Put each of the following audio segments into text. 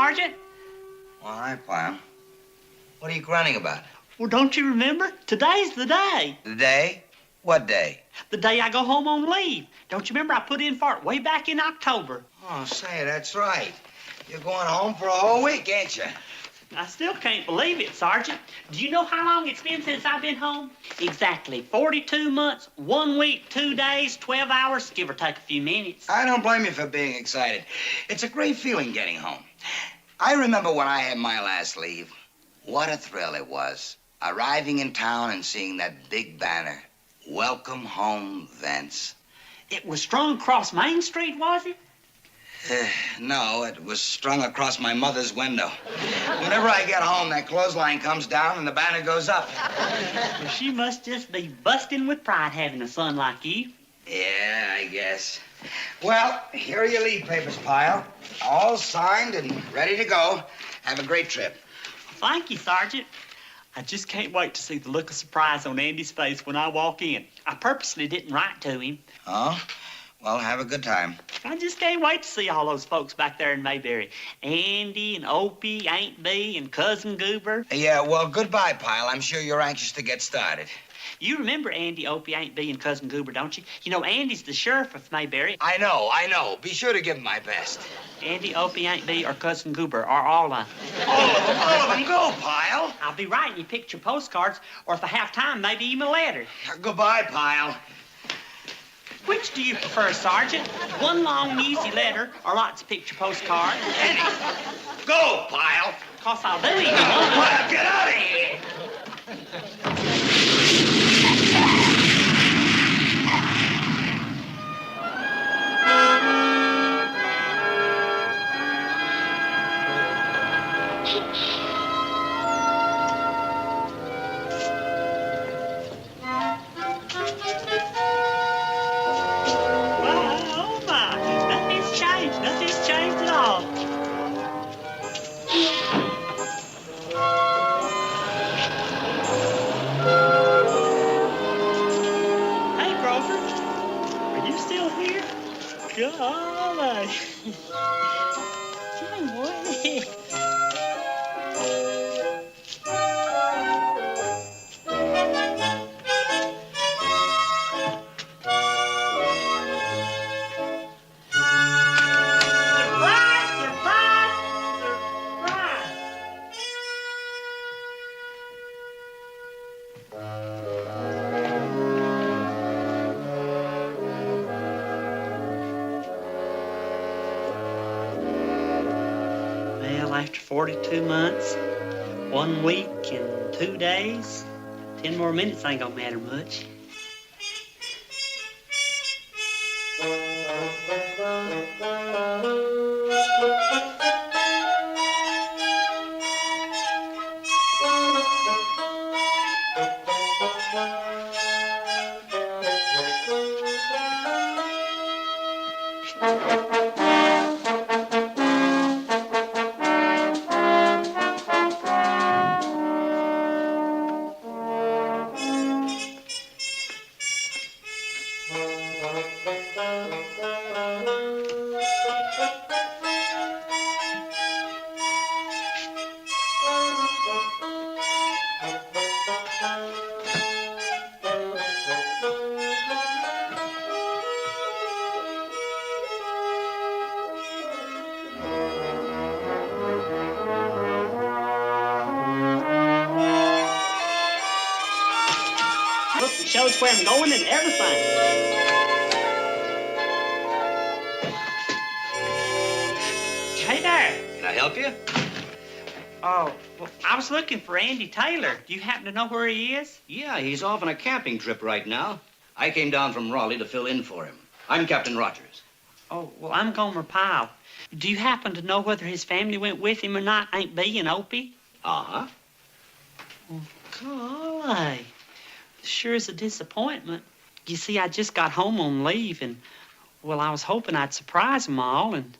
Sergeant. Well, hi, Pyle. What are you grunting about? Well, don't you remember? Today's the day. The day? What day? The day I go home on leave. Don't you remember I put in for it way back in October? Oh, say, that's right. You're going home for a whole week, ain't you? I still can't believe it, Sergeant. Do you know how long it's been since I've been home? Exactly 42 months, 1 week, 2 days, 12 hours, give or take a few minutes. I don't blame you for being excited. It's a great feeling getting home. I remember when I had my last leave. What a thrill it was, arriving in town and seeing that big banner, Welcome Home, Vince. It was strung across Main Street, was it? No, it was strung across my mother's window. Whenever I get home, that clothesline comes down and the banner goes up. Well, she must just be busting with pride having a son like you. Yeah, I guess. Well, here are your leave papers, Pyle. All signed and ready to go. Have a great trip. Thank you, Sergeant. I just can't wait to see the look of surprise on Andy's face when I walk in. I purposely didn't write to him. Oh? Well, have a good time. I just can't wait to see all those folks back there in Mayberry. Andy and Opie, Aunt Bee, and Cousin Goober. Yeah, well, goodbye, Pyle. I'm sure you're anxious to get started. You remember Andy, Opie, Aunt Bee, and Cousin Goober, don't you? You know, Andy's the sheriff of Mayberry. I know. Be sure to give him my best. Andy, Opie, Aunt Bee, or Cousin Goober are all All of them, go, Pyle. I'll be writing you picture postcards, or if I have time, maybe even a letter. Goodbye, Pyle. Which do you prefer, Sergeant? One long, easy letter, or lots of picture postcards? Any. Go, Pyle. 'Cause I'll do it. Pyle, get out of here. Nothing's changed at all. Hey, Grover, are you still here? Golly. Gee whiz. Well, after 42 months, 1 week and 2 days, 10 more minutes ain't gonna matter much. Look, it shows where I'm going and everything. Hey there. Can I help you? Oh, well, I was looking for Andy Taylor. Do you happen to know where he is? Yeah, he's off on a camping trip right now. I came down from Raleigh to fill in for him. I'm Captain Rogers. Oh, well, I'm Gomer Pyle. Do you happen to know whether his family went with him or not, Aunt Bee and Opie? Uh-huh. Oh, golly. Sure is a disappointment. You see, I just got home on leave, and, well, I was hoping I'd surprise them all, and,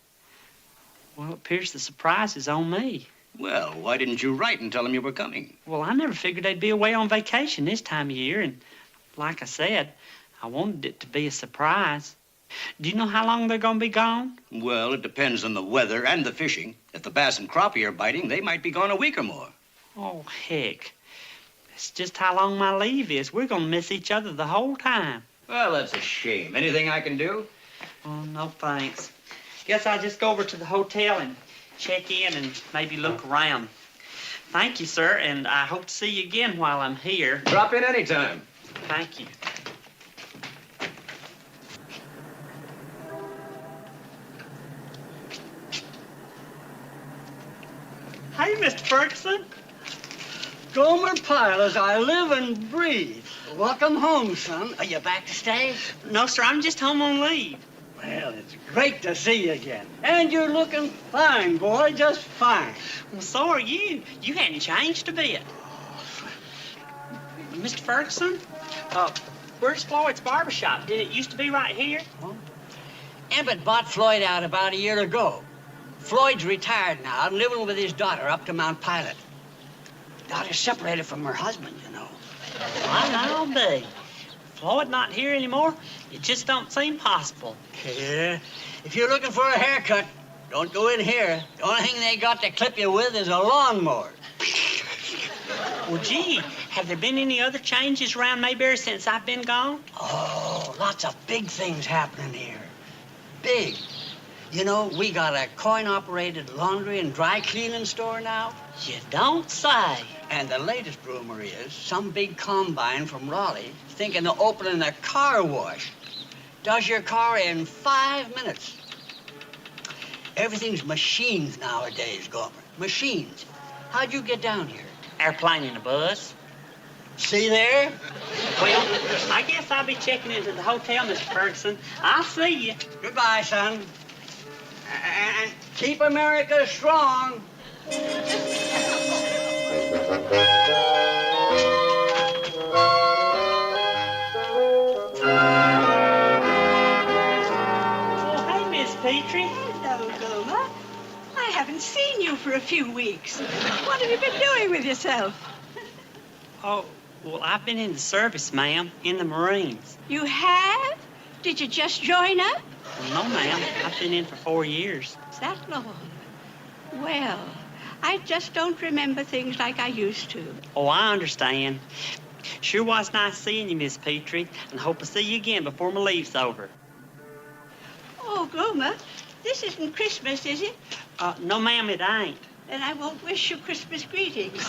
well, it appears the surprise is on me. Well, why didn't you write and tell them you were coming? Well, I never figured they'd be away on vacation this time of year, and like I said, I wanted it to be a surprise. Do you know how long they're going to be gone? Well, it depends on the weather and the fishing. If the bass and crappie are biting, they might be gone a week or more. Oh, heck. It's just how long my leave is. We're going to miss each other the whole time. Well, that's a shame. Anything I can do? Oh, no thanks. Guess I'll just go over to the hotel and check in and maybe look around. Thank you, sir, and I hope to see you again while I'm here. Drop in anytime. Thank you. Hey, Mr. Ferguson. Gomer Pyle, as I live and breathe. Welcome home, son. Are you back to stay? No, sir, I'm just home on leave. Well, it's great to see you again. And you're looking fine, boy, just fine. Well, so are you. You hadn't changed a bit. Mr. Ferguson, where's Floyd's barbershop? Did it used to be right here? Emmett bought Floyd out about a year ago. Floyd's retired now and living with his daughter up to Mount Pilot. Daughter's separated from her husband, you know. I'll be. Floyd not here anymore? It just don't seem possible. Yeah. If you're looking for a haircut, don't go in here. The only thing they got to clip you with is a lawnmower. Well, gee, have there been any other changes around Mayberry since I've been gone? Oh, lots of big things happening here. Big. You know, we got a coin-operated laundry and dry cleaning store now. You don't say. And the latest rumor is some big combine from Raleigh thinking of opening a car wash. Does your car in 5 minutes. Everything's machines nowadays, Gomer. Machines. How'd you get down here? Airplane and a bus. See there? Well, I guess I'll be checking into the hotel, Mr. Ferguson. I'll see you. Goodbye, son. And keep America strong. Oh, hey, Miss Petrie. Hello, Gomer. I haven't seen you for a few weeks. What have you been doing with yourself? Oh, well, I've been in the service, ma'am, in the Marines. You have? Did you just join up? Well, no, ma'am. I've been in for 4 years. Is that long? Well, I just don't remember things like I used to. Oh, I understand. Sure was nice seeing you, Miss Petrie, and hope to see you again before my leave's over. Oh, Gomer, this isn't Christmas, is it? No, ma'am, it ain't. Then I won't wish you Christmas greetings.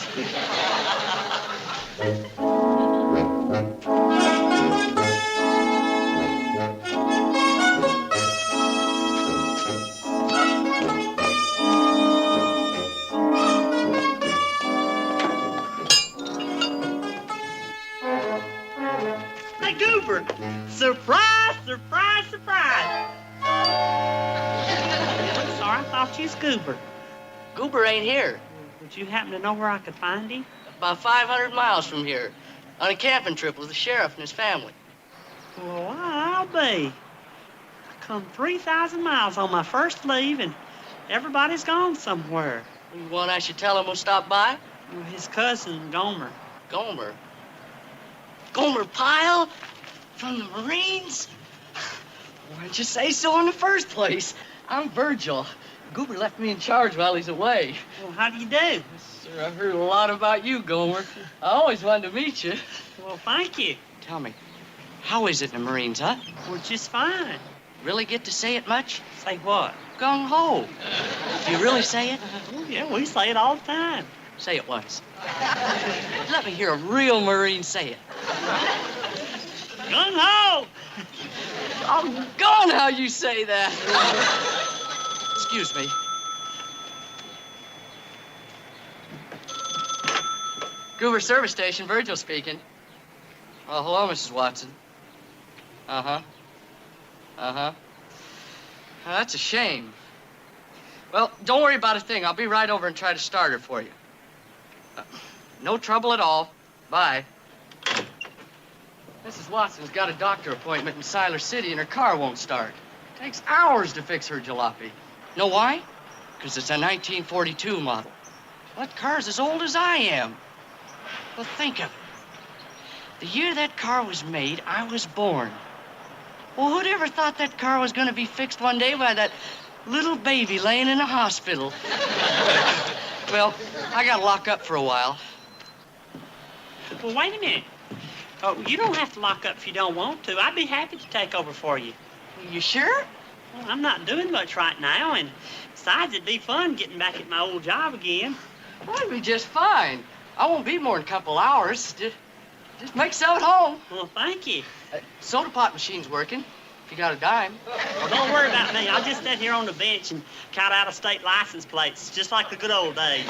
Hey, Goober! Surprise, surprise, surprise! I'm sorry, I thought you was Goober. Goober ain't here. Would you happen to know where I could find him? About 500 miles from here. On a camping trip with the sheriff and his family. Well, I'll be. I come 3,000 miles on my first leave, and everybody's gone somewhere. You want I should tell him we'll stop by? Well, his cousin, Gomer. Gomer. Gomer Pyle? From the Marines? Why didn't you say so in the first place? I'm Virgil. Goober left me in charge while he's away. Well, how do you do? Sir, I've heard a lot about you, Gomer. I always wanted to meet you. Well, thank you. Tell me, how is it in the Marines, huh? We're just fine. Really get to say it much? Say what? Gung-ho. Do you really say it? Oh, yeah, we say it all the time. Say it once. Let me hear a real Marine say it. Gung-ho! I'm gone how you say that. Excuse me. Goober Service Station, Virgil speaking. Oh, hello, Mrs. Watson. Uh-huh. Uh-huh. That's a shame. Well, don't worry about a thing. I'll be right over and try to start her for you. No trouble at all. Bye. Mrs. Watson's got a doctor appointment in Siler City and her car won't start. Takes hours to fix her jalopy. Know why? Because it's a 1942 model. That car's as old as I am. Well, think of it. The year that car was made, I was born. Well, who'd ever thought that car was going to be fixed one day by that little baby laying in a hospital? Well, I got to lock up for a while. Well, wait a minute. Oh, you don't have to lock up if you don't want to. I'd be happy to take over for you. You sure? Well, I'm not doing much right now, and besides, it'd be fun getting back at my old job again. Well, it'd be just fine. I won't be more than a couple hours. Just make so at home. Well, thank you. Soda pop machine's working. If you got a dime. Well, don't worry about me. I'll just sit here on the bench and count out of state license plates, just like the good old days.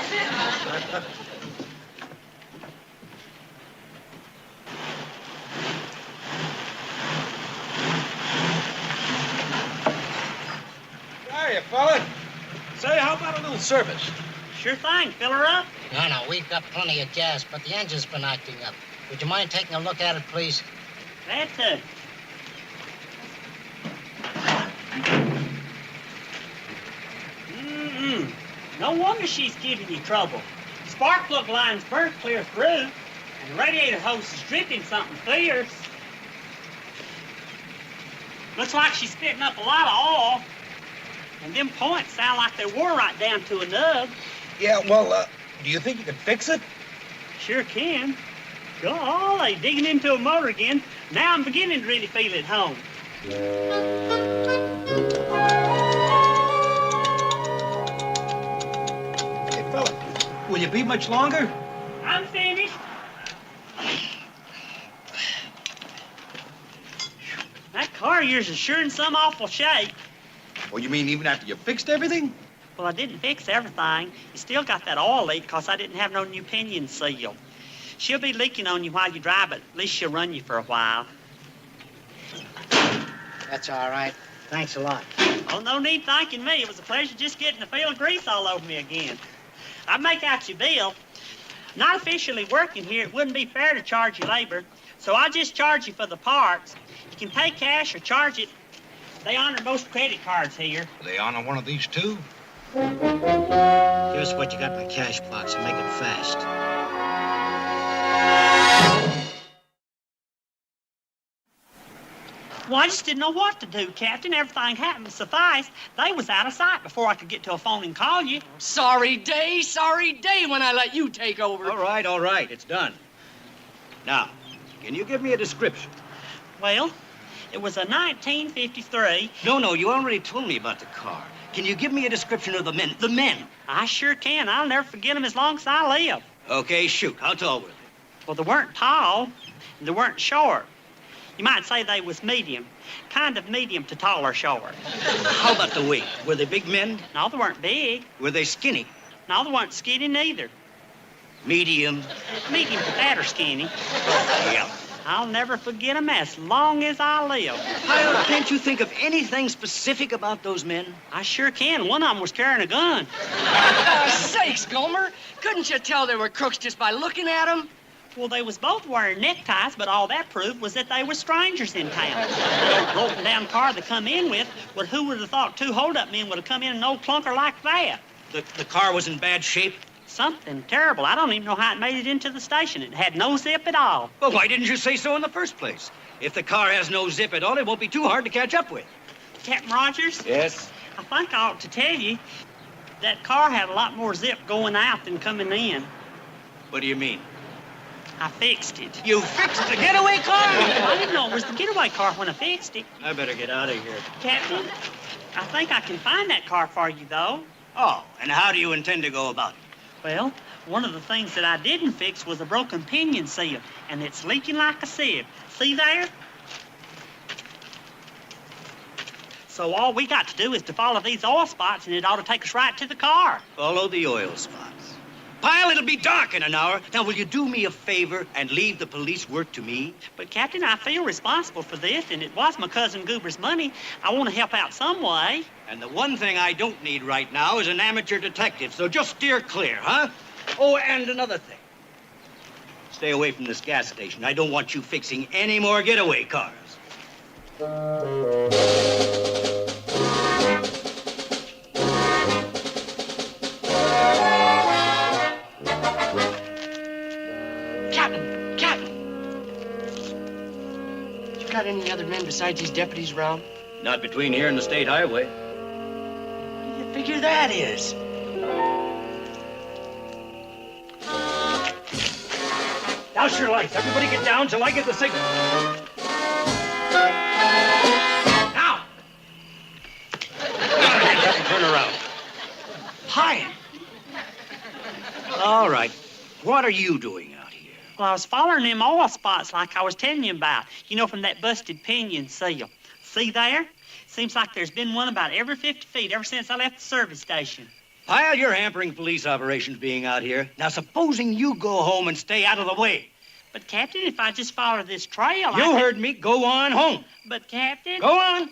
Hiya, fella. Say, how about a little service? Sure thing. Fill her up. No, we've got plenty of gas, but the engine's been acting up. Would you mind taking a look at it, please? Glad to. No wonder she's giving you trouble. Spark plug line's burnt clear through, and the radiator hose is dripping something fierce. Looks like she's spitting up a lot of oil, and them points sound like they wore right down to a nub. Yeah, well, do you think you can fix it? Sure can. Golly, digging into a motor again. Now I'm beginning to really feel at home. Hey, fella, will you be much longer? I'm finished. That car of yours is sure in some awful shape. Oh, you mean even after you fixed everything? Well, I didn't fix everything. You still got that oil leak because I didn't have no new pinion seal. She'll be leaking on you while you drive, but at least she'll run you for a while. That's all right. Thanks a lot. Oh, no need thanking me. It was a pleasure just getting the feel of grease all over me again. I'd make out your bill. Not officially working here, it wouldn't be fair to charge you labor, so I'll just charge you for the parts. You can pay cash or charge it. They honor most credit cards here. They honor one of these, too? Give us what you got in the cash box and make it fast. Well, I just didn't know what to do, Captain. Everything happened so fast. They was out of sight before I could get to a phone and call you. Sorry day when I let you take over. All right. It's done. Now, can you give me a description? Well, it was a 1953. No, you already told me about the car. Can you give me a description of the men? The men. I sure can. I'll never forget them as long as I live. Okay, shoot. How tall were they? Well, they weren't tall, and they weren't short. You might say they was medium. Kind of medium to tall or short. How about the weight? Were they big men? No, they weren't big. Were they skinny? No, they weren't skinny neither. Medium? Medium to fat or skinny. Yeah. I'll never forget them as long as I live. Well, can't you think of anything specific about those men? I sure can. One of them was carrying a gun. Sakes, Gomer. Couldn't you tell they were crooks just by looking at them? Well, they was both wearing neckties, but all that proved was that they were strangers in town. The old broken down car they come in with, well, who would have thought two hold-up men would have come in an old clunker like that? The car was in bad shape? Something terrible. I don't even know how it made it into the station. It had no zip at all. Well, why didn't you say so in the first place? If the car has no zip at all, it won't be too hard to catch up with. Captain Rogers? Yes? I think I ought to tell you that car had a lot more zip going out than coming in. What do you mean? I fixed it. You fixed the getaway car? I didn't know it was the getaway car when I fixed it. I better get out of here. Captain, I think I can find that car for you, though. Oh, and how do you intend to go about it? Well, one of the things that I didn't fix was a broken pinion seal, and it's leaking like a sieve. See there? So all we got to do is to follow these oil spots, and it ought to take us right to the car. Follow the oil spots. Pyle, it'll be dark in an hour. Now, will you do me a favor and leave the police work to me? But, Captain, I feel responsible for this, and it was my cousin Goober's money. I want to help out some way. And the one thing I don't need right now is an amateur detective, so just steer clear, huh? Oh, and another thing. Stay away from this gas station. I don't want you fixing any more getaway cars. got any other men besides these deputies around? Not between here and the state highway. What do you figure that is? Douse your lights. Everybody get down till I get the signal. Now! Turn around. Hi. All right. What are you doing out here? Well, I was following them oil spots like I was telling you about. You know, from that busted pinion seal. See there? Seems like there's been one about every 50 feet ever since I left the service station. Pyle, you're hampering police operations being out here. Now, supposing you go home and stay out of the way. But, Captain, if I just follow this trail, You heard me. Go on home. But, Captain... Go on.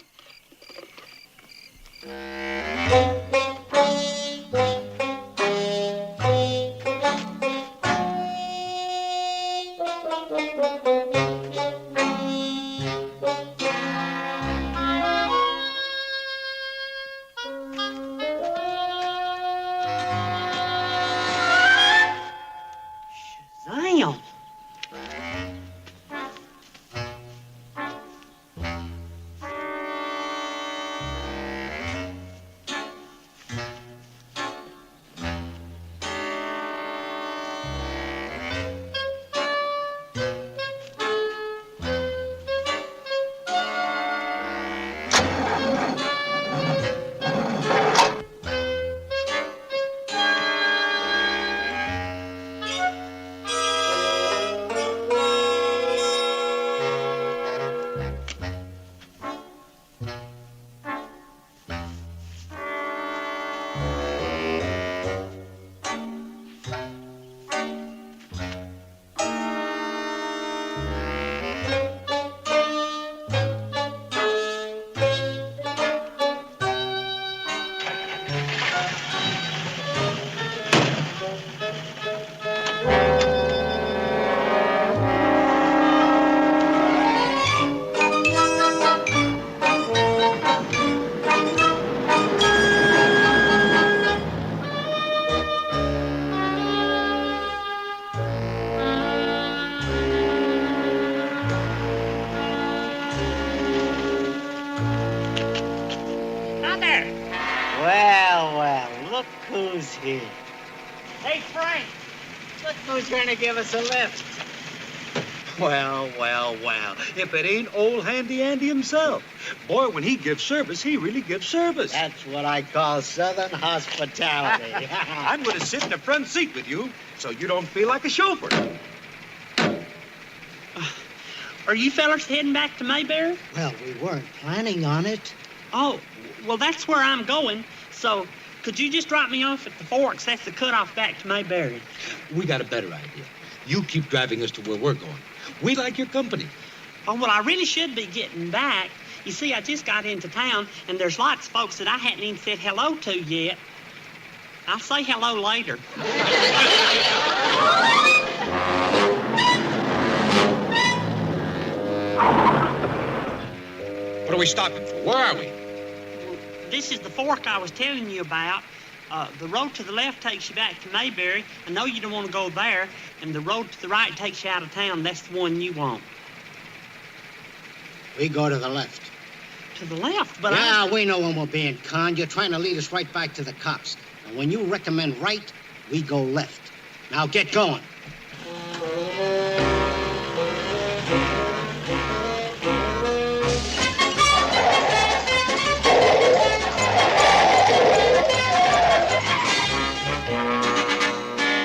Damn. Look who's here. Hey, Frank. Look who's going to give us a lift. Well, well, well. If it ain't old Handy Andy himself. Boy, when he gives service, he really gives service. That's what I call Southern hospitality. I'm going to sit in the front seat with you so you don't feel like a chauffeur. Are you fellers heading back to Mayberry? Well, we weren't planning on it. Oh, well, that's where I'm going. So, could you just drop me off at the Forks? That's the cutoff back to Mayberry. We got a better idea. You keep driving us to where we're going. We like your company. Oh, well, I really should be getting back. You see, I just got into town, and there's lots of folks that I hadn't even said hello to yet. I'll say hello later. What are we stopping for? Where are we? This is the fork I was telling you about. The road to the left takes you back to Mayberry. I know you don't want to go there. And the road to the right takes you out of town. That's the one you want. We go to the left. To the left, but Yeah, we know when we're being conned. You're trying to lead us right back to the cops. And when you recommend right, we go left. Now get going.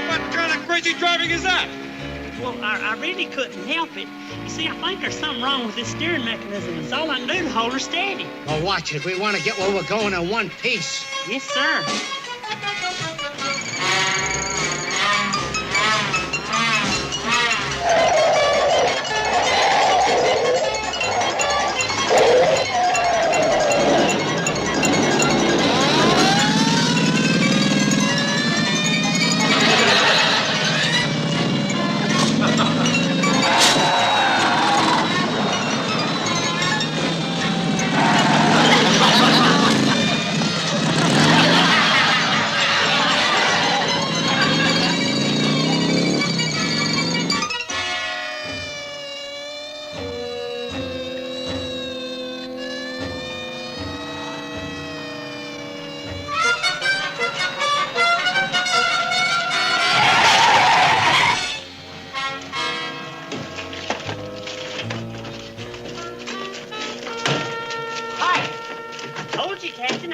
What kind of crazy driving is that? Well, I really couldn't help it. You see, I think there's something wrong with this steering mechanism. It's all I can do to hold her steady. Well, watch it. We want to get where we're going in one piece. Yes, sir.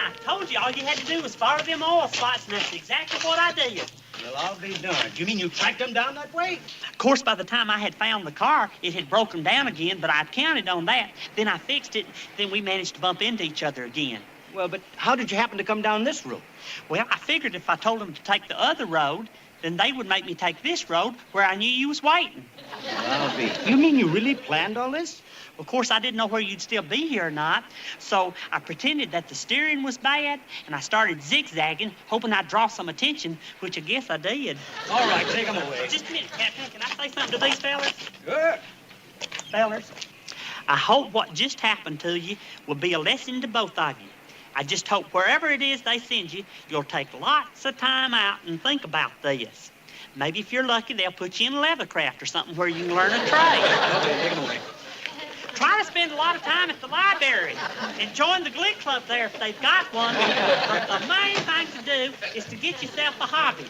I told you all you had to do was follow them oil spots, and that's exactly what I did. Well, I'll be darned. You mean you tracked them down that way? Of course, by the time I had found the car, it had broken down again, but I'd counted on that. Then I fixed it, then we managed to bump into each other again. Well, but how did you happen to come down this road? Well, I figured if I told them to take the other road, then they would make me take this road where I knew you was waiting. I'll be. You mean you really planned all this? Of course, I didn't know where you'd still be here or not, so I pretended that the steering was bad, and I started zigzagging, hoping I'd draw some attention, which I guess I did. All right, take them away. Just a minute, Captain. Can I say something to these fellas? Good. Fellas, I hope what just happened to you will be a lesson to both of you. I just hope wherever it is they send you, you'll take lots of time out and think about this. Maybe if you're lucky, they'll put you in leathercraft or something where you can learn a trade. Okay, take them away. Try to spend a lot of time at the library and join the glee club there if they've got one. But the main thing to do is to get yourself a hobby.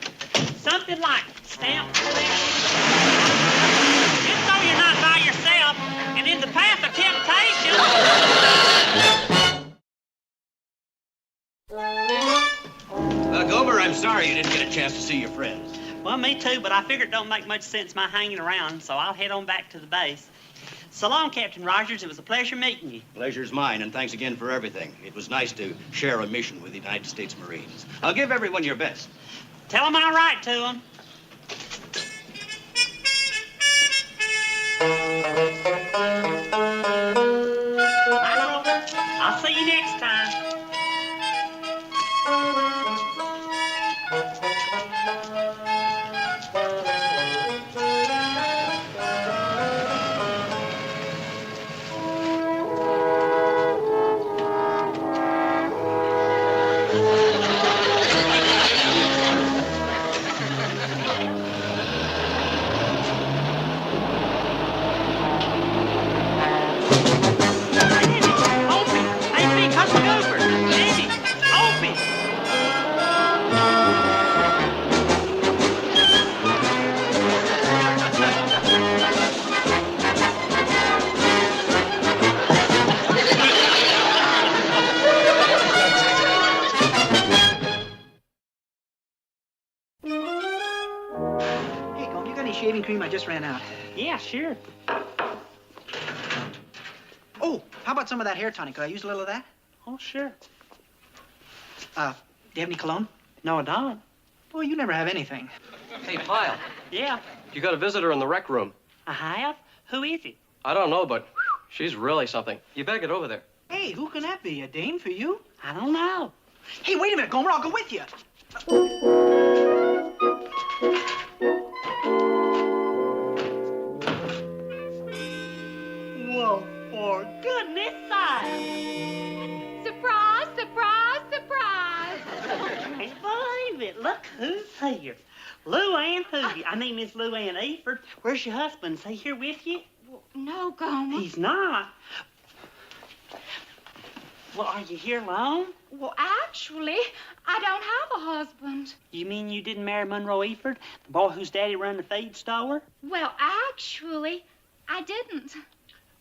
Something like stamp collecting. Just so you're not by yourself and in the path of temptation. Gomer, I'm sorry you didn't get a chance to see your friends. Well, me too, but I figured it don't make much sense my hanging around, so I'll head on back to the base. So long, Captain Rogers. It was a pleasure meeting you. Pleasure's mine, and thanks again for everything. It was nice to share a mission with the United States Marines. I'll give everyone your best. Tell them I write to them. I'll see you next time. Shaving cream, I just ran out. Yeah, sure. Oh, how about some of that hair tonic? Could I use a little of that? Oh, sure. Do you have any cologne? No, I don't. Boy, you never have anything. Hey, Pyle, Yeah, you got a visitor in the rec room. I have. Who is it? I don't know, but she's really something. You better get over there. Hey, who can that be? A dame for you? I don't know. Hey, wait a minute, Gomer. I'll go with you. Well, for goodness sake. Surprise, surprise, surprise. Can't believe it. Look who's here. Lou-Ann Hoogie. I mean, Miss Lou-Ann Eford. Where's your husband? Is he here with you? No, Gomer. He's not. Well, are you here alone? Well, actually, I don't have a husband. You mean you didn't marry Monroe Eford, the boy whose daddy run the feed store? Well, actually, I didn't.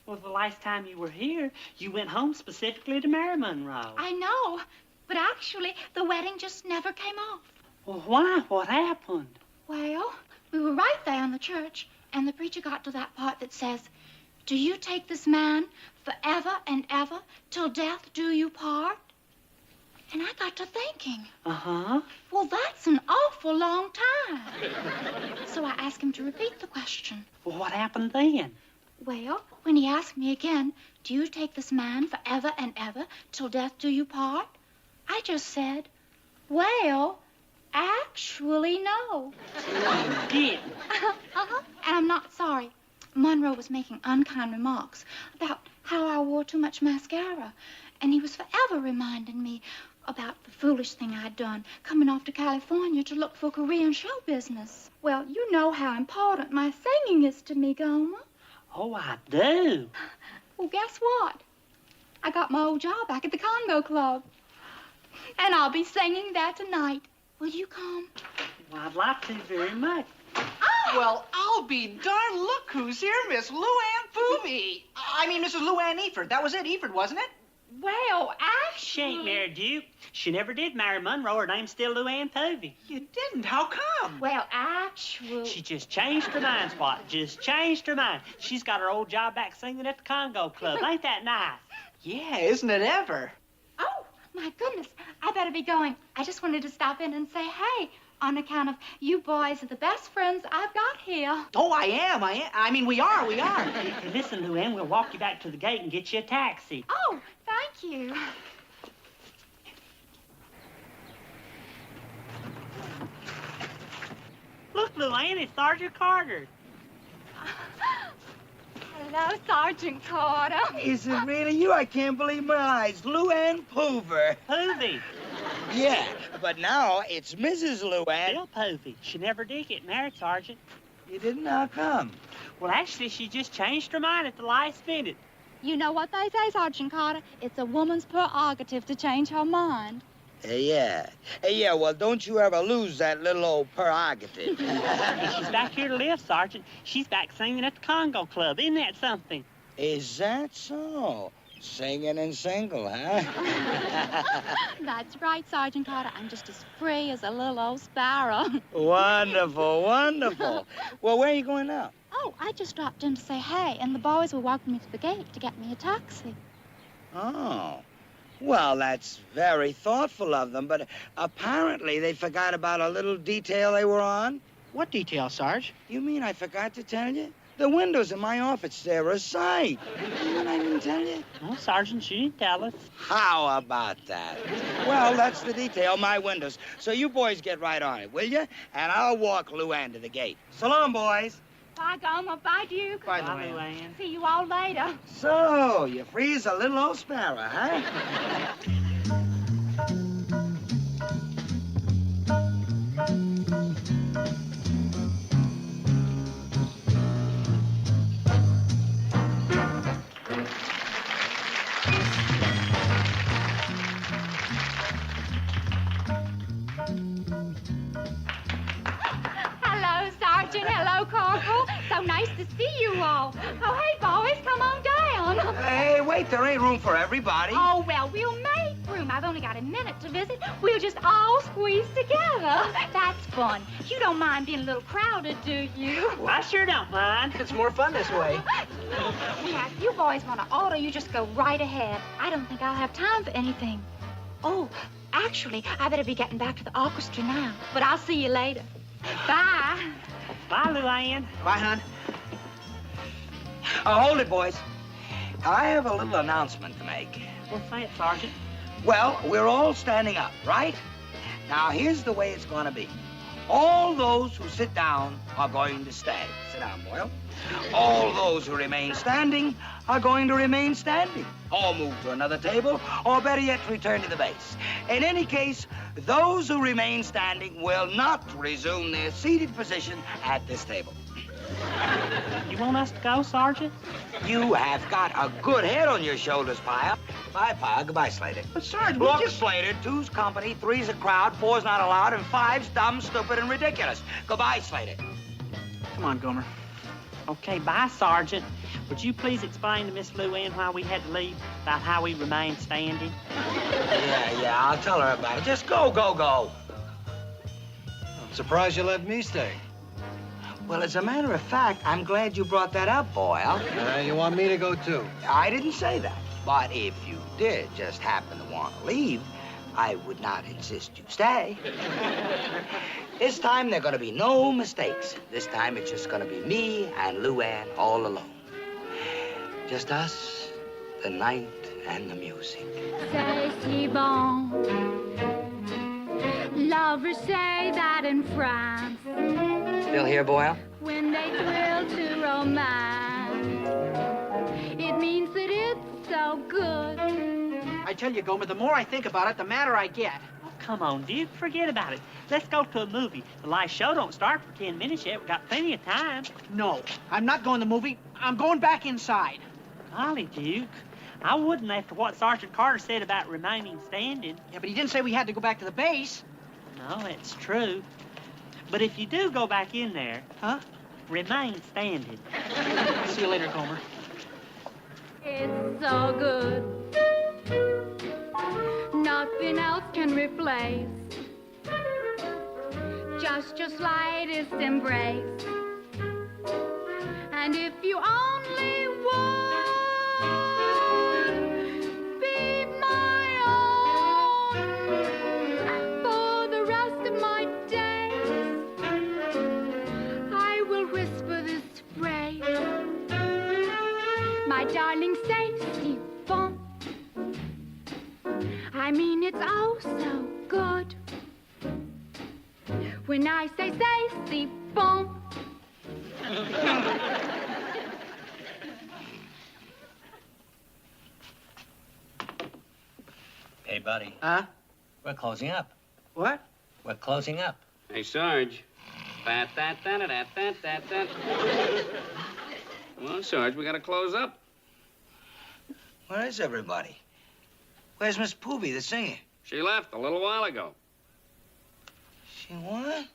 Well, the last time you were here, you went home specifically to marry Monroe. I know, but actually, the wedding just never came off. Well, why? What happened? Well, we were right there in the church, and the preacher got to that part that says, "Do you take this man forever and ever, till death do you part?" And I got to thinking, Uh-huh. well, that's an awful long time. So I asked him to repeat the question. Well, what happened then? Well, when he asked me again, "Do you take this man forever and ever, till death do you part?" I just said, "Well, actually, no." You didn't. Uh-huh. And I'm not sorry. Monroe was making unkind remarks about how I wore too much mascara, and he was forever reminding me about the foolish thing I'd done, coming off to California to look for a career in show business. Well, you know how important my singing is to me, Gomer. Oh, I do. Well, guess what? I got my old job back at the Congo Club, and I'll be singing there tonight. Will you come? Well, I'd like to very much. Well, I'll be darned. Look who's here, Miss Lou-Ann Mrs. Lou-Ann Eford. That was it, Eford, wasn't it? Well, She ain't married Duke. She never did marry Monroe. Her name's still Luann Povey. You didn't? How come? Well, actually... She just changed her mind, Spot. Just changed her mind. She's got her old job back singing at the Congo Club. Ain't that nice? Yeah, isn't it ever? Oh, my goodness. I better be going. I just wanted to stop in and say hey, on account of you boys are the best friends I've got here. Oh, I am. I mean, we are. Hey, listen, Luann, we'll walk you back to the gate and get you a taxi. Oh, thank you. Look, Luann, it's Sergeant Carter. Hello, Sergeant Carter. Is it really you? I can't believe my eyes. Luann Poover. Povey. Yeah, but now it's Mrs. Luann. Bill Povey. She never did get married, Sergeant. You didn't? How come? Well, actually, she just changed her mind at the last minute. You know what they say, Sergeant Carter? It's a woman's prerogative to change her mind. Yeah. Yeah, well, don't you ever lose that little old prerogative. And she's back here to live, Sergeant. She's back singing at the Congo Club. Isn't that something? Is that so? Singing and single, huh? That's right, Sergeant Carter. I'm just as free as a little old sparrow. Wonderful, wonderful. Well, where are you going now? Oh, I just dropped in to say hey, and the boys were walking me to the gate to get me a taxi. Oh. Well, that's very thoughtful of them, but apparently they forgot about a little detail they were on. What detail, Sarge? You mean I forgot to tell you? The windows in my office, they're a sight. You mean I didn't tell you? No, Sergeant, she didn't tell us. How about that? Well, that's the detail, my windows. So you boys get right on it, will you? And I'll walk Luann to the gate. So long, boys. Bye, Gomer. Bye, Duke. Bye, Bye, Luann. Luann. See you all later. So, you free as a little old sparrow, huh? Hello, Sergeant. Hello, Corporal. So nice to see you all. Oh, hey, boys, come on down. Hey, wait, there ain't room for everybody. Oh, well, we'll make room. I've only got a minute to visit. We'll just all squeeze together. That's fun. You don't mind being a little crowded, do you? Well, I sure don't mind. It's more fun this way. Yeah, if you boys want to order, you just go right ahead. I don't think I'll have time for anything. Oh, actually, I better be getting back to the orchestra now. But I'll see you later. Bye. Bye, Luann. Bye, hon. Hold it, boys. I have a little announcement to make. What's that, Sergeant? Well, we're all standing up, right? Now, here's the way it's going to be. All those who sit down are going to stay. Sit down, Boyle. All those who remain standing are going to remain standing, or move to another table, or better yet, return to the base. In any case, those who remain standing will not resume their seated position at this table. You want us to go, Sergeant? You have got a good head on your shoulders, Pyle. Goodbye, Pyle. Goodbye, Slater. But, Sarge, we Look, just... Slater, 2's company, 3's a crowd, 4's not allowed, and 5's dumb, stupid, and ridiculous. Goodbye, Slater. Come on, Gomer. Okay, bye, Sergeant. Would you please explain to Miss Luann why we had to leave, about how we remained standing? Yeah, I'll tell her about it. Just go. I'm surprised you let me stay. Well, as a matter of fact, I'm glad you brought that up, Boyle. You want me to go, too? I didn't say that. But if you did just happen to want to leave, I would not insist you stay. This time, there are going to be no mistakes. This time, it's just going to be me and Luann all alone. Just us, the night, and the music. C'est si bon. Lovers say that in France, Still here, Boyle? when they thrill to romance, it means that it's so good. I tell you, Gomer, the more I think about it, the madder I get. Oh, come on, Duke. Forget about it. Let's go to a movie. The live show don't start for 10 minutes yet. We've got plenty of time. No, I'm not going to the movie. I'm going back inside. Golly, Duke. I wouldn't after what Sergeant Carter said about remaining standing. Yeah, but he didn't say we had to go back to the base. No, that's true. But if you do go back in there, Huh? remain standing. See you later, Gomer. It's so good. nothing else can replace just your slightest embrace. And if you only would be my own for the rest of my days, I will whisper this phrase. My darling, say si bon. I mean, it's oh so good when I say si bon. Hey, buddy. Huh? We're closing up. What? We're closing up. Hey, Sarge. Well, Sarge, we gotta close up. Where is everybody? Where's Miss Poobie, the singer? She left a little while ago. She what?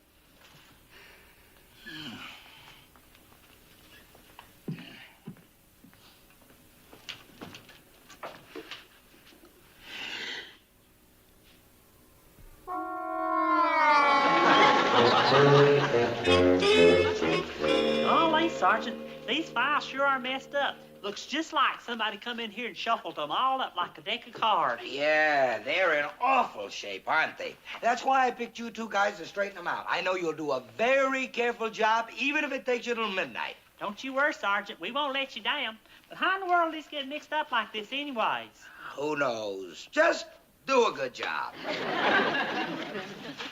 Golly, Sergeant, these files sure are messed up. Looks just like somebody come in here and shuffled them all up like a deck of cards. Yeah, they're in awful shape, aren't they? That's why I picked you two guys to straighten them out. I know you'll do a very careful job, even if it takes you till midnight. Don't you worry, Sergeant. We won't let you down. But how in the world is getting mixed up like this anyways? Who knows? Just do a good job.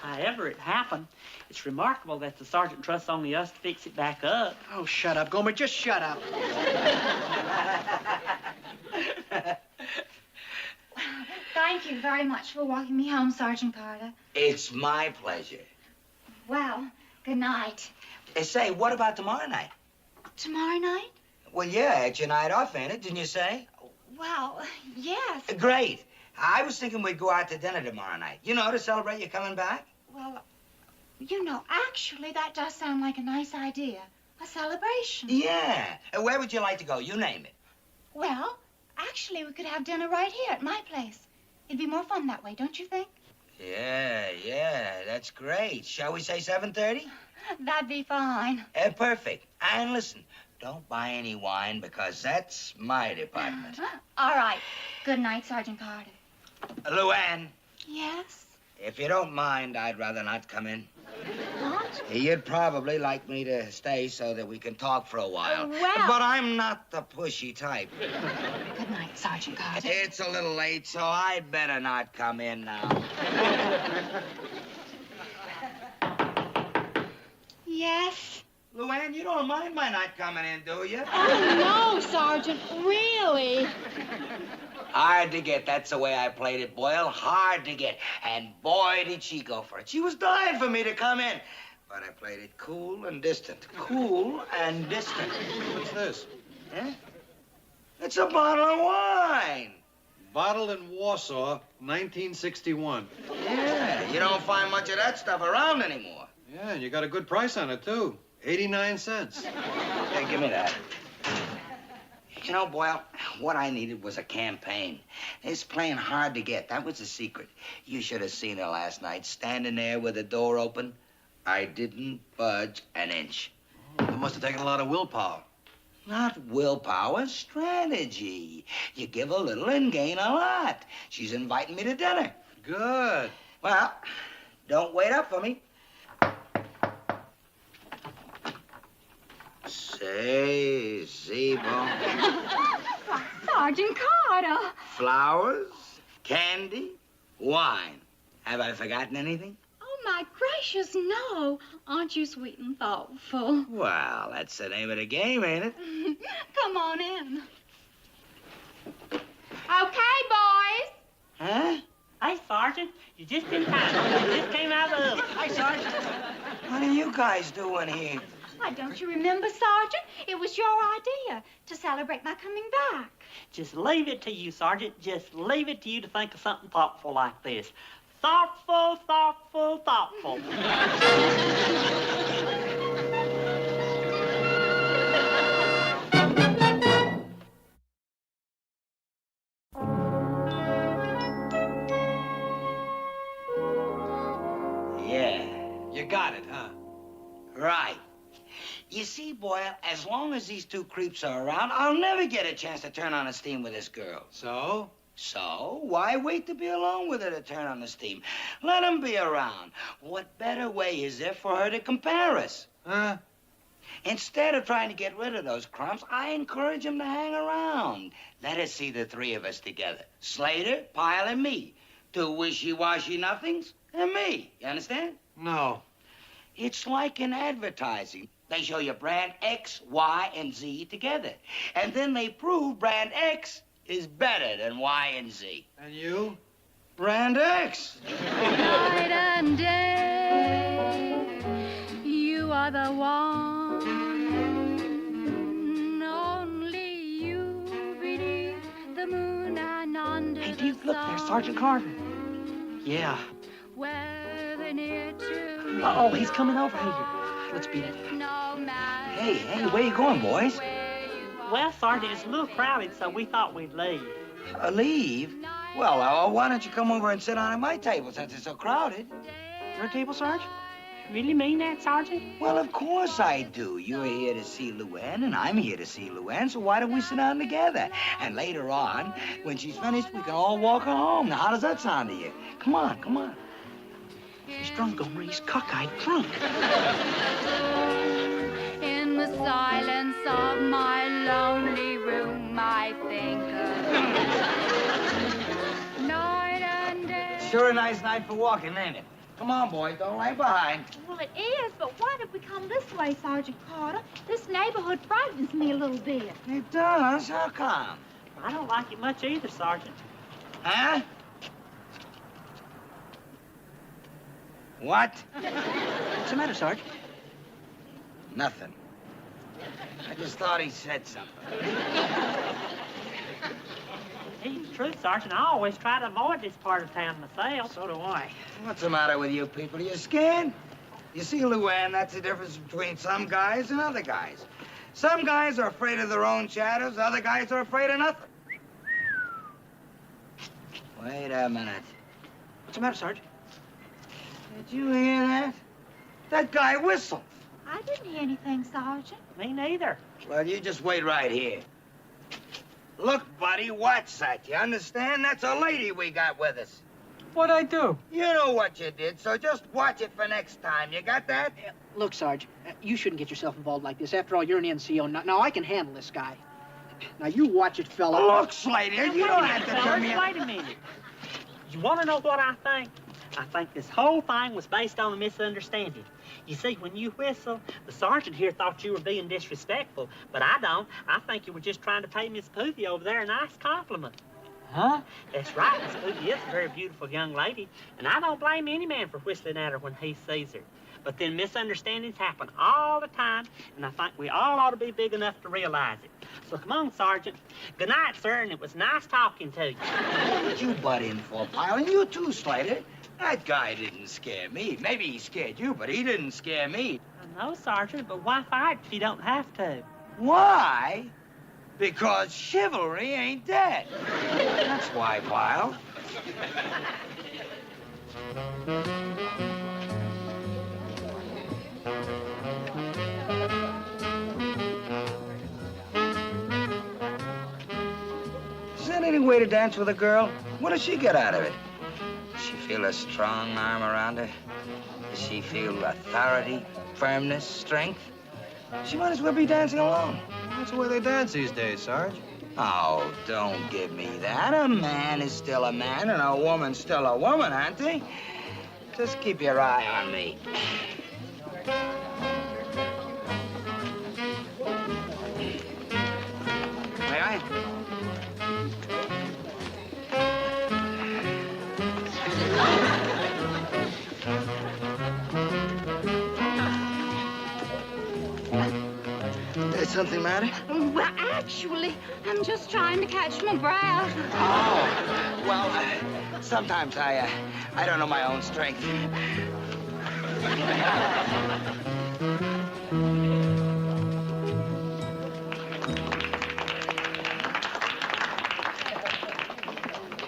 However it happened, it's remarkable that the sergeant trusts only us to fix it back up. Oh, shut up, Gomer. Just shut up. Thank you very much for walking me home, Sergeant Carter. It's my pleasure. Well, good night. Say, what about tomorrow night? Tomorrow night? Well, yeah, it's your night off, ain't it? Didn't you say? Well, yes. Great. I was thinking we'd go out to dinner tomorrow night. You know, to celebrate you coming back. Well, you know, actually, that does sound like a nice idea. A celebration. Yeah. Where would you like to go? You name it. Well, actually, we could have dinner right here at my place. It'd be more fun that way, don't you think? Yeah, that's great. Shall we say 7:30? That'd be fine. Perfect. And listen, don't buy any wine because that's my department. All right. Good night, Sergeant Carter. Luann, Yes? if you don't mind, I'd rather not come in. What? You'd probably like me to stay so that we can talk for a while. Well- But I'm not the pushy type. Good night, Sergeant Carter. It's a little late, so I'd better not come in now. Yes? Luann, you don't mind my not coming in, do you? Oh, no, Sergeant, really. Hard to get. That's the way I played it, Boyle. Hard to get. And boy, did she go for it. She was dying for me to come in. But I played it cool and distant. Cool and distant. What's this? Huh? It's a bottle of wine. Bottled in Warsaw, 1961. Yeah, you don't find much of that stuff around anymore. Yeah, and you got a good price on it, too. 89 cents. Hey, give me that. You know, Boyle, what I needed was a campaign. It's playing hard to get. That was the secret. You should have seen her last night, standing there with the door open. I didn't budge an inch. It must have taken a lot of willpower. Not willpower, strategy. You give a little and gain a lot. She's inviting me to dinner. Good. Well, don't wait up for me. Say, Zebo. Sergeant Carter. Flowers, candy, wine. Have I forgotten anything? Oh, my gracious, no. Aren't you sweet and thoughtful? Well, that's the name of the game, ain't it? Come on in. Okay, boys. Huh? Hey, Sergeant, you just in time. You just came out of the oven. Hi, Sergeant. What are you guys doing here? Why, don't you remember, Sergeant? It was your idea to celebrate my coming back. Just leave it to you, Sergeant. Just leave it to you to think of something thoughtful like this. Thoughtful, thoughtful, thoughtful. see, Boyle, as long as these two creeps are around, I'll never get a chance to turn on the steam with this girl. So? So, why wait to be alone with her to turn on the steam? Let them be around. What better way is there for her to compare us? Huh? Instead of trying to get rid of those crumbs, I encourage them to hang around. Let us see the three of us together. Slater, Pyle, and me. Two wishy-washy nothings, and me. You understand? No. It's like in advertising. They show you brand X, Y, and Z together. And then they prove brand X is better than Y and Z. And you? Brand X. Night and day, you are the one. Only you beneath the moon and under Hey, the Duke, look, there's sun. Sergeant Carter. Yeah. Whether near to Oh, he's coming over here. Let's beat it. no matter Hey, where you going, boys? where you are. Well, Sergeant, it's a little crowded, so we thought we'd leave. Leave? Well, why don't you come over and sit down at my table since it's so crowded? Your table, Sarge? Really mean that, Sergeant? Well, of course I do. You're here to see Luann, and I'm here to see Luann, so why don't we sit down together? And later on, when she's finished, we can all walk her home. Now, how does that sound to you? Come on, come on. He's drunk, Gomer. He's cockeyed drunk. In the silence of my lonely room, I think of night and day. Sure a nice night for walking, ain't it? Come on, boys, don't lag behind. Well, it is, but why did we come this way, Sergeant Carter? This neighborhood frightens me a little bit. It does? How come? I don't like it much either, Sergeant. Huh? What? What's the matter, Sarge? Nothing. I just thought he said something. Tell you the truth, Sergeant, I always try to avoid this part of town myself. So do I. What's the matter with you people? Are you scared? You see, Luann, that's the difference between some guys and other guys. Some guys are afraid of their own shadows, other guys are afraid of nothing. Wait a minute. What's the matter, Sarge? Did you hear that? That guy whistled. I didn't hear anything, Sergeant. Me neither. Well, you just wait right here. Look, buddy, watch that. You understand? That's a lady we got with us. What'd I do? You know what you did, so just watch it for next time. You got that? Look, Sarge, you shouldn't get yourself involved like this. After all, you're an NCO. Now I can handle this guy. Now, you watch it, fella. Look, Slater, you don't have to tell me. Wait a minute. You want to know what I think? I think this whole thing was based on a misunderstanding. You see, when you whistle, the sergeant here thought you were being disrespectful, but I don't. I think you were just trying to pay Miss Pookie over there a nice compliment. Huh? That's right, Miss Pookie is a very beautiful young lady, and I don't blame any man for whistling at her when he sees her. But then misunderstandings happen all the time, and I think we all ought to be big enough to realize it. So come on, Sergeant. Good night, sir, and it was nice talking to you. What did you butt in for, Pyle? And you too, Slater. That guy didn't scare me. Maybe he scared you, but he didn't scare me. I know, Sergeant, but why fight if you don't have to? Why? Because chivalry ain't dead. That's why, Pyle. Is that any way to dance with a girl? What does she get out of it? Does she feel a strong arm around her? Does she feel authority, firmness, strength? She might as well be dancing alone. That's the way they dance these days, Sarge. Oh, don't give me that. A man is still a man and a woman's still a woman, aren't they? Just keep your eye on me. May I? Is something matter? Well, actually, I'm just trying to catch my breath. Oh, well, sometimes I don't know my own strength.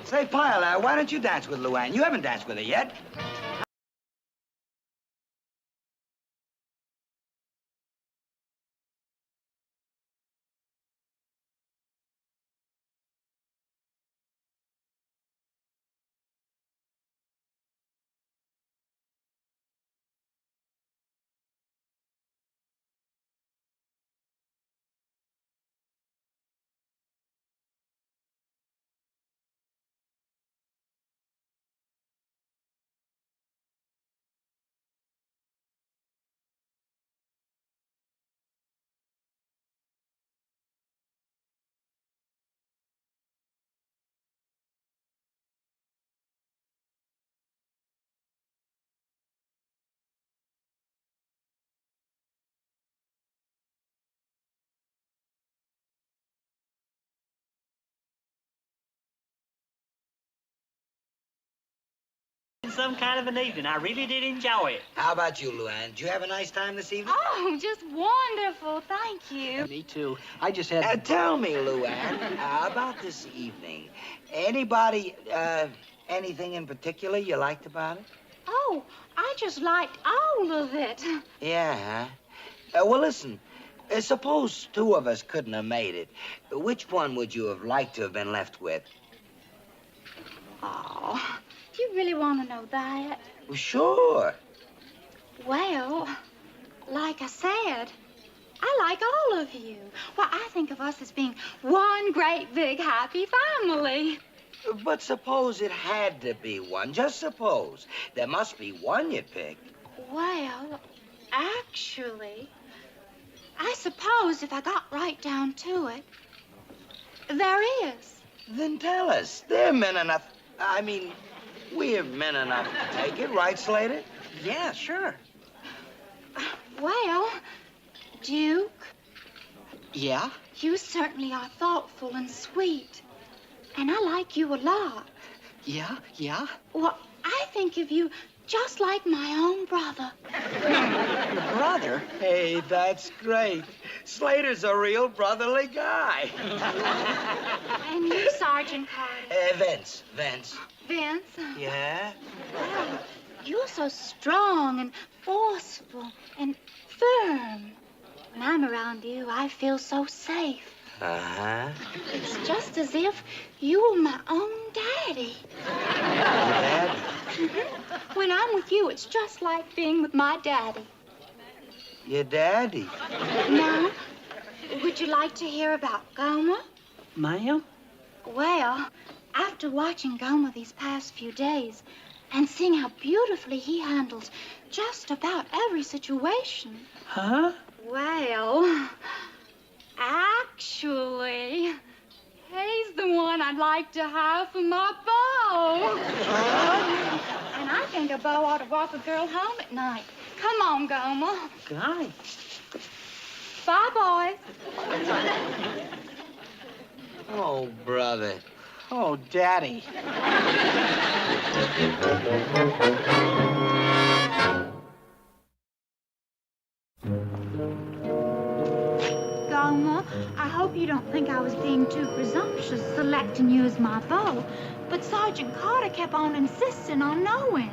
Say, Pyle, why don't you dance with Luann? You haven't danced with her yet. some kind of an evening. I really did enjoy it. How about you, Luann? Did you have a nice time this evening? Oh, just wonderful. Thank you. Me too. I just had... Tell me, Luann, about this evening. Anybody, anything in particular you liked about it? Oh, I just liked all of it. Yeah, huh? Well, listen. Suppose two of us couldn't have made it. Which one would you have liked to have been left with? Oh, do you really want to know that? Well, sure. Well, like I said, I like all of you. Well, I think of us as being one great big happy family. But suppose it had to be one. Just suppose. There must be one you'd pick. Well, actually, I suppose if I got right down to it, there is. Then tell us. They're men enough. I mean, we're men enough to take it, right, Slater? Yeah, sure. Well, Duke, Yeah? you certainly are thoughtful and sweet. And I like you a lot. Yeah? Yeah? Well, I think of you just like my own brother. Your brother? Hey, that's great. Slater's a real brotherly guy. And you, Sergeant Carter. Vince. Vince. Yeah? Well, you're so strong and forceful and firm. When I'm around you, I feel so safe. Uh-huh. It's just as if you were my own daddy. Dad? When I'm with you, it's just like being with my daddy. Your daddy? Now, would you like to hear about Gomer? Ma'am? Well, after watching Gomer these past few days and seeing how beautifully he handles just about every situation. Huh? Well, actually, he's the one I'd like to have for my beau. And I think a beau ought to walk a girl home at night. Come on, Gomer. Good night. Bye, boys. Oh, brother. Oh, Daddy. Gomer, I hope you don't think I was being too presumptuous selecting you as my beau, but Sergeant Carter kept on insisting on knowing.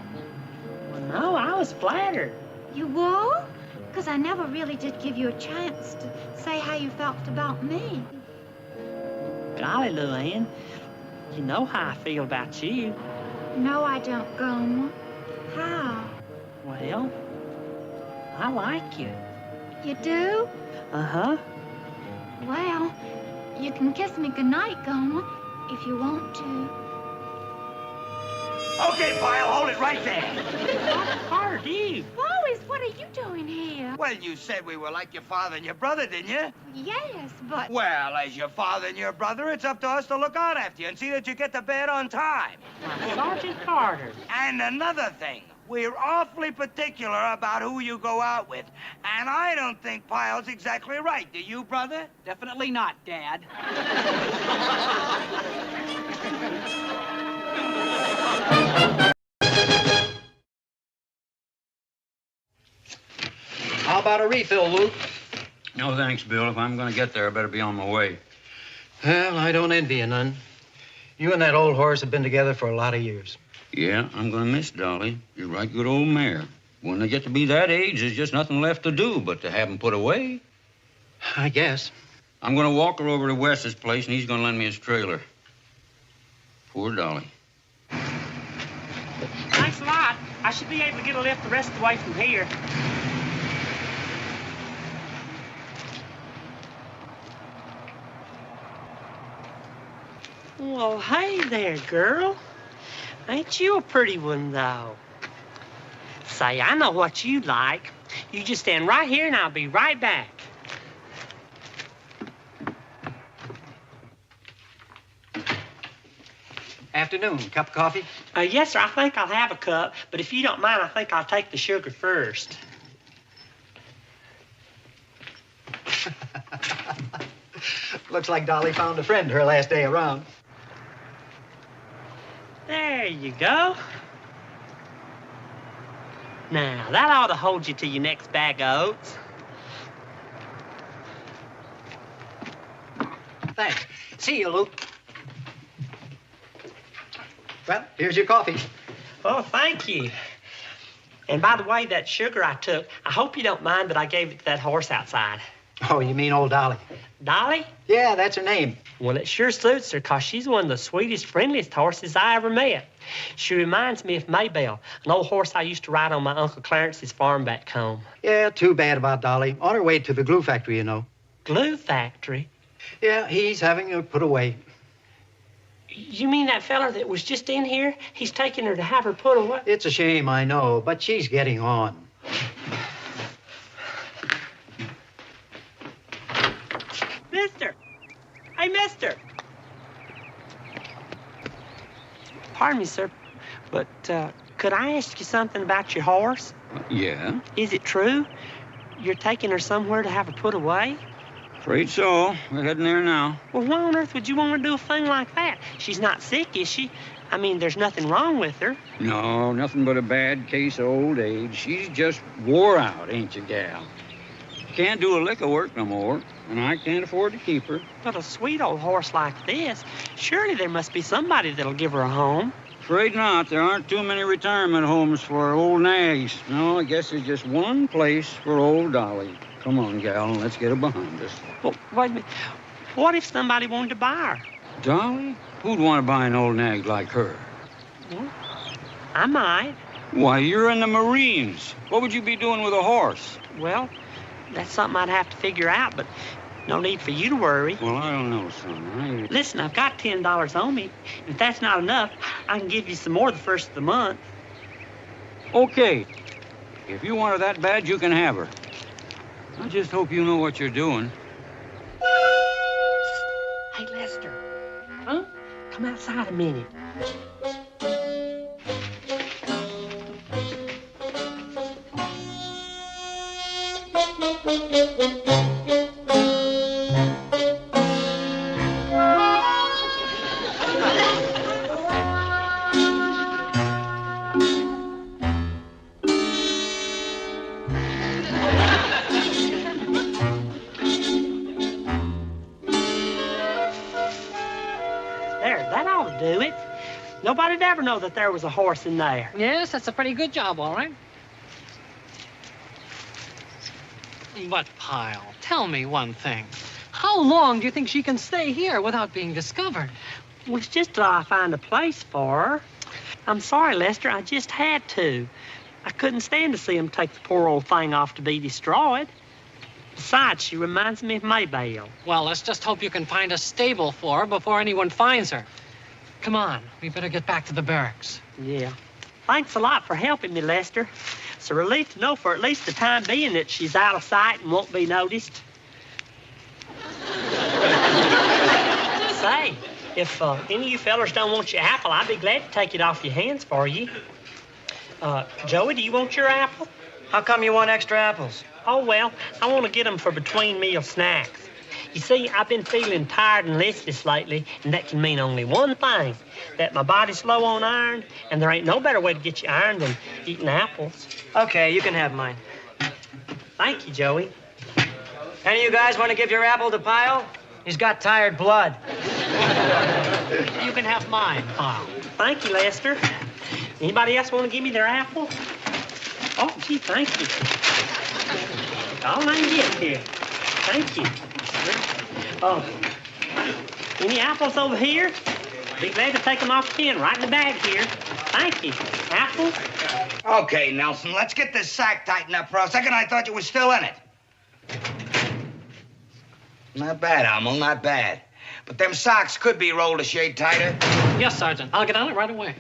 Well, no, I was flattered. You were? Because I never really did give you a chance to say how you felt about me. Golly, Luann, you know how I feel about you. No, I don't, Gomer. How? Well, I like you. You do? Uh-huh. Well, you can kiss me goodnight, Gomer, if you want to. Okay, Pyle, hold it right there. Carter, you. Lois, what are you doing here? Well, you said we were like your father and your brother, didn't you? Yes, but... Well, as your father and your brother, it's up to us to look out after you and see that you get to bed on time. Sergeant Carter. And another thing, we're awfully particular about who you go out with. And I don't think Pyle's exactly right. Do you, brother? Definitely not, Dad. How about a refill, Luke? No, thanks, Bill. If I'm going to get there, I better be on my way. Well, I don't envy you none. You and that old horse have been together for a lot of years. Yeah, I'm going to miss Dolly. You're a right good old mare. When they get to be that age, there's just nothing left to do but to have them put away. I guess. I'm going to walk her over to Wes's place, and he's going to lend me his trailer. Poor Dolly. Thanks a lot. I should be able to get a lift the rest of the way from here. Well, hey there, girl. Ain't you a pretty one, though? Say, I know what you like. You just stand right here, and I'll be right back. Afternoon. Cup of coffee? Yes, sir. I think I'll have a cup, but if you don't mind, I think I'll take the sugar first. Looks like Dolly found a friend her last day around. There you go. Now, that ought to hold you to your next bag of oats. Thanks. See you, Luke. Well, here's your coffee. Oh, thank you. And by the way, that sugar I took, I hope you don't mind that I gave it to that horse outside. Oh, you mean old Dolly? Dolly? Yeah, that's her name. Well, it sure suits her, 'cause she's one of the sweetest, friendliest horses I ever met. She reminds me of Maybelle, an old horse I used to ride on my Uncle Clarence's farm back home. Yeah, too bad about Dolly. On her way to the glue factory, you know. Glue factory? Yeah, he's having her put away. You mean that feller that was just in here? He's taking her to have her put away? It's a shame, I know, but she's getting on. Mister! Hey, mister! Pardon me, sir, but could I ask you something about your horse? Yeah? Is it true? You're taking her somewhere to have her put away? Afraid so. We're heading there now. Well, why on earth would you want to do a thing like that? She's not sick, is she? I mean, there's nothing wrong with her. No, nothing but a bad case of old age. She's just wore out, ain't you, gal? Can't do a lick of work no more, and I can't afford to keep her. But a sweet old horse like this, surely there must be somebody that'll give her a home. Afraid not. There aren't too many retirement homes for old nags. No, I guess there's just one place for old Dolly. Come on, gal, let's get her behind us. Well, wait a minute. What if somebody wanted to buy her? Dolly? Who'd want to buy an old nag like her? Well, I might. Why, you're in the Marines. What would you be doing with a horse? Well, that's something I'd have to figure out, but no need for you to worry. Well, I don't know, son. Listen, I've got $10 on me. If that's not enough, I can give you some more the first of the month. Okay. If you want her that bad, you can have her. I just hope you know what you're doing. Hey, Lester. Huh? Come outside a minute. That ought to do it. Nobody'd ever know that there was a horse in there. Yes, that's a pretty good job, all right. But, Pyle, tell me one thing. How long do you think she can stay here without being discovered? Well, it's just till I find a place for her. I'm sorry, Lester, I just had to. I couldn't stand to see him take the poor old thing off to be destroyed. Besides, she reminds me of Maybelle. Well, let's just hope you can find a stable for her before anyone finds her. Come on, we better get back to the barracks. Yeah. Thanks a lot for helping me, Lester. It's a relief to know for at least the time being that she's out of sight and won't be noticed. Say, if any of you fellers don't want your apple, I'd be glad to take it off your hands for you. Joey, do you want your apple? How come you want extra apples? Oh, well, I want to get them for between meal snacks. You see, I've been feeling tired and listless lately, and that can mean only one thing, that my body's low on iron, and there ain't no better way to get you iron than eating apples. Okay, you can have mine. Thank you, Joey. Any of you guys want to give your apple to Pyle? He's got tired blood. You can have mine, Pyle. Thank you, Lester. Anybody else want to give me their apple? Oh, gee, thank you. All I can get here. Thank you. Oh, any apples over here? Be glad to take them off the tin right in the bag here. Thank you. Apple? Okay, Nelson, let's get this sack tightened up. For a second, I thought you were still in it. Not bad, Almo, not bad. But them socks could be rolled a shade tighter. Yes, Sergeant. I'll get on it right away.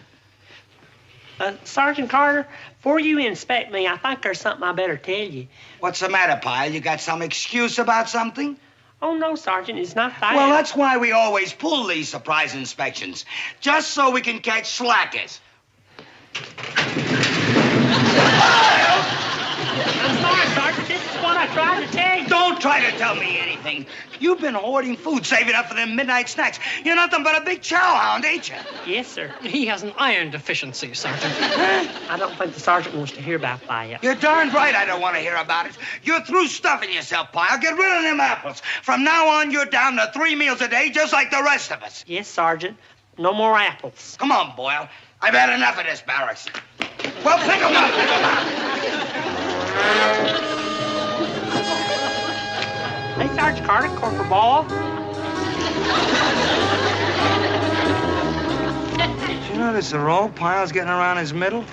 Sergeant Carter, before you inspect me, I think there's something I better tell you. What's the matter, Pyle? You got some excuse about something? Oh, no, Sergeant, it's not that. Well, that's why we always pull these surprise inspections, just so we can catch slackers. I'm sorry, Sergeant. This is what I tried to tell you. Don't try to tell me anything. You've been hoarding food, saving up for them midnight snacks. You're nothing but a big chow hound, ain't you? Yes, sir. He has an iron deficiency, Sergeant. I don't think the sergeant wants to hear about that. You're darn right I don't want to hear about it. You're through stuffing yourself, Pyle. Get rid of them apples. From now on, you're down to 3 meals a day, just like the rest of us. Yes, Sergeant. No more apples. Come on, Boyle. I've had enough of this barracks. Well, pick 'em up. Pick 'em up. Hey, Sergeant Carter, Corporal Ball. Did you notice the roll Pyle's getting around his middle?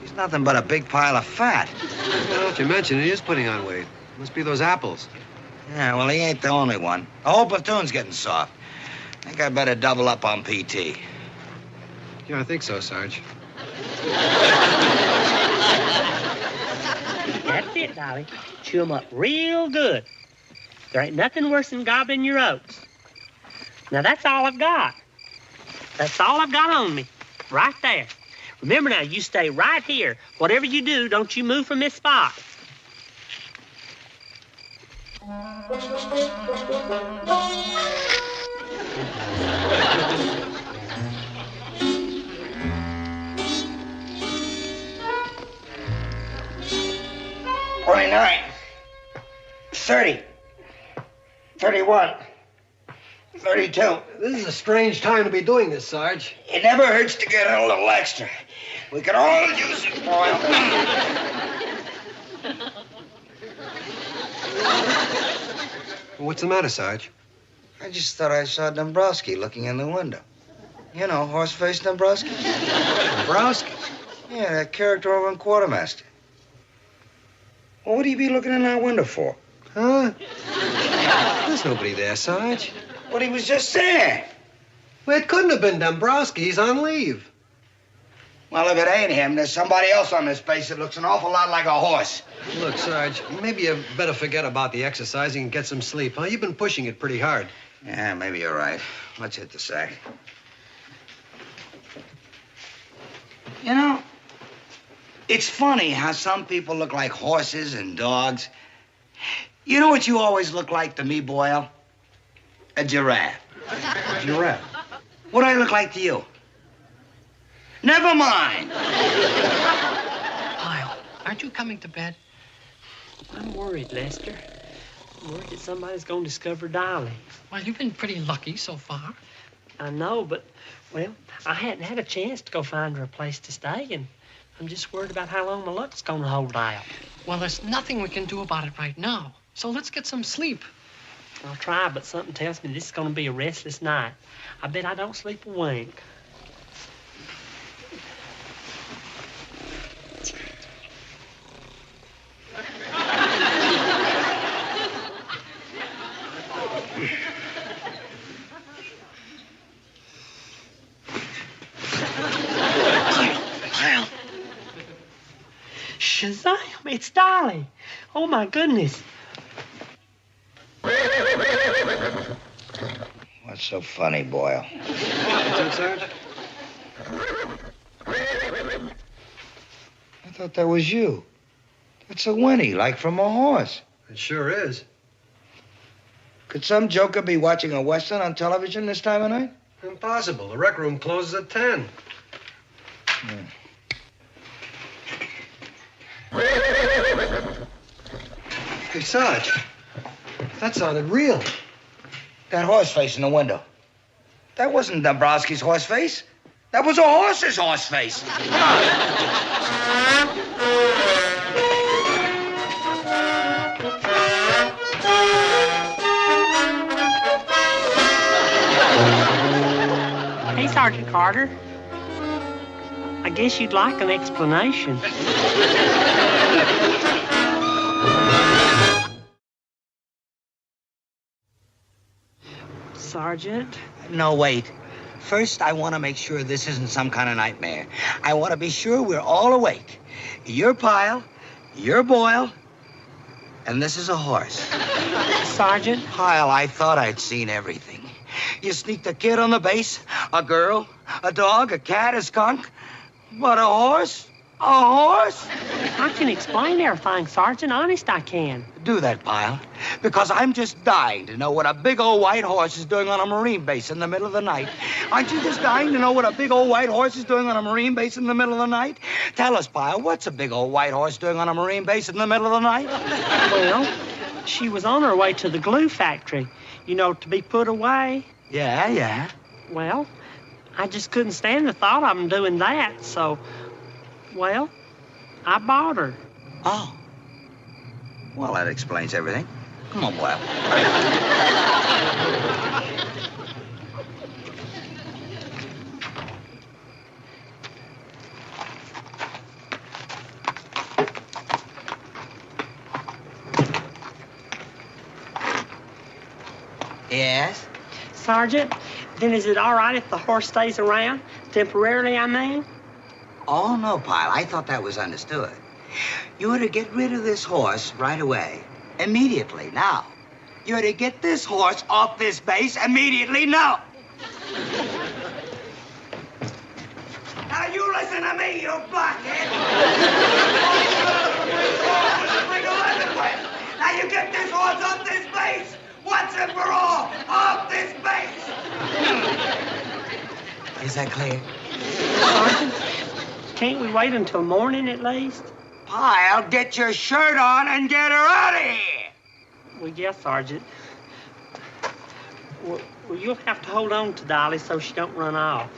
He's nothing but a big pile of fat. Now that you mention it, he is putting on weight. Must be those apples. Yeah, well, he ain't the only one. The whole platoon's getting soft. I think I better double up on PT. Yeah, I think so, Sarge. That's it, Dolly. Chew 'em up real good. There ain't nothing worse than gobbling your oats. Now, that's all I've got. That's all I've got on me. Right there. Remember now, you stay right here. Whatever you do, don't you move from this spot. $29, $30, $31, $32. This is a strange time to be doing this, Sarge. It never hurts to get a little extra. We could all use it, Boyle. What's the matter, Sarge? I just thought I saw Dombrowski looking in the window. You know, horse-faced Dombrowski. Dombrowski? Yeah, that character over in Quartermaster. Well, what do you be looking in that window for? Huh? There's nobody there, Sarge. Well, he was just there. Well, it couldn't have been Dombrowski. He's on leave. Well, if it ain't him, there's somebody else on this base that looks an awful lot like a horse. Look, Sarge, maybe you better forget about the exercising and get some sleep, huh? You've been pushing it pretty hard. Yeah, maybe you're right. Let's hit the sack. You know, it's funny how some people look like horses and dogs. You know what you always look like to me, Boyle? A giraffe. A giraffe? What do I look like to you? Never mind. Pyle, aren't you coming to bed? I'm worried, Lester. I'm worried that somebody's going to discover Dolly. Well, you've been pretty lucky so far. I know, but, well, I hadn't had a chance to go find her a place to stay, and I'm just worried about how long my luck's going to hold out. Well, there's nothing we can do about it right now. So let's get some sleep. I'll try, but something tells me this is going to be a restless night. I bet I don't sleep a wink. Pyle. Shazam! It's Dolly! Oh, my goodness. What's so funny, Boyle? What's that, Sarge? I thought that was you. That's a whinny, like from a horse. It sure is. Could some joker be watching a Western on television this time of night? Impossible. The rec room closes at 10. Hey, Sarge. That sounded real. That horse face in the window. That wasn't Dombrowski's horse face. That was a horse's horse face. Come Hey, Sergeant Carter. I guess you'd like an explanation. Sergeant? No, wait. First, I want to make sure this isn't some kind of nightmare. I want to be sure we're all awake. You're Pyle, you're Boyle, and this is a horse. Sergeant? Pyle, I thought I'd seen everything. You sneaked a kid on the base, a girl, a dog, a cat, a skunk. But a horse? A horse? I can explain everything, Sergeant. Honest, I can. Do that, Pyle, because I'm just dying to know what a big old white horse is doing on a Marine base in the middle of the night. Aren't you just dying to know what a big old white horse is doing on a Marine base in the middle of the night? Tell us, Pyle, what's a big old white horse doing on a Marine base in the middle of the night? Well, she was on her way to the glue factory, you know, to be put away. Yeah. Well, I just couldn't stand the thought of them doing that, so, well, I bought her. Oh. Well, that explains everything. Come on, boy. Yes? Sergeant, then is it all right if the horse stays around? Temporarily, I mean? Oh, no, Pyle. I thought that was understood. You ought to get rid of this horse right away. Immediately, now. You ought to get this horse off this base immediately, now. Now, you listen to me, you blockhead. Now, you get this horse off this base. Once and for all, off this base. Is that clear? Sergeant, can't we wait until morning at least? Pyle, get your shirt on and get her out of here. Well, yes, Sergeant. Well, you'll have to hold on to Dolly so she don't run off.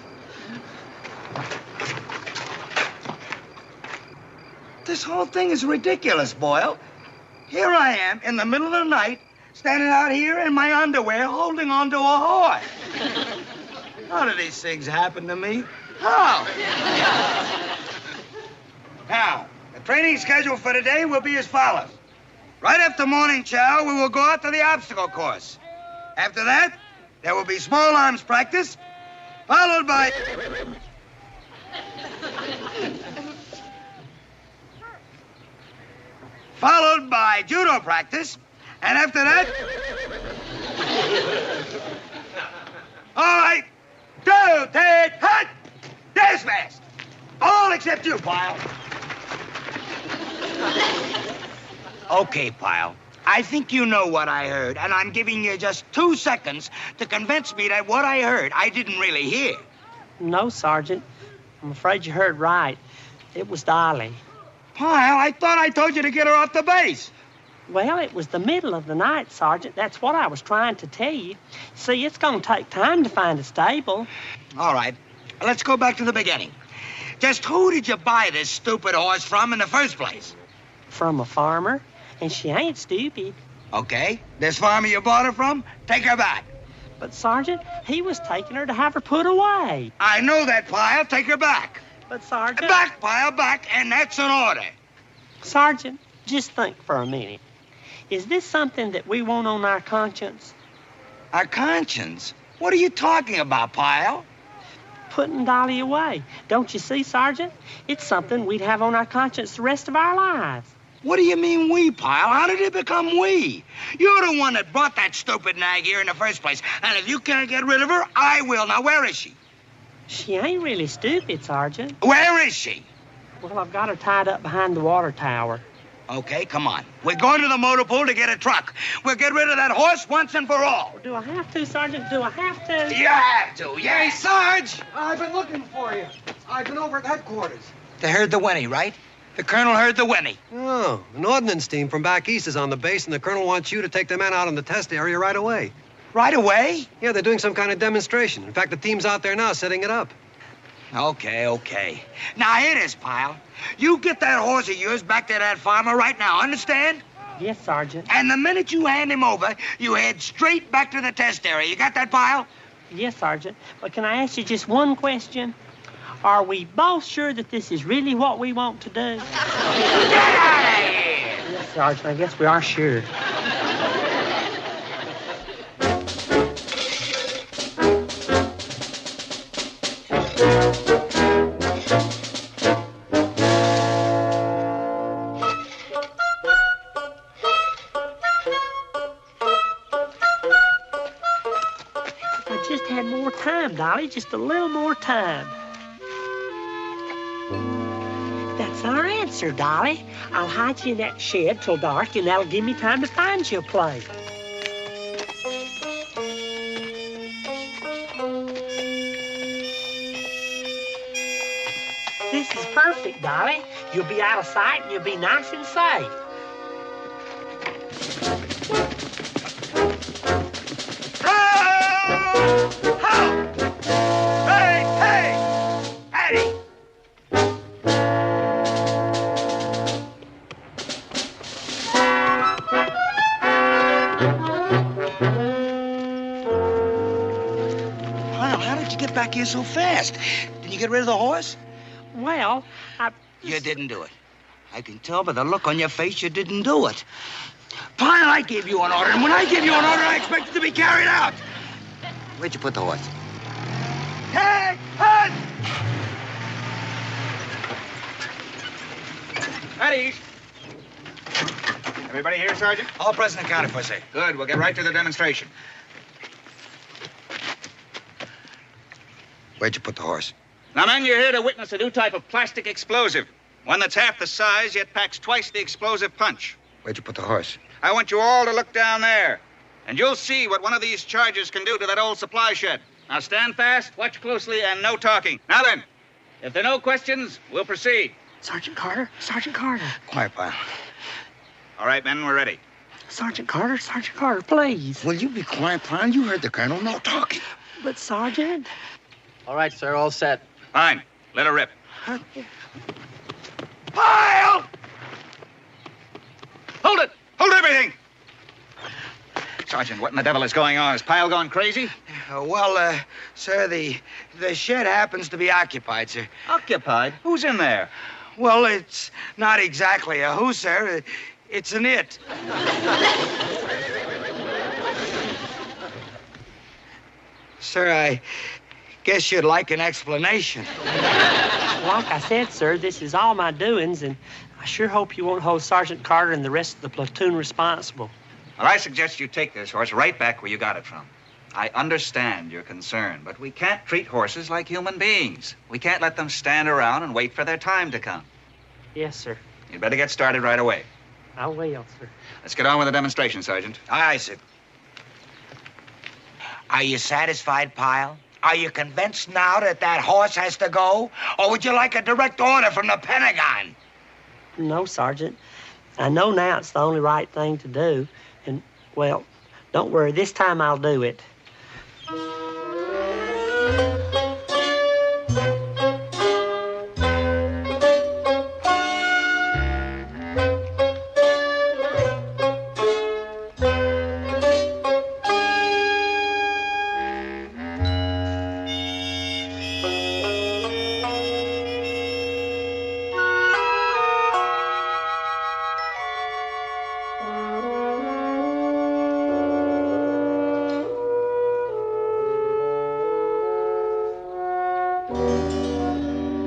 This whole thing is ridiculous, Boyle. Here I am in the middle of the night, standing out here in my underwear, holding on to a horse. How do these things happen to me? How? Now, the training schedule for today will be as follows. Right after morning chow, we will go out to the obstacle course. After that, there will be small arms practice, followed by... followed by judo practice, and after that... All right, 2, 3, hut! Dismissed! All except you, Pyle. Okay, Pyle. I think you know what I heard, and I'm giving you just 2 seconds to convince me that what I heard I didn't really hear. No, Sergeant. I'm afraid you heard right. It was Dolly. Pyle, I thought I told you to get her off the base. Well, it was the middle of the night, Sergeant. That's what I was trying to tell you. See, it's going to take time to find a stable. All right. Let's go back to the beginning. Just who did you buy this stupid horse from in the first place? From a farmer, and she ain't stupid. Okay. This farmer you bought her from, take her back. But, Sergeant, he was taking her to have her put away. I know that, Pyle. Take her back. But, Sergeant... Back, Pyle, back, and that's an order. Sergeant, just think for a minute. Is this something that we want on our conscience? Our conscience? What are you talking about, Pyle? Putting Dolly away. Don't you see, Sergeant? It's something we'd have on our conscience the rest of our lives. What do you mean we, Pyle? How did it become we? You're the one that brought that stupid nag here in the first place. And if you can't get rid of her, I will. Now, where is she? She ain't really stupid, Sergeant. Where is she? Well, I've got her tied up behind the water tower. Okay, come on. We're going to the motor pool to get a truck. We'll get rid of that horse once and for all. Do I have to, Sergeant? Do I have to? You have to, yeah. Hey, Sarge! I've been looking for you. I've been over at headquarters. They heard the whinny, right? The colonel heard the whinny. Oh, an ordnance team from back east is on the base, and the colonel wants you to take the men out in the test area right away. Right away? Yeah, they're doing some kind of demonstration. In fact, the team's out there now setting it up. Okay. Now, here it is, Pyle. You get that horse of yours back to that farmer right now, understand? Yes, Sergeant. And the minute you hand him over, you head straight back to the test area. You got that, Pyle? Yes, Sergeant. But can I ask you just one question? Are we both sure that this is really what we want to do? Get out of here! Yes, Sergeant. I guess we are sure. Dolly, just a little more time. That's That's our answer, Dolly. I'll hide you in that shed till dark, and that'll give me time to find you a place. This is perfect, Dolly. You'll be out of sight, and you'll be nice and safe. Back here so fast? Did you get rid of the horse? Well, You didn't do it. I can tell by the look on your face you didn't do it. Pyle, I gave you an order, and when I give you an order, I expect it to be carried out. Where'd you put the horse? Hey, hunt! At ease. Everybody here, Sergeant? All present and accounted for, sir. Good. We'll get right to the demonstration. Where'd you put the horse? Now, men, you're here to witness a new type of plastic explosive. One that's half the size, yet packs twice the explosive punch. Where'd you put the horse? I want you all to look down there. And you'll see what one of these charges can do to that old supply shed. Now, stand fast, watch closely, and no talking. Now then, if there are no questions, we'll proceed. Sergeant Carter, Sergeant Carter. Quiet, Pyle. All right, men, we're ready. Sergeant Carter, please. Will you be quiet, Pyle? You heard the colonel. No talking. But, Sergeant... All right, sir, all set. Fine. Let her rip. Pyle! Hold it! Hold everything! Sergeant, what in the devil is going on? Is Pyle gone crazy? Sir, the shed happens to be occupied, sir. Occupied? Who's in there? Well, it's not exactly a who, sir. It's an it. Sir, I guess you'd like an explanation. Like I said, sir, this is all my doings, and I sure hope you won't hold Sergeant Carter and the rest of the platoon responsible. Well, I suggest you take this horse right back where you got it from. I understand your concern, but we can't treat horses like human beings. We can't let them stand around and wait for their time to come. Yes, sir. You'd better get started right away. I will, sir. Let's get on with the demonstration, Sergeant. Aye, sir. Are you satisfied, Pyle? Are you convinced now that horse has to go? Or would you like a direct order from the Pentagon? No, Sergeant. I know now it's the only right thing to do. And, well, don't worry. This time I'll do it.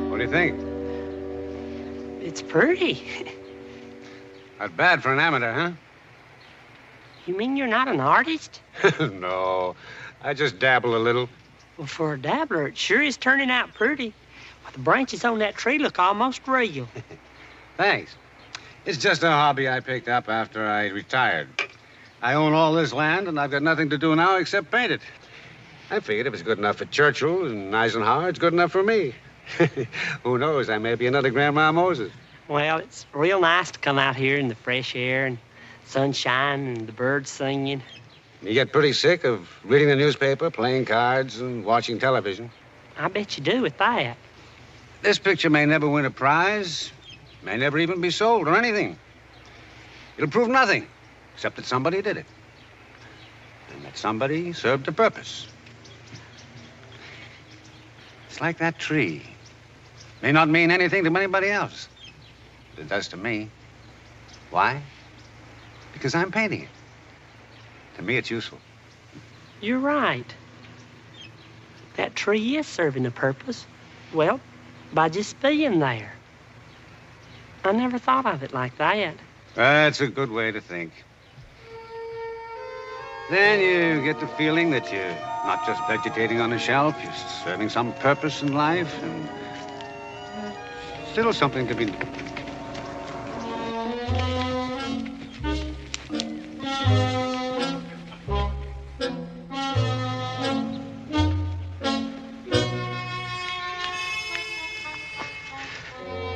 What do you think? It's pretty. Not bad for an amateur, huh? You mean you're not an artist? No, I just dabble a little. Well, for a dabbler, it sure is turning out pretty. Well, the branches on that tree look almost real. Thanks. It's just a hobby I picked up after I retired. I own all this land, and I've got nothing to do now except paint it. I figured if it's good enough for Churchill and Eisenhower, it's good enough for me. Who knows? I may be another Grandma Moses. Well, it's real nice to come out here in the fresh air and sunshine and the birds singing. You get pretty sick of reading the newspaper, playing cards, and watching television. I bet you do with that. This picture may never win a prize, may never even be sold or anything. It'll prove nothing, except that somebody did it. And that somebody served a purpose. It's like that tree. May not mean anything to anybody else, but it does to me. Why? Because I'm painting it. To me, it's useful. You're right. That tree is serving a purpose. Well, by just being there. I never thought of it like that. That's a good way to think. Then you get the feeling that you're not just vegetating on a shelf, you're serving some purpose in life, and still something to be done.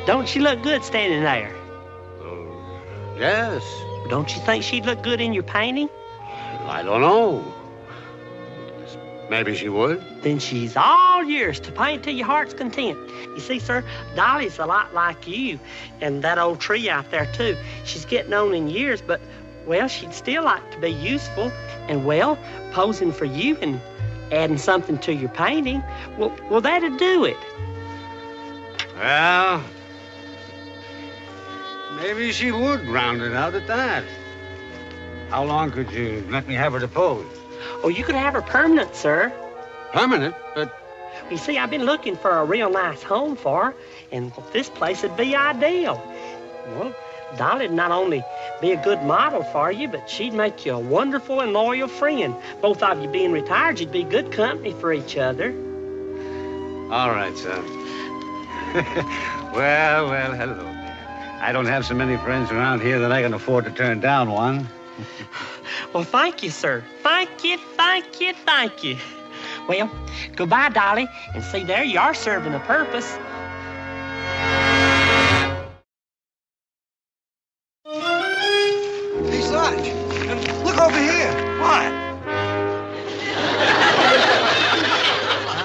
Don't she look good standing there? Yes. Don't you think she'd look good in your painting? I don't know. Maybe she would. Then she's all yours to paint to your heart's content. You see, sir, Dolly's a lot like you, and that old tree out there, too. She's getting on in years, but, well, she'd still like to be useful and, well, posing for you and adding something to your painting. Well, that'd do it. Well, maybe she would round it out at that. How long could you let me have her to pose? Oh, you could have her permanent, sir. Permanent? But... You see, I've been looking for a real nice home for her, and this place would be ideal. Well, Dolly'd not only be a good model for you, but she'd make you a wonderful and loyal friend. Both of you being retired, you'd be good company for each other. All right, son. Well, hello there. I don't have so many friends around here that I can afford to turn down one. Well, thank you, sir. Thank you, thank you, thank you. Well, goodbye, Dolly, and see, there you are serving a purpose. Hey, Sarge, look over here. What?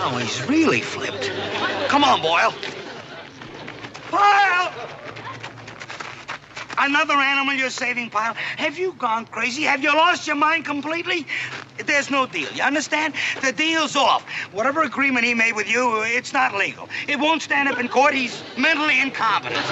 Oh, he's really flipped. Come on, Boyle. Pyle! Another animal you're saving, Pyle? Have you gone crazy? Have you lost your mind completely? There's no deal, you understand? The deal's off. Whatever agreement he made with you, it's not legal. It won't stand up in court. He's mentally incompetent.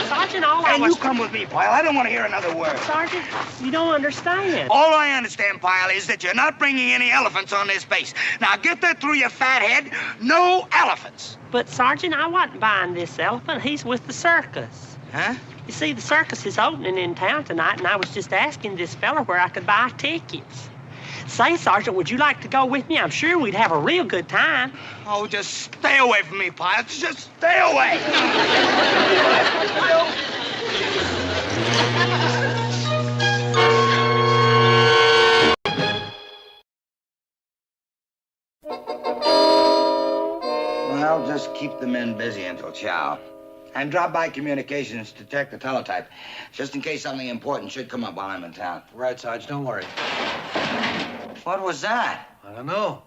Sergeant, you come with me, Pyle. I don't want to hear another word. Sergeant, you don't understand. All I understand, Pyle, is that you're not bringing any elephants on this base. Now, get that through your fat head. No elephants. But, Sergeant, I wasn't buying this elephant. He's with the circus. Huh? You see, the circus is opening in town tonight, and I was just asking this fella where I could buy tickets. Say, Sergeant, would you like to go with me? I'm sure we'd have a real good time. Oh, just stay away from me, Pyle. Just stay away. Well, just keep the men busy until chow. And drop by communications to check the teletype, just in case something important should come up while I'm in town. Right, Sarge, don't worry. What was that? I don't know.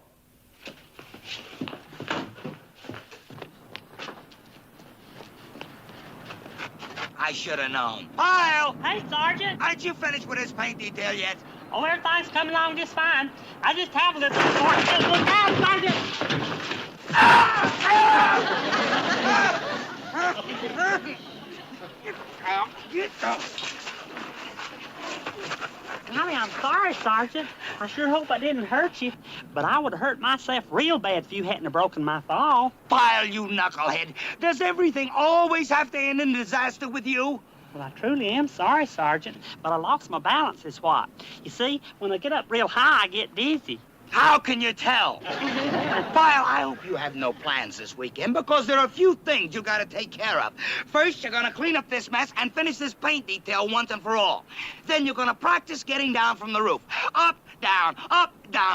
I should have known. Pyle! Hey, Sergeant. Aren't you finished with this paint detail yet? Oh, everything's coming along just fine. I just have a little more. Look out, Sergeant! Get down. Golly, I'm sorry, Sergeant. I sure hope I didn't hurt you, but I would have hurt myself real bad if you hadn't have broken my fall. Pyle, you knucklehead. Does everything always have to end in disaster with you? Well, I truly am sorry, Sergeant, but I lost my balance is what. You see, when I get up real high, I get dizzy. How can you tell? Pyle, I hope you have no plans this weekend, because there are a few things you gotta take care of. First, you're gonna clean up this mess and finish this paint detail once and for all. Then you're gonna practice getting down from the roof. Up, down,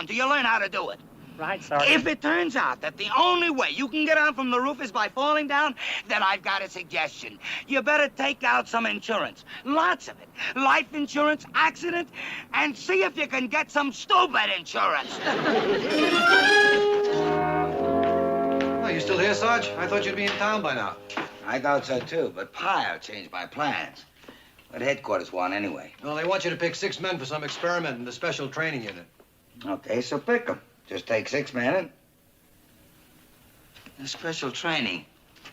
till you learn how to do it. Right, Sergeant. If it turns out that the only way you can get down from the roof is by falling down, then I've got a suggestion. You better take out some insurance. Lots of it. Life insurance, accident, and see if you can get some stupid insurance. Oh, you still here, Sarge? I thought you'd be in town by now. I thought so, too, but Pyle changed my plans. What headquarters want, anyway? Well, they want you to pick 6 men for some experiment in the special training unit. Okay, so pick them. Just take 6 men and... The special training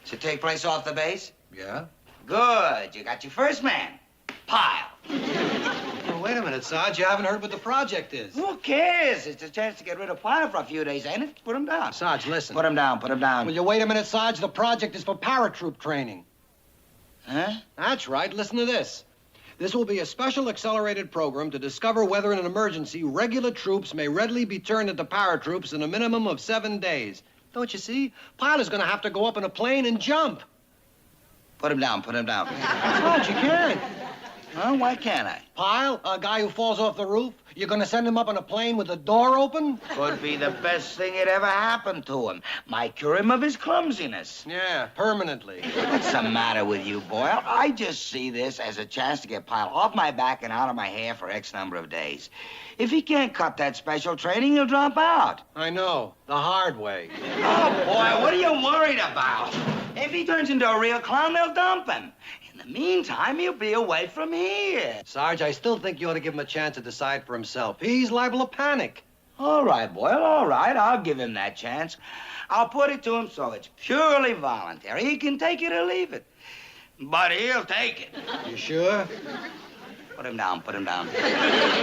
should take place off the base? Yeah? Good. You got your first man. Pyle. Well, wait a minute, Sarge. You haven't heard what the project is. Who cares? It's a chance to get rid of Pyle for a few days, ain't it? Put him down. Sarge, listen. Put him down. Will you wait a minute, Sarge? The project is for paratroop training. Huh? That's right. Listen to this. This will be a special accelerated program to discover whether in an emergency regular troops may readily be turned into paratroops in a minimum of 7 days. Don't you see? Pyle is going to have to go up in a plane and jump. Put him down, put him down. Sarge, you can't. Huh? Why can't I? Pyle, a guy who falls off the roof, you're gonna send him up on a plane with the door open? Could be the best thing that ever happened to him. Might cure him of his clumsiness. Yeah, permanently. What's the matter with you, Boyle? I just see this as a chance to get Pyle off my back and out of my hair for X number of days. If he can't cut that special training, he'll drop out. I know, the hard way. Oh, boy, what are you worried about? If he turns into a real clown, they'll dump him. In the meantime, he'll be away from here. Sarge, I still think you ought to give him a chance to decide for himself. He's liable to panic. All right, Boyle, all right. I'll give him that chance. I'll put it to him so it's purely voluntary. He can take it or leave it. But he'll take it. You sure? Put him down, put him down.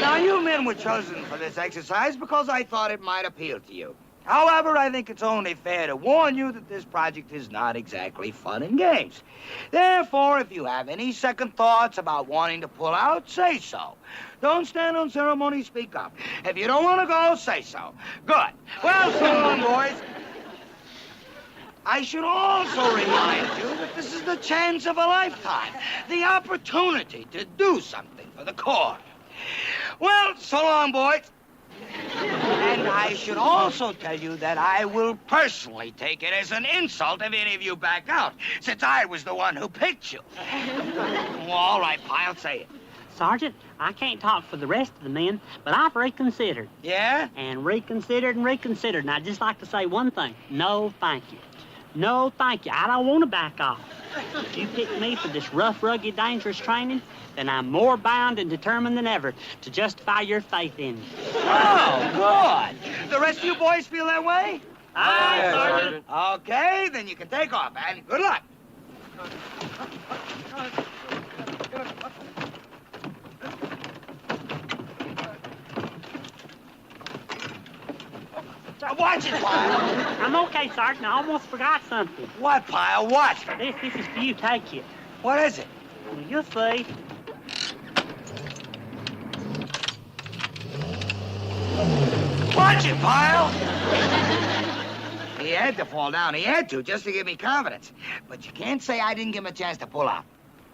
Now, you men were chosen for this exercise because I thought it might appeal to you. However, I think it's only fair to warn you that this project is not exactly fun and games. Therefore, if you have any second thoughts about wanting to pull out, say so. Don't stand on ceremony, speak up. If you don't want to go, say so. Good. Well, so long, boys. I should also remind you that this is the chance of a lifetime, the opportunity to do something for the Corps. Well, so long, boys. And I should also tell you that I will personally take it as an insult if any of you back out, since I was the one who picked you. Well, all right, Pyle, say it. Sergeant, I can't talk for the rest of the men, but I've reconsidered. Yeah? And reconsidered and reconsidered. And I'd just like to say one thing. No, thank you. No, thank you. I don't want to back off. If you pick me for this rough, rugged, dangerous training, then I'm more bound and determined than ever to justify your faith in me. Oh, good. The rest of you boys feel that way? Aye, Sergeant. Okay, then you can take off, and good luck. Watch it, Pyle. I'm okay, Sergeant. I almost forgot something. What, Pyle? What? This is for you. Take it. What is it? Well, you'll see. Watch it, Pyle. He had to fall down. He had to, just to give me confidence. But you can't say I didn't give him a chance to pull out.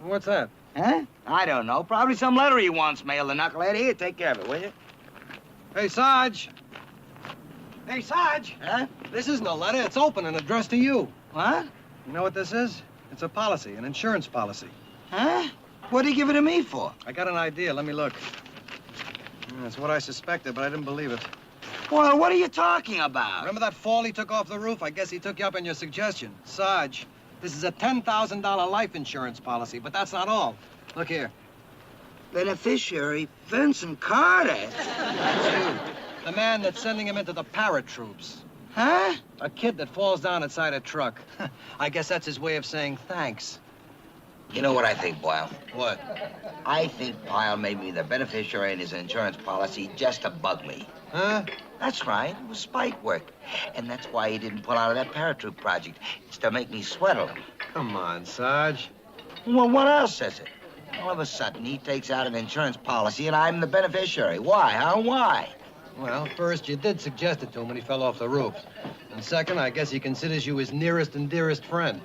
What's that? Huh? I don't know. Probably some letter he wants mailed, the knucklehead. Here, take care of it, will you? Hey, Sarge. Hey, Sarge. Huh? This isn't a letter. It's open and addressed to you. What? You know what this is? It's a policy, an insurance policy. Huh? What'd he give it to me for? I got an idea. Let me look. That's what I suspected, but I didn't believe it. Well, what are you talking about? Remember that fall he took off the roof? I guess he took you up on your suggestion. Sarge, this is a $10,000 life insurance policy, but that's not all. Look here. Beneficiary Vincent Carter. That's you. The man that's sending him into the paratroops. Huh? A kid that falls down inside a truck. I guess that's his way of saying thanks. You know what I think, Boyle? What? I think Pyle made me the beneficiary in his insurance policy just to bug me. Huh? That's right. It was spite work. And that's why he didn't pull out of that paratroop project. It's to make me sweat a little. Come on, Sarge. Well, what else is it? All of a sudden, he takes out an insurance policy and I'm the beneficiary. Why, huh? Why? Well, first, you did suggest it to him when he fell off the roof. And second, I guess he considers you his nearest and dearest friend.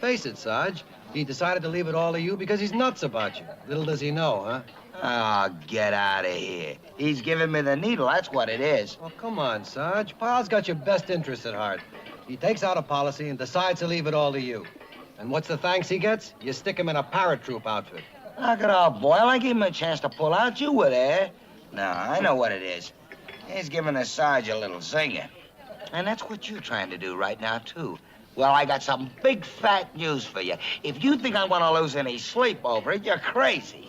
Face it, Sarge. He decided to leave it all to you because he's nuts about you. Little does he know, huh? Oh, get out of here. He's giving me the needle, that's what it is. Well, come on, Sarge. Pyle's got your best interest at heart. He takes out a policy and decides to leave it all to you. And what's the thanks he gets? You stick him in a paratroop outfit. Knock it off, Boyle. I gave him a chance to pull out. You were there. No, I know what it is. He's giving the Sarge a little zinger. And that's what you're trying to do right now, too. Well, I got some big, fat news for you. If you think I want to lose any sleep over it, you're crazy.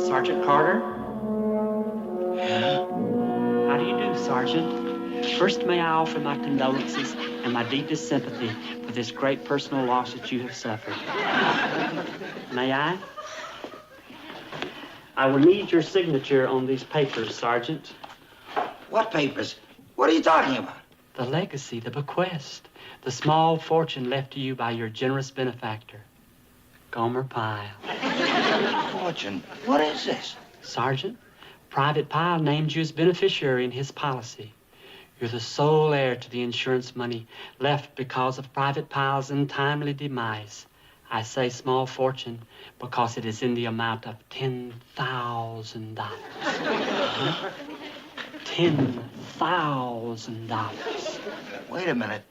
Sergeant Carter? How do you do, Sergeant? First, may I offer my condolences and my deepest sympathy for this great personal loss that you have suffered. May I? I will need your signature on these papers, Sergeant. What papers? What are you talking about? The legacy, the bequest, the small fortune left to you by your generous benefactor, Gomer Pyle. Fortune? What is this? Sergeant, Private Pyle named you as beneficiary in his policy. You're the sole heir to the insurance money left because of Private Pyle's untimely demise. I say small fortune because it is in the amount of $10,000. $10,000. Wait a minute.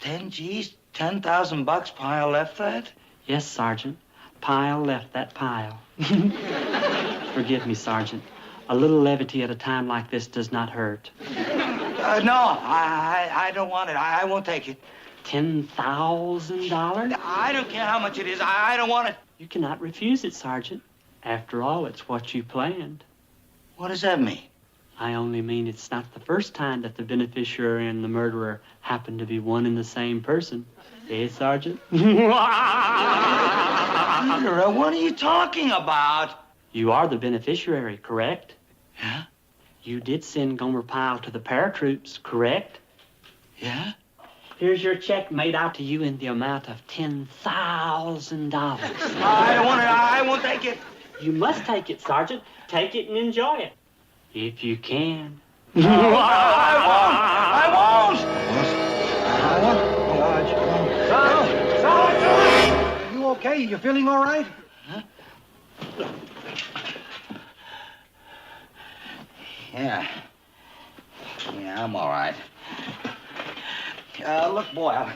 10 G's? 10,000 bucks Pyle left that? Yes, Sergeant. Pyle left that pile. Forgive me, Sergeant. A little levity at a time like this does not hurt. No, I don't want it. I won't take it. $10,000? I don't care how much it is. I don't want it. You cannot refuse it, Sergeant. After all, it's what you planned. What does that mean? I only mean it's not the first time that the beneficiary and the murderer happen to be one and the same person. Eh, Sergeant? Murderer? What are you talking about? You are the beneficiary, correct? Yeah? You did send Gomer Pyle to the paratroops, correct? Yeah? Here's your check made out to you in the amount of $10,000. I don't want it. I won't take it. You must take it, Sergeant. Take it and enjoy it. If you can. I won't! Sarge! Are you okay? You feeling all right? Huh? Yeah. Yeah, I'm all right. Look, boy,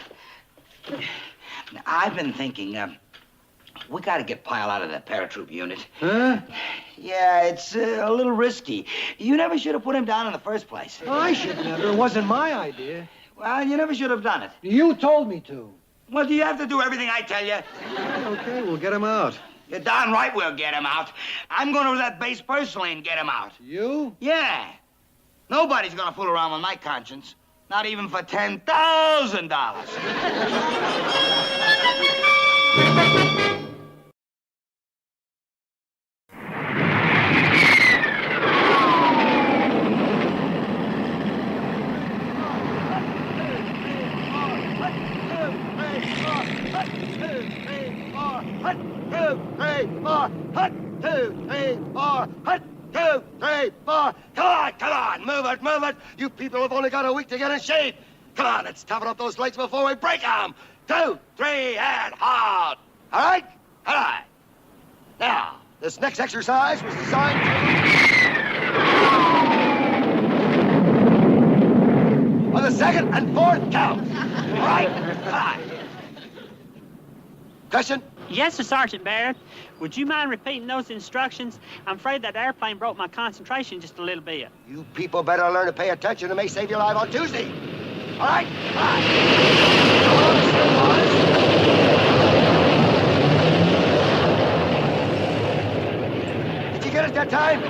I've been thinking, we got to get Pyle out of the paratroop unit. Huh? Yeah, it's a little risky. You never should have put him down in the first place. I should never. It wasn't my idea. Well, you never should have done it. You told me to. Well, do you have to do everything I tell you? Okay, we'll get him out. You're darn right we'll get him out. I'm going to that base personally and get him out. You? Yeah. Nobody's going to fool around with my conscience. Not even for $10,000. Come on, move it. You people have only got a week to get in shape. Come on, let's toughen up those legs before we break them. 2, 3, and hard. All right? All right. Now, this next exercise was designed to... on the second and fourth count. All right? All right. Question? Yes, sir, Sergeant Barrett. Would you mind repeating those instructions? I'm afraid that airplane broke my concentration just a little bit. You people better learn to pay attention. It may save your life on Tuesday. All right? All right. Did you get it that time?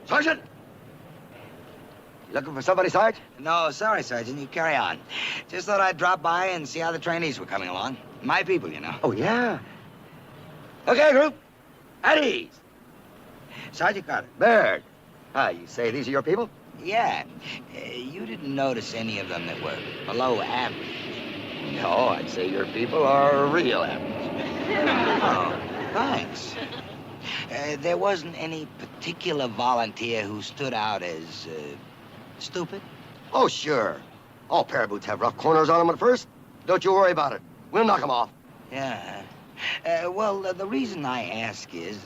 Sergeant? You looking for somebody, Sarge? No, sorry, Sergeant. You carry on. Just thought I'd drop by and see how the trainees were coming along. My people, you know. Oh, yeah? Okay, group. At ease. Sergeant Carter. Bird. You say these are your people? Yeah. You didn't notice any of them that were below average? No, I'd say your people are real average. Oh, thanks. There wasn't any particular volunteer who stood out as, stupid? Oh, sure. All paraboots have rough corners on them at first. Don't you worry about it. We'll knock them off. Yeah. Well, the reason I ask is,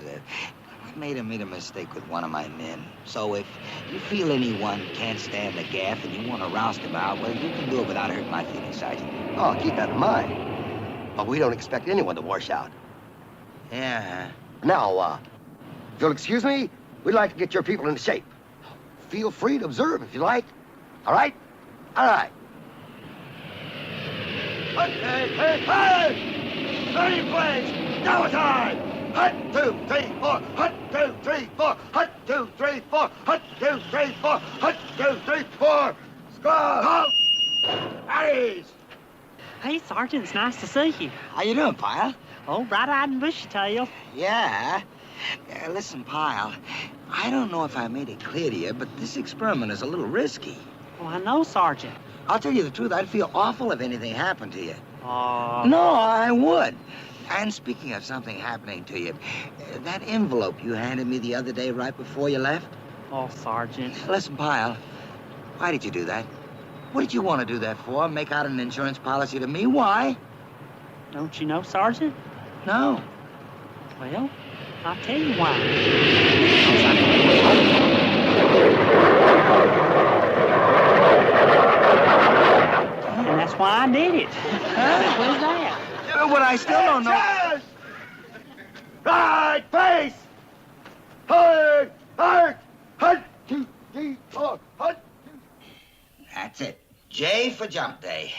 I made a mistake with one of my men. So if you feel anyone can't stand the gaff and you want to roust him out, well, you can do it without hurting my feelings, Sergeant. Oh, keep that in mind. But we don't expect anyone to wash out. Yeah. Now, if you'll excuse me, we'd like to get your people into shape. Feel free to observe if you like. All right? All right. Okay, hey! Ready, please! Now time! 1, 2, 3, 4. 1, 2, 3, 4. 1, 2, 3, 4. 1, 2, 3, 4. 1, 2, 3, 4. Score! Halt! Harry's! Hey, Sergeant, it's nice to see you. How you doing, Pyle? Oh, bright-eyed and bushy-tailed. Yeah. Listen, Pyle, I don't know if I made it clear to you, but this experiment is a little risky. Well, I know, Sergeant. I'll tell you the truth, I'd feel awful if anything happened to you. Oh. No, I would. And speaking of something happening to you, that envelope you handed me the other day right before you left? Oh, Sergeant. Listen, Pyle, why did you do that? What did you want to do that for? Make out an insurance policy to me? Why? Don't you know, Sergeant? No. Well, I'll tell you why. And that's why I did it. What is that? But I still don't know. Right face! Hard! Hard! 1, 2, 3, 4. 1, 2. That's it. J for jump day.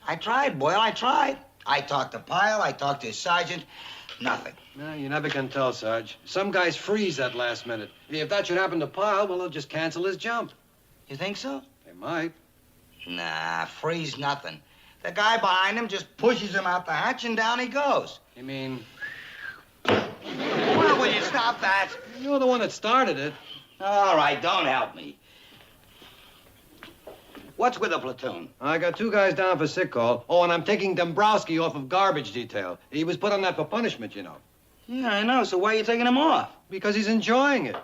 I tried, Boyle, I tried. I talked to Pyle, I talked to his sergeant. Nothing. No, you never can tell, Sarge. Some guys freeze at last minute. If that should happen to Pyle, well, they'll just cancel his jump. You think so? They might. Nah, freeze nothing. The guy behind him just pushes him out the hatch and down he goes. You mean... Well, will you stop that? You're the one that started it. All right, don't help me. What's with the platoon? I got 2 guys down for sick call. Oh, and I'm taking Dombrowski off of garbage detail. He was put on that for punishment, you know. Yeah, I know. So why are you taking him off? Because he's enjoying it.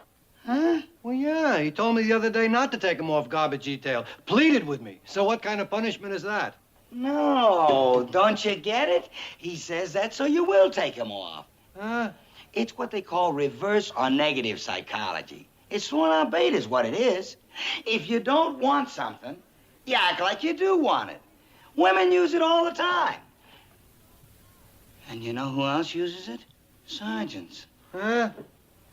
Huh? Well, yeah. He told me the other day not to take him off garbage detail. Pleaded with me. So what kind of punishment is that? No, don't you get it? He says that so you will take him off. Huh? It's what they call reverse or negative psychology. It's sworn on bait is what it is. If you don't want something, you act like you do want it. Women use it all the time. And you know who else uses it? Sergeants. Huh?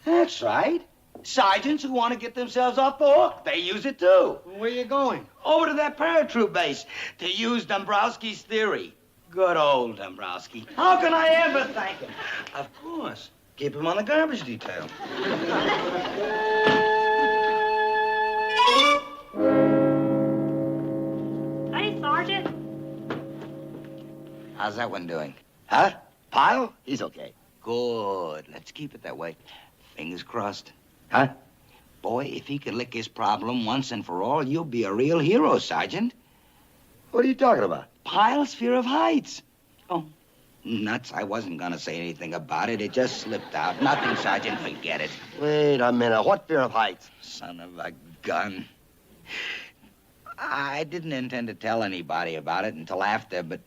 That's right. Sergeants who want to get themselves off the hook, they use it too. Where you going? Over to that paratroop base to use Dombrowski's theory. Good old Dombrowski. How can I ever thank him? Of course. Keep him on the garbage detail. Hey, Sergeant. How's that one doing? Huh? Pyle? He's okay. Good. Let's keep it that way. Fingers crossed. Huh? Boy, if he could lick his problem once and for all, you'll be a real hero, Sergeant. What are you talking about? Pyle's fear of heights. Oh, nuts. I wasn't going to say anything about it. It just slipped out. Nothing, Sergeant. Forget it. Wait a minute. What fear of heights? Son of a gun. I didn't intend to tell anybody about it until after, but,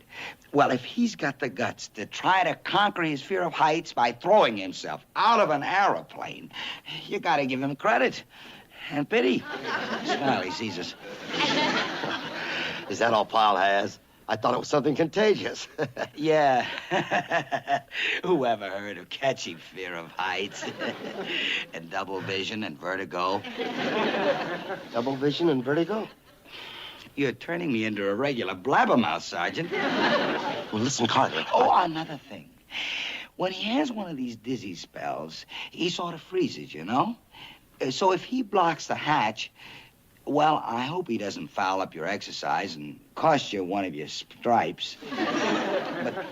well, if he's got the guts to try to conquer his fear of heights by throwing himself out of an aeroplane, you got to give him credit and pity. Smile, he sees us. Is that all Pyle has? I thought it was something contagious. Yeah. Whoever heard of catchy fear of heights? And double vision and vertigo. Double vision and vertigo? You're turning me into a regular blabbermouth, Sergeant. Well, listen, Carter. Oh, another thing. When he has one of these dizzy spells, he sort of freezes, you know? So if he blocks the hatch, well, I hope he doesn't foul up your exercise and cost you one of your stripes. But,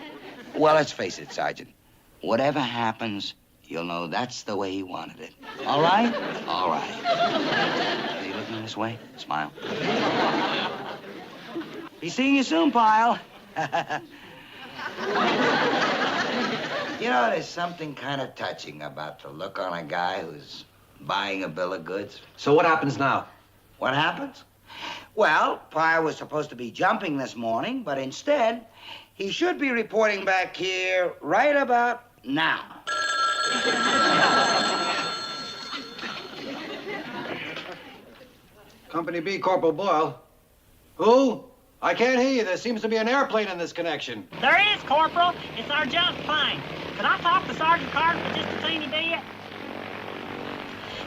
well, let's face it, Sergeant. Whatever happens, you'll know that's the way he wanted it. All right? All right. Are you looking this way? Smile. Be seeing you soon, Pyle. You know, there's something kind of touching about the look on a guy who's buying a bill of goods. So what happens now? What happens? Well, Pyle was supposed to be jumping this morning, but instead, he should be reporting back here right about now. Company B, Corporal Boyle. Who? I can't hear you. There seems to be an airplane in this connection. There is, Corporal. It's our jump plane. Could I talk to Sergeant Carter for just a teeny bit?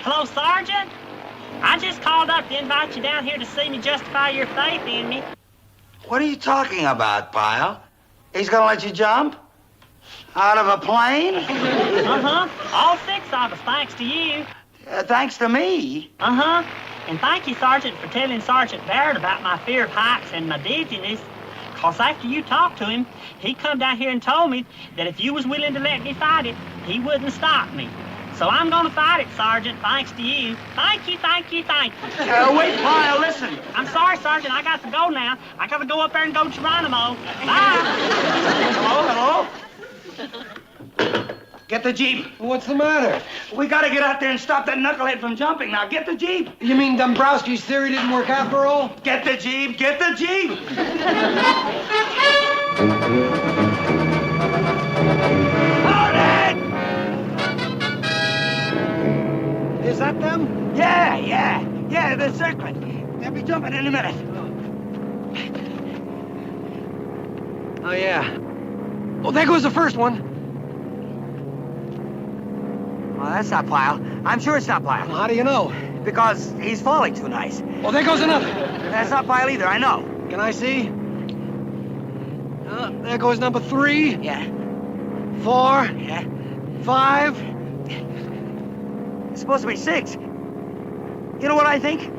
Hello, Sergeant? I just called up to invite you down here to see me justify your faith in me. What are you talking about, Pyle? He's gonna let you jump? Out of a plane? Uh-huh. All 6 of us, thanks to you. Thanks to me? Uh-huh. And thank you, Sergeant, for telling Sergeant Barrett about my fear of heights and my dizziness. 'Cause after you talked to him, he come down here and told me that if you was willing to let me fight it, he wouldn't stop me. So I'm gonna fight it, Sergeant, thanks to you. Thank you, thank you, thank you. Wait, Pyle, listen. I'm sorry, Sergeant, I got to go now. I gotta go up there and go to Geronimo. Bye. Hello? Get the Jeep. What's the matter? We gotta get out there and stop that knucklehead from jumping. Now, get the Jeep. You mean Dombrowski's theory didn't work after all? Get the Jeep, get the Jeep. Hold it! Is that them? Yeah, they're circling. They'll be jumping in a minute. Oh, yeah. Oh, there goes the first one. Well, that's not Pyle. I'm sure it's not Pyle. Well, how do you know? Because he's falling too nice. Oh, there goes another. That's not Pyle either, I know. Can I see? There goes number 3. Yeah. 4. Yeah. 5. It's supposed to be 6. You know what I think?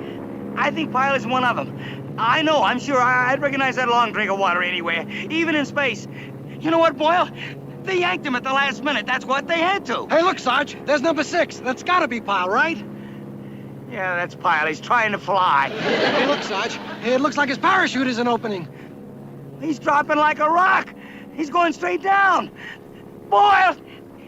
I think Pyle is one of them. I know, I'm sure. I'd recognize that long drink of water anywhere, even in space. You know what, Boyle? They yanked him at the last minute. That's what they had to. Hey, look, Sarge. There's number 6. That's gotta be Pyle, right? Yeah, that's Pyle. He's trying to fly. Hey, look, Sarge. It looks like his parachute isn't opening. He's dropping like a rock. He's going straight down. Boyle,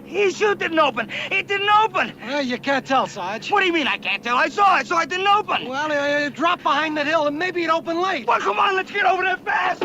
his chute didn't open. It didn't open. Well, you can't tell, Sarge. What do you mean I can't tell? I saw it, so it didn't open. Well, it dropped behind that hill, and maybe it opened late. Well, come on, let's get over there fast.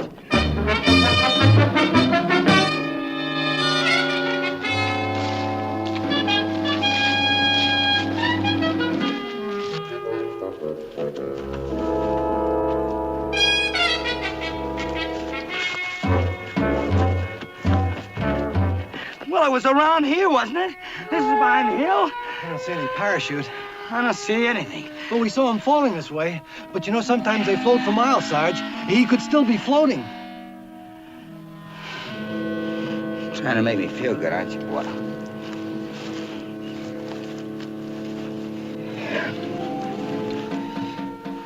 Well, it was around here, wasn't it? This is behind the hill. I don't see any parachute. I don't see anything. Well, we saw him falling this way. But you know, sometimes they float for miles, Sarge. He could still be floating. Trying to make me feel good, aren't you, boy?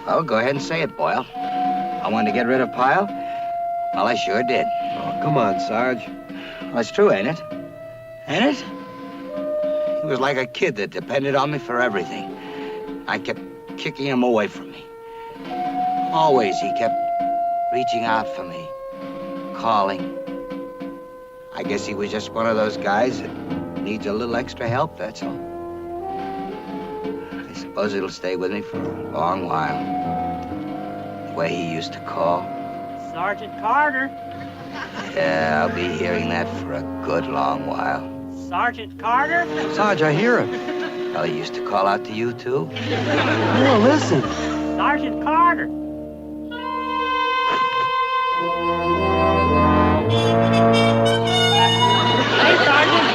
Well, go ahead and say it, Boyle. I wanted to get rid of Pyle. Well, I sure did. Oh, come on, Sarge. Well, it's true, ain't it? Ain't it? He was like a kid that depended on me for everything. I kept kicking him away from me. Always he kept reaching out for me, calling. I guess he was just one of those guys that needs a little extra help, that's all. I suppose it'll stay with me for a long while. The way he used to call. Sergeant Carter. Yeah, I'll be hearing that for a good long while. Sergeant Carter? Sarge, I hear him. Well, he used to call out to you, too? Yeah, listen. Sergeant Carter. Hey, Sergeant.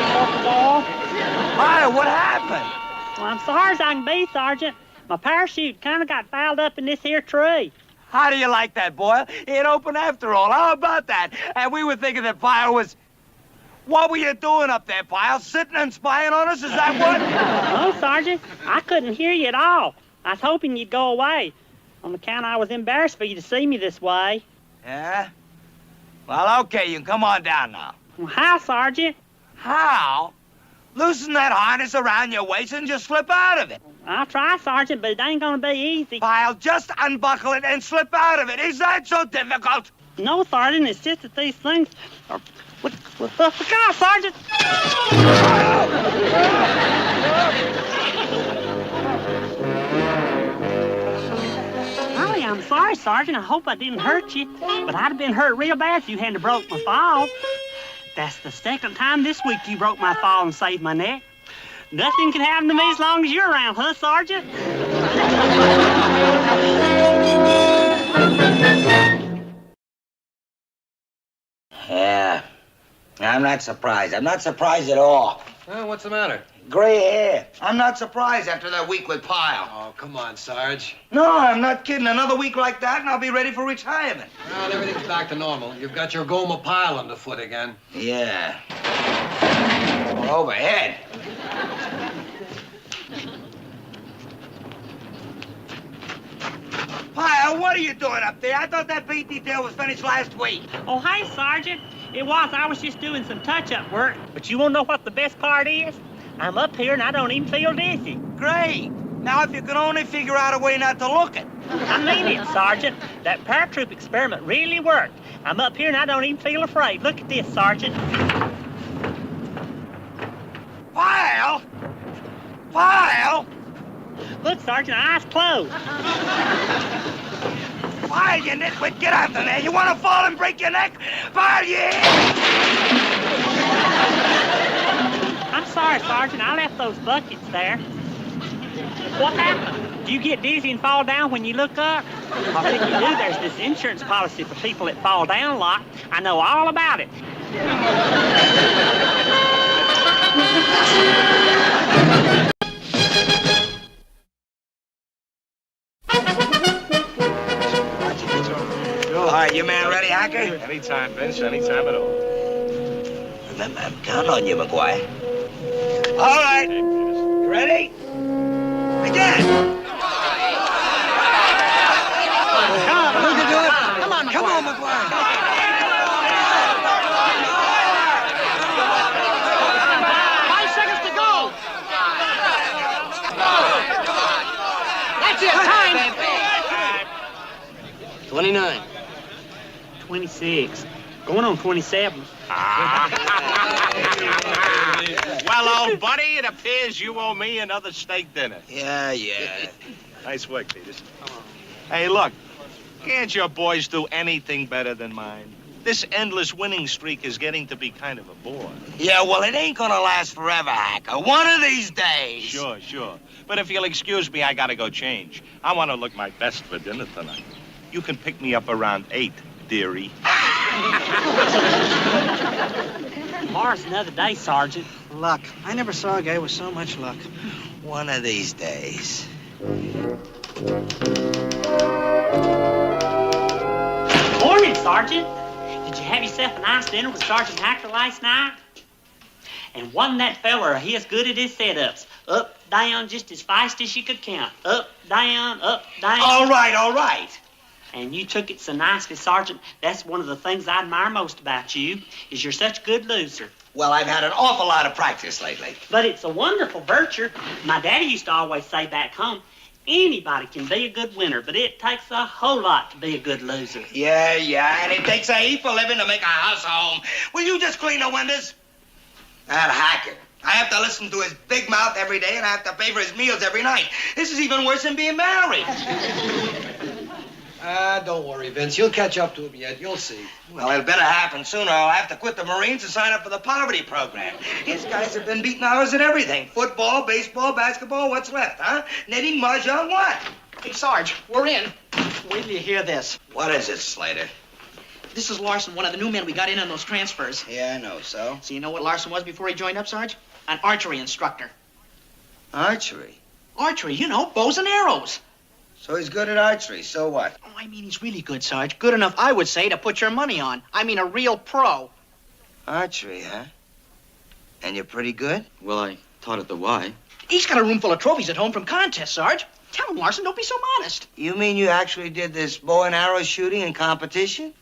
Hi, what happened? Well, I'm sorry as I can be, Sergeant. My parachute kind of got fouled up in this here tree. How do you like that, Boyle? It opened after all. How about that? And we were thinking that Pyle was... What were you doing up there, Pyle? Sitting and spying on us? Is that what? No, Sergeant. I couldn't hear you at all. I was hoping you'd go away. On account I was embarrassed for you to see me this way. Yeah? Well, okay, you can come on down now. Well, how, Sergeant? How? Loosen that harness around your waist and just slip out of it. I'll try, Sergeant, but it ain't gonna be easy. Pyle, just unbuckle it and slip out of it. Is that so difficult? No, Sergeant, it's just that these things are... Look out, Sergeant! Golly, I'm sorry, Sergeant. I hope I didn't hurt you. But I'd have been hurt real bad if you hadn't broke my fall. That's the second time this week you broke my fall and saved my neck. Nothing can happen to me as long as you're around, huh, Sergeant? Yeah. I'm not surprised. I'm not surprised at all. What's the matter? Gray hair. I'm not surprised after that week with Pyle. Oh, come on, Sarge. No, I'm not kidding. Another week like that and I'll be ready for retirement. Well, everything's back to normal. You've got your Gomer Pyle underfoot again. Yeah. Overhead. Pyle, what are you doing up there? I thought that paint detail was finished last week. Oh, hey, Sergeant. It was. I was just doing some touch-up work. But you want to know what the best part is? I'm up here and I don't even feel dizzy. Great. Now, if you could only figure out a way not to look it. I mean it, Sergeant. That paratroop experiment really worked. I'm up here and I don't even feel afraid. Look at this, Sergeant. Pyle! Pyle! Look, Sergeant, eyes closed. Pyle, you nitwit, get out of there. You want to fall and break your neck? Pyle, you hear? I'm sorry, Sergeant. I left those buckets there. What happened? Do you get dizzy and fall down when you look up? Or if you do, there's this insurance policy for people that fall down a lot. I know all about it. All right, you man ready, Hacker? Anytime, Vince, anytime at all. Remember, I'm counting on you, McGuire. All right. You ready? Begin! Come on, we can do it. Come on, Come on, McGuire. 5 seconds to go. That's it, time. 29. 26. Going on 27. Well, old buddy, it appears you owe me another steak dinner. Yeah. Nice work, Peters. Hey, look, can't your boys do anything better than mine? This endless winning streak is getting to be kind of a bore. Yeah, well, it ain't gonna last forever, Hacker. One of these days. Sure. But if you'll excuse me, I gotta go change. I want to look my best for dinner tonight. You can pick me up around 8, dearie. Tomorrow's another day, Sergeant. Luck. I never saw a guy with so much luck. One of these days. Morning, Sergeant. Did you have yourself a nice dinner with Sergeant Hacker last night? And wasn't that feller his good at his setups? Up, down, just as fast as you could count. Up, down, up, down. All right. And you took it so nicely, Sergeant. That's one of the things I admire most about you, is you're such a good loser. Well, I've had an awful lot of practice lately. But it's a wonderful virtue. My daddy used to always say back home, anybody can be a good winner, but it takes a whole lot to be a good loser. Yeah, and it takes a heap of living to make a house a home. Will you just clean the windows? That Hacker. I have to listen to his big mouth every day, and I have to pay for his meals every night. This is even worse than being married. Don't worry, Vince. You'll catch up to him yet. You'll see. Well, it better happen sooner. I'll have to quit the Marines and sign up for the poverty program. These guys have been beating hours at everything. Football, baseball, basketball, what's left, huh? Knitting, mahjong, what? Hey, Sarge, we're in. Wait till you hear this. What is it, Slater? This is Larson, one of the new men we got in on those transfers. Yeah, I know, so? So you know what Larson was before he joined up, Sarge? An archery instructor. Archery? Archery, you know, bows and arrows. So he's good at archery, so what? Oh, I mean, he's really good, Sarge. Good enough, I would say, to put your money on. I mean, a real pro. Archery, huh? And you're pretty good? Well, I taught at the Y. He's got a room full of trophies at home from contests, Sarge. Tell him, Larson, don't be so modest. You mean you actually did this bow and arrow shooting in competition?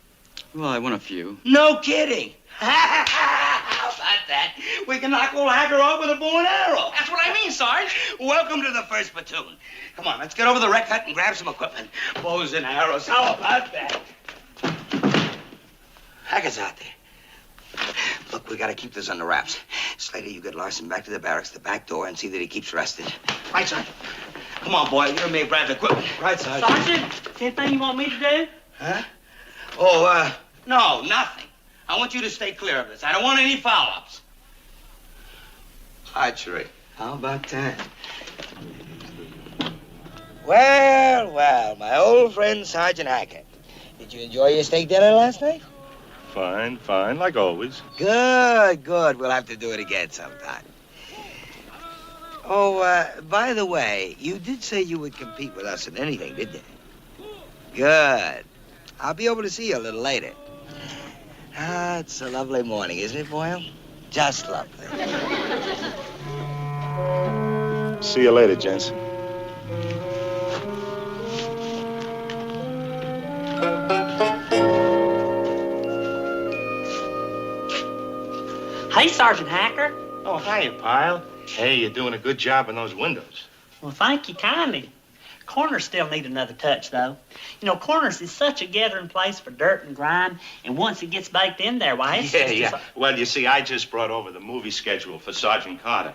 Well, I won a few. No kidding. How about that? We can knock old Hacker off with a bow and arrow. That's what I mean, Sarge. Welcome to the 1st Platoon. Come on, let's get over the rec hut and grab some equipment. Bows and arrows, how about that? Hacker's out there. Look, we gotta keep this under wraps. Slater, you get Larson back to the barracks, the back door, and see that he keeps rested. Right, Sarge. Come on, boy, you and me grab the equipment. Right, Sergeant. Sergeant, anything you want me to do? Huh? Oh, no, nothing. I want you to stay clear of this. I don't want any foul-ups. Archery. How about that? Well, my old friend Sergeant Hacker. Did you enjoy your steak dinner last night? Fine, like always. Good. We'll have to do it again sometime. Oh, by the way, you did say you would compete with us in anything, didn't you? Good. I'll be over to see you a little later. It's a lovely morning, isn't it, Boyle? Just lovely. See you later, gents. Hey, Sergeant Hacker. Oh, hiya, Pyle. Hey, you're doing a good job in those windows. Well, thank you kindly. Corners still need another touch, though. You know, corners is such a gathering place for dirt and grime, and once it gets baked in there, why, it's Yeah. Well, you see, I just brought over the movie schedule for Sergeant Carter.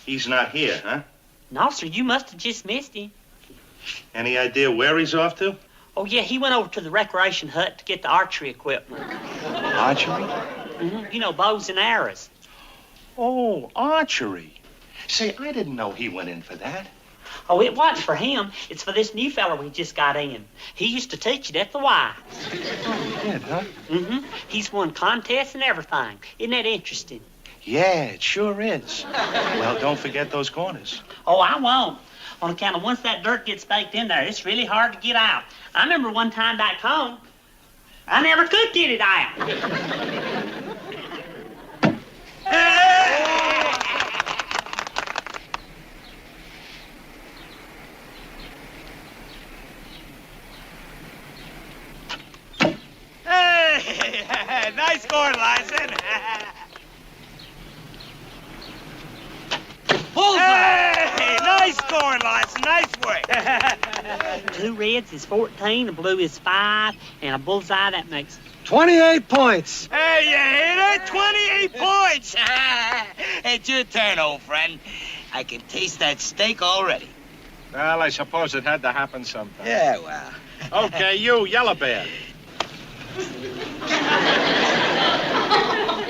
He's not here, huh? No, sir, you must have just missed him. Any idea where he's off to? Oh, yeah, he went over to the recreation hut to get the archery equipment. Archery? Mm-hmm. You know, bows and arrows. Oh, archery. Say, I didn't know he went in for that. Oh, it wasn't for him. It's for this new fellow we just got in. He used to teach it at the Y. Oh, he did, huh? Mm-hmm. He's won contests and everything. Isn't that interesting? Yeah, it sure is. Well, don't forget those corners. Oh, I won't. On account of once that dirt gets baked in there, it's really hard to get out. I remember one time back home, I never could get it out. Hey, nice corn, Lyson. Hey, nice corn, Lyson. Nice work. 2 reds is 14, a blue is 5, and a bullseye, that makes 28 points. Hey, you hear that? 28 points. It's your turn, old friend. I can taste that steak already. Well, I suppose it had to happen sometime. Yeah, well. Okay, you, Yellow Bear.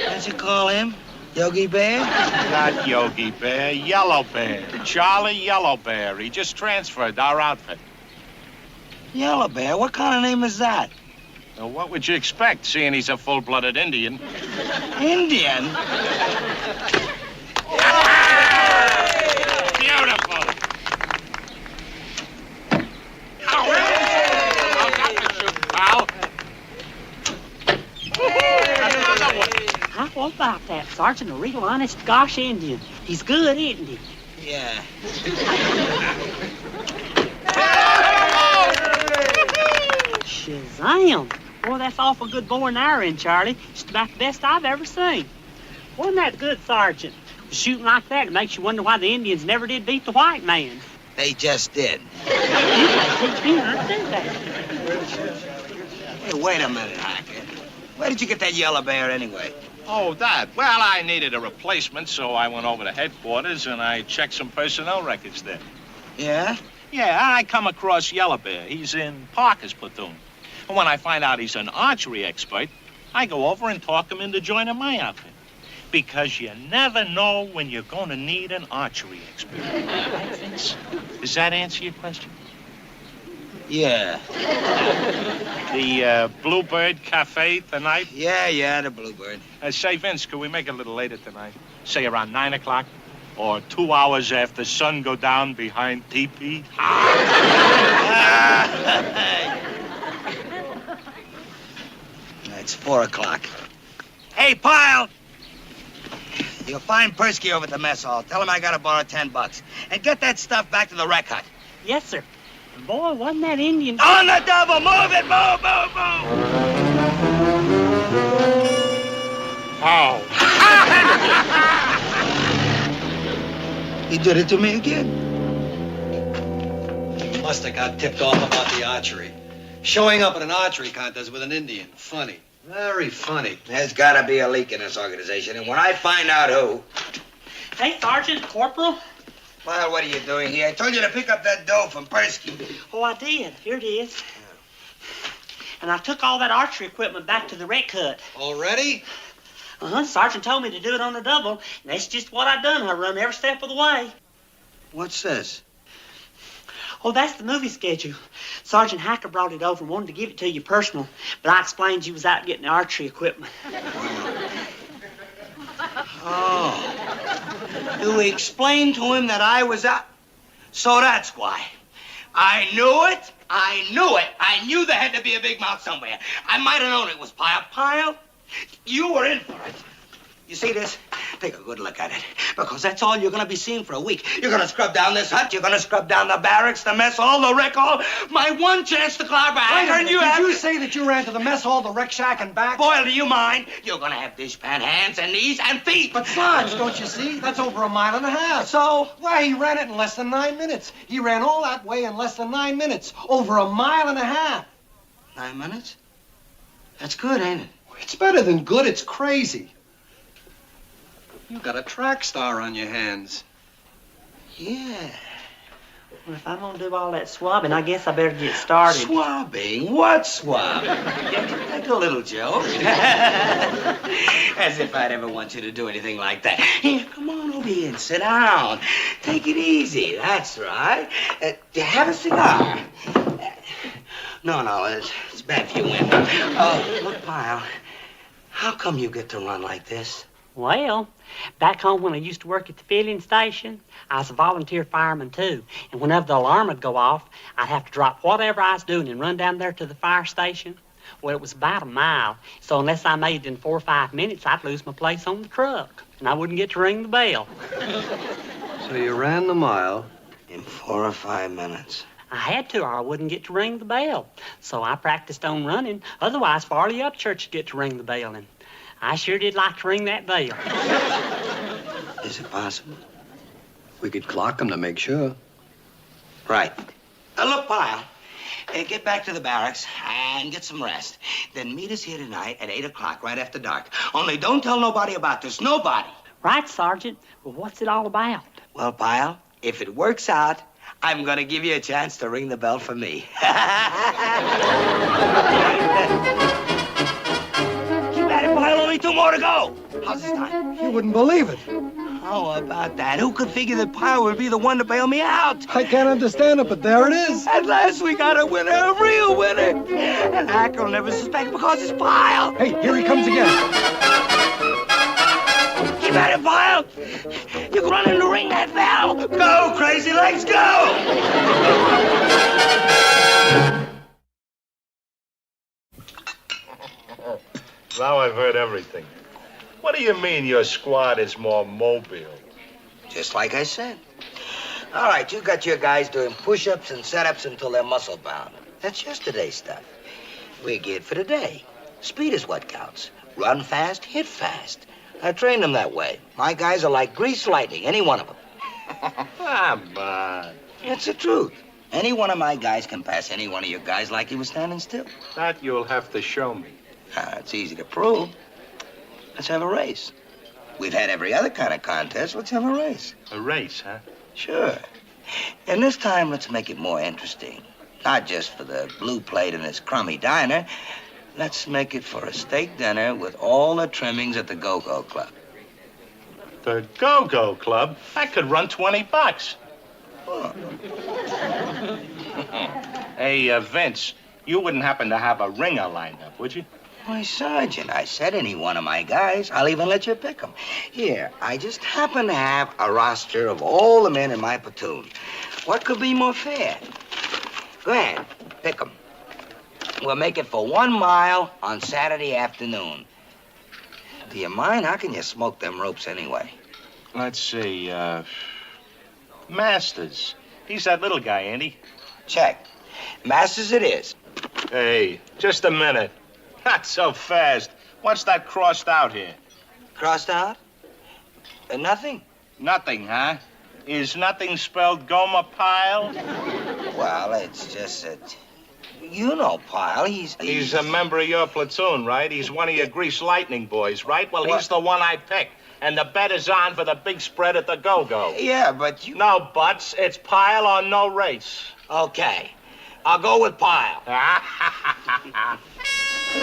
What'd you call him? Yogi Bear? Not Yogi Bear, Yellow Bear. Charlie Yellow Bear. He just transferred to our outfit. Yellow Bear? What kind of name is that? Now, what would you expect, seeing he's a full-blooded Indian? Indian? Beautiful. How about that, Sergeant? A real honest gosh Indian. He's good, isn't he? Yeah. Shazam! Boy, that's awful good bow and arrow, Charlie. Just about the best I've ever seen. Wasn't that good, Sergeant? Shooting like that, it makes you wonder why the Indians never did beat the white man. They just did. You can't teach me how to do that. Hey, wait a minute, Hacker. Where did you get that Yellow Bear anyway? Oh, that. Well, I needed a replacement, so I went over to headquarters and I checked some personnel records there. Yeah? Yeah, I come across Yellow Bear. He's in Parker's platoon. And when I find out he's an archery expert, I go over and talk him into joining my outfit. Because you never know when you're going to need an archery expert. Does that answer your question? Yeah. The Bluebird Cafe tonight? Yeah, the Bluebird. Say, Vince, could we make it a little later tonight? Say around 9 o'clock? Or 2 hours after sun go down behind teepee? It's 4 o'clock. Hey, Pyle! You'll find Persky over at the mess hall. Tell him I gotta borrow $10. And get that stuff back to the rec hut. Yes, sir. Boy, wasn't that Indian... On the double! Move it! Move! Ow. He did it to me again. He must have got tipped off about the archery. Showing up at an archery contest with an Indian. Funny. Very funny. There's gotta be a leak in this organization, and when I find out who... Hey, Sergeant, Corporal. Well, what are you doing here? I told you to pick up that dough from Persky. Oh, I did. Here it is. And I took all that archery equipment back to the rec hut. Already? Uh-huh. Sergeant told me to do it on the double, and that's just what I done. I run every step of the way. What's this? Oh, that's the movie schedule. Sergeant Hacker brought it over and wanted to give it to you personal, but I explained you was out getting the archery equipment. Oh. You explained to him that I was out. So that's why. I knew it. I knew there had to be a big mouth somewhere. I might have known it was Pyle. Pyle, you were in for it. You see this? Take a good look at it, because that's all you're gonna be seeing for a week. You're gonna scrub down this hut, you're gonna scrub down the barracks, the mess hall, the rec hall. My one chance to climb a hanger, and you have... Did you say that you ran to the mess hall, the rec shack, and back? Boyle, do you mind? You're gonna have dishpan hands and knees and feet. But Sarge, don't you see? That's over a mile and a half. So? Why, he ran it in less than 9 minutes. He ran all that way in less than 9 minutes. Over a mile and a half. 9 minutes? That's good, ain't it? It's better than good. It's crazy. You got a track star on your hands. Yeah. Well, if I'm gonna do all that swabbing, I guess I better get started. Swabbing? What swabbing? Take a little joke. As if I'd ever want you to do anything like that. Here, come on over here and sit down. Take it easy. That's right. Have a cigar. No, it's bad for you, Win. Oh, look, Pyle. How come you get to run like this? Well, back home when I used to work at the filling station, I was a volunteer fireman too. And whenever the alarm would go off, I'd have to drop whatever I was doing and run down there to the fire station. Well, it was about a mile, so unless I made it in 4 or 5 minutes, I'd lose my place on the truck, and I wouldn't get to ring the bell. So you ran the mile? In 4 or 5 minutes. I had to, or I wouldn't get to ring the bell. So I practiced on running. Otherwise, Farley Upchurch would get to ring the bell, and I sure did like to ring that bell. Is it possible? We could clock them to make sure. Right. Look, Pyle, get back to the barracks and get some rest. Then meet us here tonight at 8 o'clock, right after dark. Only don't tell nobody about this. Nobody. Right, Sergeant. Well, what's it all about? Well, Pyle, if it works out, I'm going to give you a chance to ring the bell for me. Keep at it, Pyle. Only 2 more to go. How's this time? You wouldn't believe it. How about that? Who could figure that Pyle would be the one to bail me out? I can't understand it, but there it is. At last we got a winner, a real winner. And Hack will never suspect because it's Pyle. Hey, here he comes again. Keep at it, Pyle. You can run in to ring that bell. Go, crazy legs, go! Now I've heard everything. What do you mean your squad is more mobile? Just like I said. All right, you got your guys doing push-ups and set-ups until they're muscle-bound. That's yesterday's stuff. We're geared for today. Speed is what counts. Run fast, hit fast. I trained them that way. My guys are like greased lightning, any one of them. Come on. It's the truth. Any one of my guys can pass any one of your guys like he was standing still. That you'll have to show me. It's easy to prove. Let's have a race. We've had every other kind of contest. Let's have a race. A race, huh? Sure. And this time, let's make it more interesting. Not just for the blue plate in this crummy diner. Let's make it for a steak dinner with all the trimmings at the Go-Go Club. The Go-Go Club? I could run $20. Oh. Hey, Vince, you wouldn't happen to have a ringer lined up, would you? Why, Sergeant, I said any one of my guys. I'll even let you pick them. Here, I just happen to have a roster of all the men in my platoon. What could be more fair? Go ahead, pick them. We'll make it for 1 mile on Saturday afternoon. Do you mind? How can you smoke them ropes anyway? Let's see, Masters. He's that little guy, ain't he? Check. Masters it is. Hey, just a minute. Not so fast. What's that crossed out here? Crossed out? Nothing. Nothing, huh? Is nothing spelled Gomer Pyle? Well, it's just that... You know Pyle. He's a member of your platoon, right? He's one of your grease lightning boys, right? Well, he's the one I picked. And the bet is on for the big spread at the Go-Go. Yeah, but you... No buts. It's Pyle or no race. Okay. I'll go with Pyle. You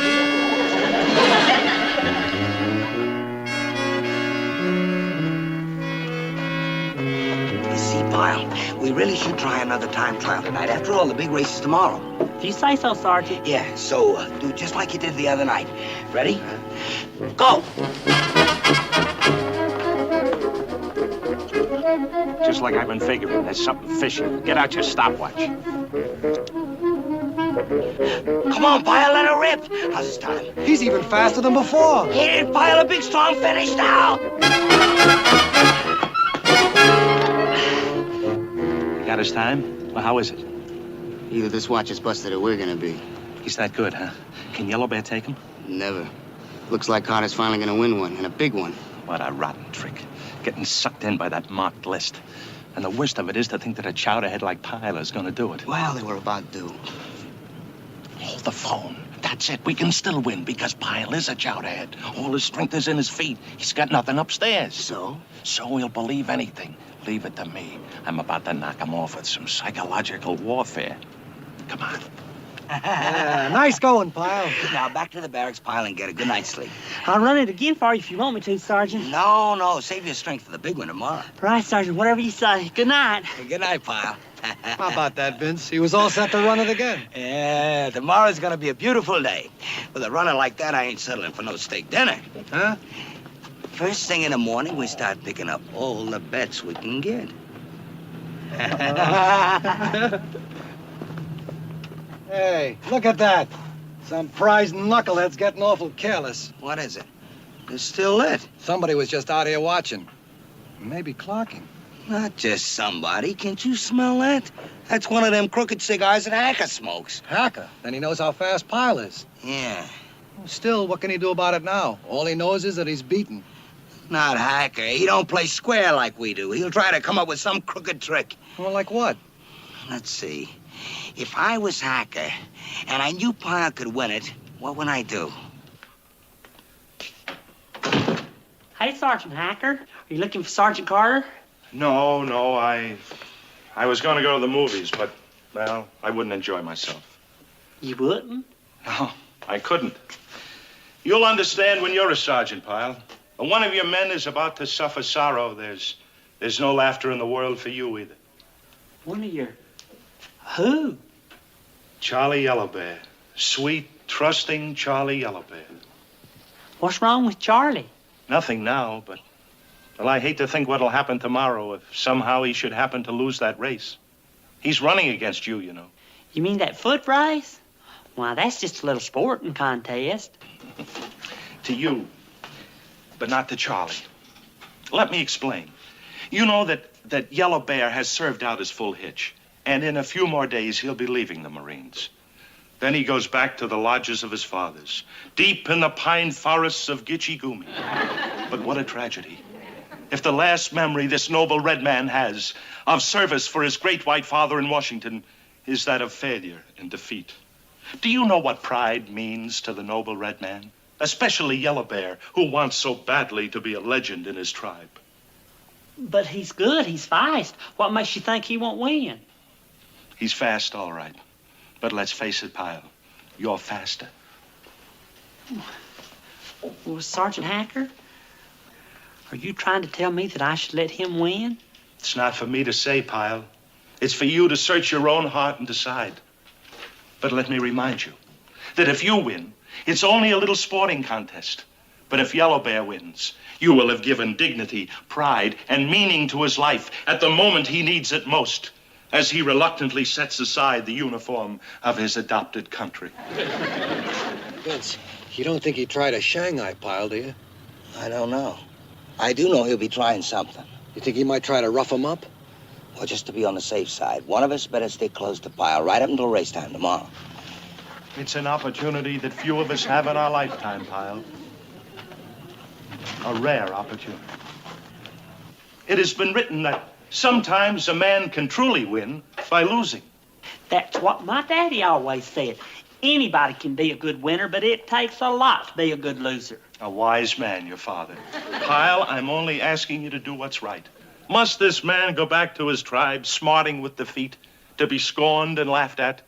see, Pyle, we really should try another time trial tonight. After all, the big race is tomorrow. If you say so, Sergeant. Yeah, so do just like you did the other night. Ready? Go! Just like I've been figuring, there's something fishy. Get out your stopwatch. Come on, Pyle, let her rip. How's this time? He's even faster than before. Hit it, Pyle, a big, strong finish now. Got his time? Well, how is it? Either this watch is busted or we're gonna be. He's that good, huh? Can Yellow Bear take him? Never. Looks like Carter's finally gonna win one, and a big one. What a rotten trick. Getting sucked in by that marked list. And the worst of it is to think that a chowderhead like Pyle is gonna do it. Well, they were about due. Hold the phone. That's it. We can still win because Pyle is a chowderhead. All his strength is in his feet. He's got nothing upstairs. So? So he'll believe anything. Leave it to me. I'm about to knock him off with some psychological warfare. Come on. Nice going, Pyle. Now, back to the barracks, Pyle, and get a good night's sleep. I'll run it again for you if you want me to, Sergeant. No, save your strength for the big one tomorrow. Right, Sergeant, whatever you say. Good night. Good night, Pyle. How about that, Vince? He was all set to run it again. Yeah, tomorrow's gonna be a beautiful day. With a runner like that, I ain't settling for no steak dinner. Huh? First thing in the morning, we start picking up all the bets we can get. Hey, look at that. Some prize knucklehead's getting awful careless. What is it? It's still lit. Somebody was just out here watching. Maybe clocking. Not just somebody. Can't you smell that? That's one of them crooked cigars that Hacker smokes. Hacker? Then he knows how fast Pyle is. Yeah. Still, what can he do about it now? All he knows is that he's beaten. Not Hacker. He don't play square like we do. He'll try to come up with some crooked trick. Well, like what? Let's see. If I was Hacker and I knew Pyle could win it, what would I do? Hey, Sergeant Hacker. Are you looking for Sergeant Carter? No, I was going to go to the movies, but, well, I wouldn't enjoy myself. You wouldn't? No, I couldn't. You'll understand when you're a sergeant, Pyle. When one of your men is about to suffer sorrow, there's no laughter in the world for you either. One of your... Who? Charlie Yellowbear. Sweet, trusting Charlie Yellowbear. What's wrong with Charlie? Nothing now, but... Well, I hate to think what'll happen tomorrow if somehow he should happen to lose that race. He's running against you, you know. You mean that foot race? Why, that's just a little sporting contest. To you, but not to Charlie. Let me explain. You know that Yellow Bear has served out his full hitch, and in a few more days he'll be leaving the Marines. Then he goes back to the lodges of his fathers, deep in the pine forests of Gitche Gumee. But what a tragedy. If the last memory this noble red man has of service for his great white father in Washington is that of failure and defeat. Do you know what pride means to the noble red man? Especially Yellow Bear, who wants so badly to be a legend in his tribe. But he's good. He's fast. What makes you think he won't win? He's fast, all right. But let's face it, Pyle, you're faster. Well, Sergeant Hacker, are you trying to tell me that I should let him win? It's not for me to say, Pyle. It's for you to search your own heart and decide. But let me remind you that if you win, it's only a little sporting contest. But if Yellow Bear wins, you will have given dignity, pride, and meaning to his life at the moment he needs it most, as he reluctantly sets aside the uniform of his adopted country. Vince, you don't think he'd try to Shanghai Pyle, do you? I don't know. I do know he'll be trying something. You think he might try to rough him up? Well, just to be on the safe side, one of us better stay close to Pyle right up until race time tomorrow. It's an opportunity that few of us have in our lifetime, Pyle. A rare opportunity. It has been written that sometimes a man can truly win by losing. That's what my daddy always said. Anybody can be a good winner, but it takes a lot to be a good loser. A wise man, your father. Pyle, I'm only asking you to do what's right. Must this man go back to his tribe, smarting with defeat, to be scorned and laughed at?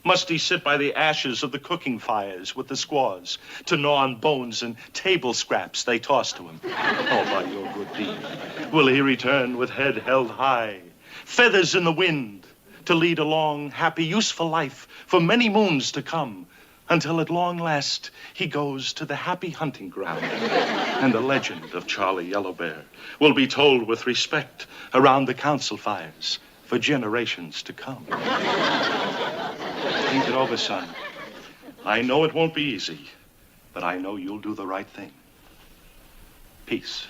Must he sit by the ashes of the cooking fires with the squaws, to gnaw on bones and table scraps they toss to him? Oh, by your good deed, will he return with head held high, feathers in the wind, to lead a long, happy, useful life for many moons to come, until at long last he goes to the happy hunting ground, and the legend of Charlie Yellowbear will be told with respect around the council fires for generations to come. Think it over, son. I know it won't be easy, but I know you'll do the right thing. Peace.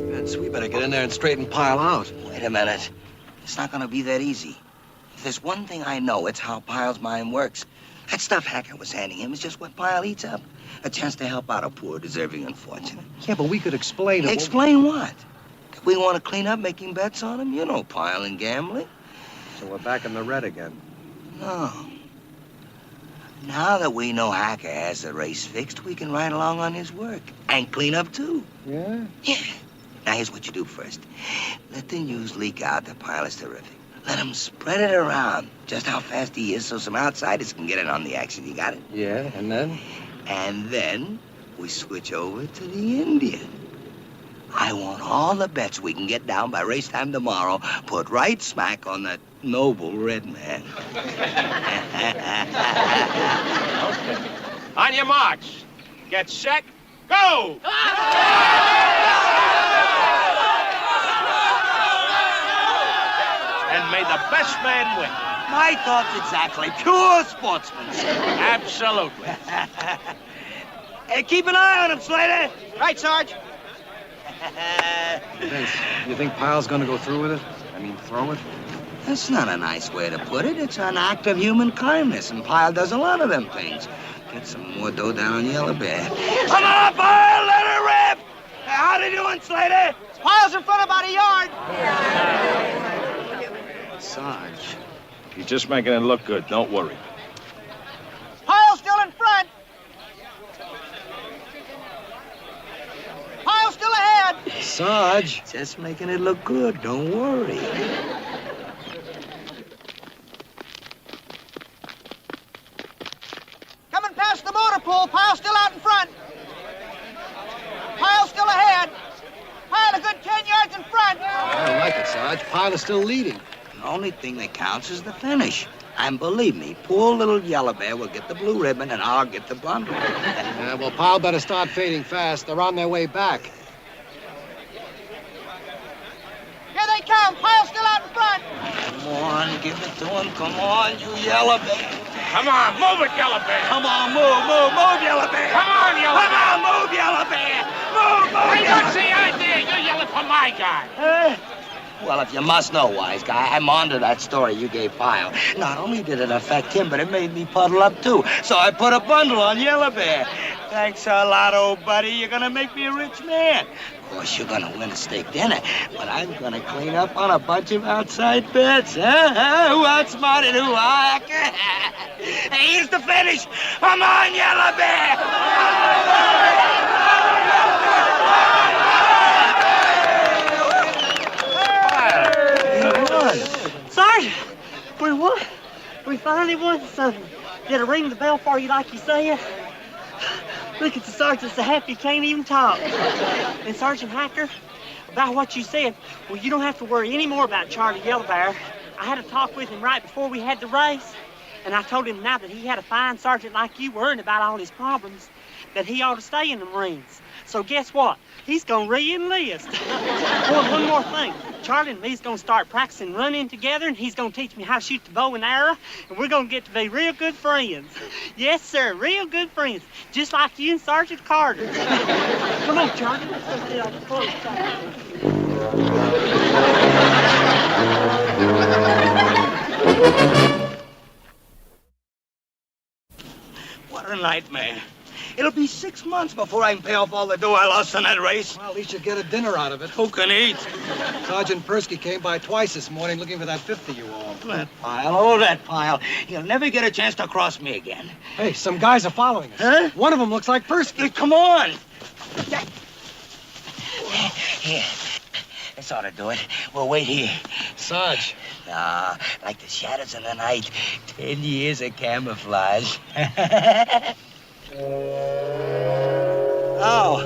Vince, we better get in there and straighten Pyle out. Wait a minute. It's not going to be that easy. If there's one thing I know, it's how Pyle's mind works. That stuff Hacker was handing him is just what Pyle eats up. A chance to help out a poor, deserving unfortunate. Yeah, but we could explain it. Explain what? If we want to clean up making bets on him, you know Pyle and gambling. So we're back in the red again. No. Now that we know Hacker has the race fixed, we can ride along on his work. And clean up, too. Yeah? Yeah. Now, here's what you do first. Let the news leak out that Pyle is terrific. Let him spread it around, just how fast he is, so some outsiders can get in on the action. You got it? Yeah, and then? And then we switch over to the Indian. I want all the bets we can get down by race time tomorrow put right smack on that noble red man. Okay. On your marks. Get set. Go! And may the best man win. My thoughts exactly. Pure sportsmanship. Absolutely. Hey, keep an eye on him, Slater. Right, Sarge. Vince, you think Pyle's gonna go through with it? I mean, throw it? That's not a nice way to put it. It's an act of human kindness, and Pyle does a lot of them things. Get some more dough down on Yellow Bear. Come on, Pyle, let her rip! Hey, how they doing, Slater? Pyle's in front about a yard. Sarge. You're just making it look good. Don't worry. Pyle's still in front. Pyle's still ahead. Sarge. Just making it look good. Don't worry. Coming past the motor pool. Pyle's still out in front. Pyle's still ahead. Pyle a good 10 yards in front. I don't like it, Sarge. Pyle is still leading. The only thing that counts is the finish. And believe me, poor little Yellow Bear will get the blue ribbon and I'll get the bundle. Yeah, well, Pyle better start fading fast. They're on their way back. Here they come. Pyle's still out in front. Come on, give it to him. Come on, you Yellow Bear. Come on, move it, Yellow Bear. Come on, move, Yellow Bear. Come on, Yellow Bear. Come on, move, Yellow Bear. Move, Hey, Yellow what's the idea? You're yelling for my guy. Well, if you must know, wise guy, I'm onto that story you gave Pyle. Not only did it affect him, but it made me puddle up, too. So I put a bundle on Yellow Bear. Thanks a lot, old buddy. You're gonna make me a rich man. Of course, you're gonna win a steak dinner, but I'm gonna clean up on a bunch of outside bets, huh? Who outsmarted who, huh? Hey, here's the finish. Come on, Yellow Bear! Sarge, we won. We finally won something. Did I ring the bell for you like you said? Look at the sergeant so happy he can't even talk. And Sergeant Hacker, about what you said, well, you don't have to worry any more about Charlie Yellow Bear. I had a talk with him right before we had the race, and I told him now that he had a fine sergeant like you worrying about all his problems, that he ought to stay in the Marines. So guess what? He's going to re-enlist. Oh, one more thing. Charlie and me's going to start practicing running together, and he's going to teach me how to shoot the bow and arrow, and we're going to get to be real good friends. Yes, sir, real good friends, just like you and Sergeant Carter. Come on, Charlie. Let's go see all the clothes. What a nightmare. It'll be 6 months before I can pay off all the dough I lost in that race. Well, at least you'll get a dinner out of it. Who can eat? Sergeant Persky came by twice this morning looking for that 50 you owe. That Pyle, that Pyle. He'll never get a chance to cross me again. Hey, some guys are following us. Huh? One of them looks like Persky. Come on. Here. This ought to do it. We'll wait here. Sarge. Nah, like the shadows in the night. 10 years of camouflage. Oh,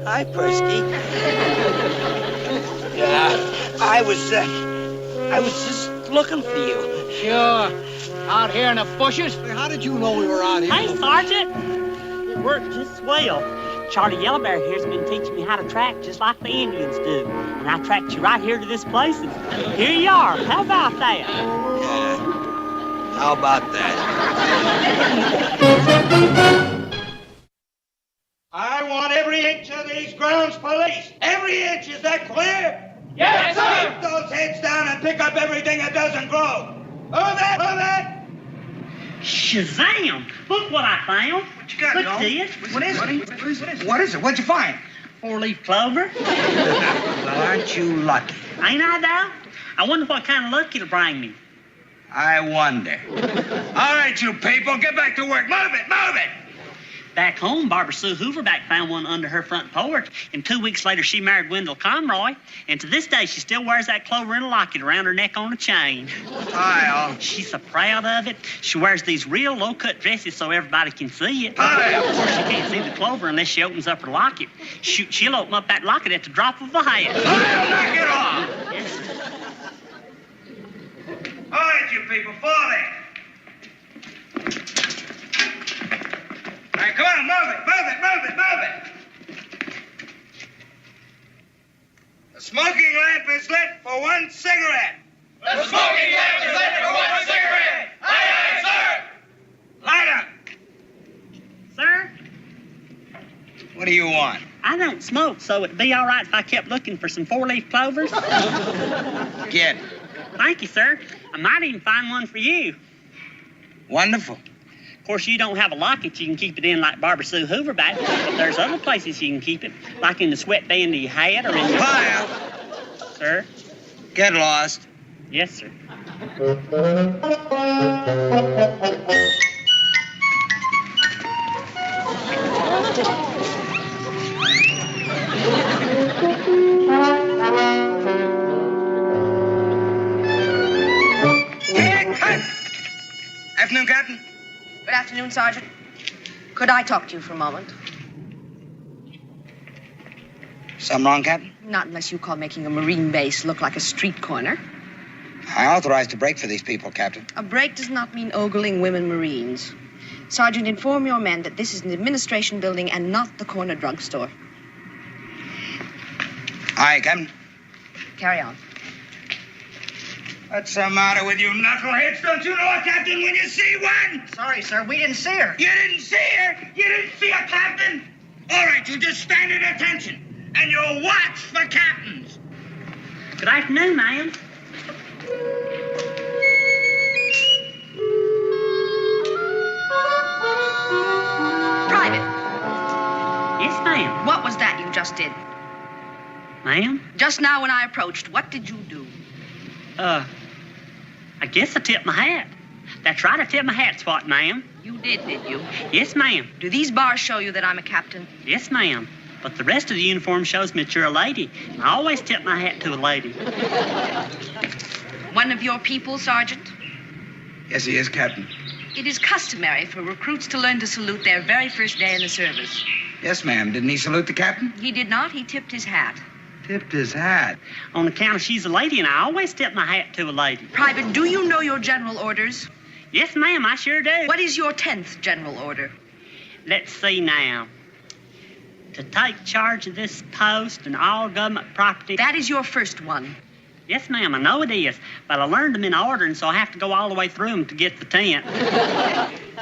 hi, Persky. Yeah, I was just looking for you. Sure. Out here in the bushes? Hey, how did you know we were out here? Hey, Sergeant. Worked just swell. Charlie Yellowbear here's been teaching me how to track just like the Indians do. And I tracked you right here to this place, and here you are. How about that? Yeah. How about that? I want every inch of these grounds policed. Every inch, is that clear? Yes, sir. Put those heads down and pick up everything that doesn't grow. Move it, move it. Shazam! Look what I found. What you got, Look Dog? at this. What is it? What is it? What'd you find? 4-leaf clover. Well, aren't you lucky? Ain't I, though? I wonder what kind of luck it'll bring me. I wonder. All right, you people, get back to work. Move it, move it. Back home, Barbara Sue Hooverback found one under her front porch, and 2 weeks later she married Wendell Conroy, and to this day she still wears that clover in a locket around her neck on a chain. Kyle. She's so proud of it. She wears these real low-cut dresses so everybody can see it. Kyle. Of course, she can't see the clover unless she opens up her locket. Shoot, she'll open up that locket at the drop of a hat. Kyle, knock it off. Yes, sir. All right, you people, fall in. All right, come on, move it, move it, move it, move it. The smoking lamp is lit for one cigarette. The smoking lamp is lit for one cigarette. Aye, aye, sir. Light up. Sir, What do you want? I don't smoke, so it'd be all right if I kept looking for some 4-leaf clovers. Get. Thank you, sir. I might even find one for you. Wonderful. Of course, you don't have a locket you can keep it in like Barbara Sue Hooverback, but there's other places you can keep it, like in the sweatband of your hat or in your... Kyle. Sir? Get lost. Yes, sir. Afternoon, Captain. Good afternoon, Sergeant. Could I talk to you for a moment? Something wrong, Captain? Not unless you call making a Marine base look like a street corner. I authorized a break for these people, Captain. A break does not mean ogling women Marines. Sergeant, inform your men that this is an administration building and not the corner drugstore. Aye, Captain. Carry on. What's the matter with you knuckleheads? Don't you know a captain when you see one? Sorry, sir. We didn't see her. You didn't see her? You didn't see a captain? All right, you just stand at attention, and you'll watch for captains. Good afternoon, ma'am. Private. Yes, ma'am. What was that you just did? Ma'am? Just now when I approached, what did you do? I guess I tipped my hat. That's right, I tipped my hat, Swat, ma'am. You did you? Yes, ma'am. Do these bars show you that I'm a captain? Yes, ma'am. But the rest of the uniform shows me that you're a lady. And I always tip my hat to a lady. One of your people, Sergeant? Yes, he is, Captain. It is customary for recruits to learn to salute their very first day in the service. Yes, ma'am. Didn't he salute the captain? He did not. He tipped his hat. Tipped his hat. On account of she's a lady, and I always tip my hat to a lady. Private, do you know your general orders? Yes, ma'am, I sure do. What is your 10th general order? Let's see now. To take charge of this post and all government property. That is your first one. Yes, ma'am, I know it is. But I learned them in order, and so I have to go all the way through them to get the 10th.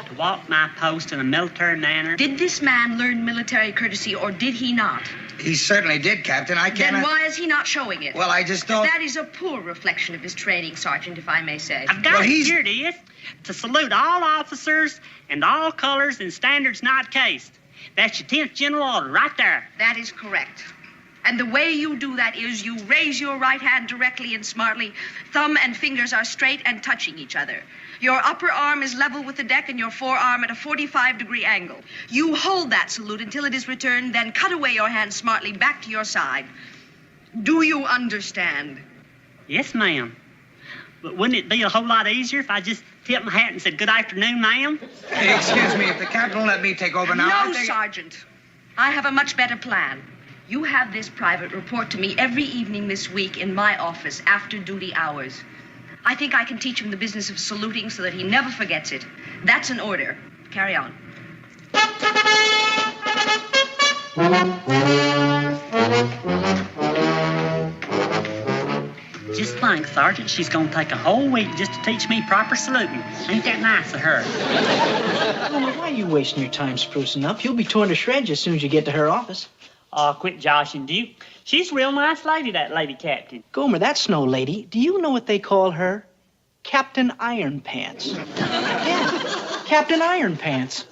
To walk my post in a military manner. Did this man learn military courtesy, or did he not? He certainly did, Captain. I can't... Then why is he not showing it? Well, I just don't... That is a poor reflection of his training, Sergeant, if I may say. I've got it. Here it is. To salute all officers and all colors and standards not cased. That's your 10th general order right there. That is correct. And the way you do that is you raise your right hand directly and smartly. Thumb and fingers are straight and touching each other. Your upper arm is level with the deck and your forearm at a 45-degree angle. You hold that salute until it is returned, then cut away your hand smartly back to your side. Do you understand? Yes, ma'am. But wouldn't it be a whole lot easier if I just tipped my hat and said, good afternoon, ma'am? Hey, excuse me, if the captain will let me take over now... No, Sergeant. I have a much better plan. You have this private report to me every evening this week in my office after duty hours. I think I can teach him the business of saluting so that he never forgets it. That's an order. Carry on. Just think, Sergeant, she's gonna take a whole week just to teach me proper saluting. Ain't that nice of her? Gomer, why are you wasting your time sprucing up? You'll be torn to shreds as soon as you get to her office. Oh, quit joshing, Duke. She's a real nice lady, that lady captain. Gomer, that's no lady. Do you know what they call her? Captain Iron Pants. Yeah, Captain Iron Pants.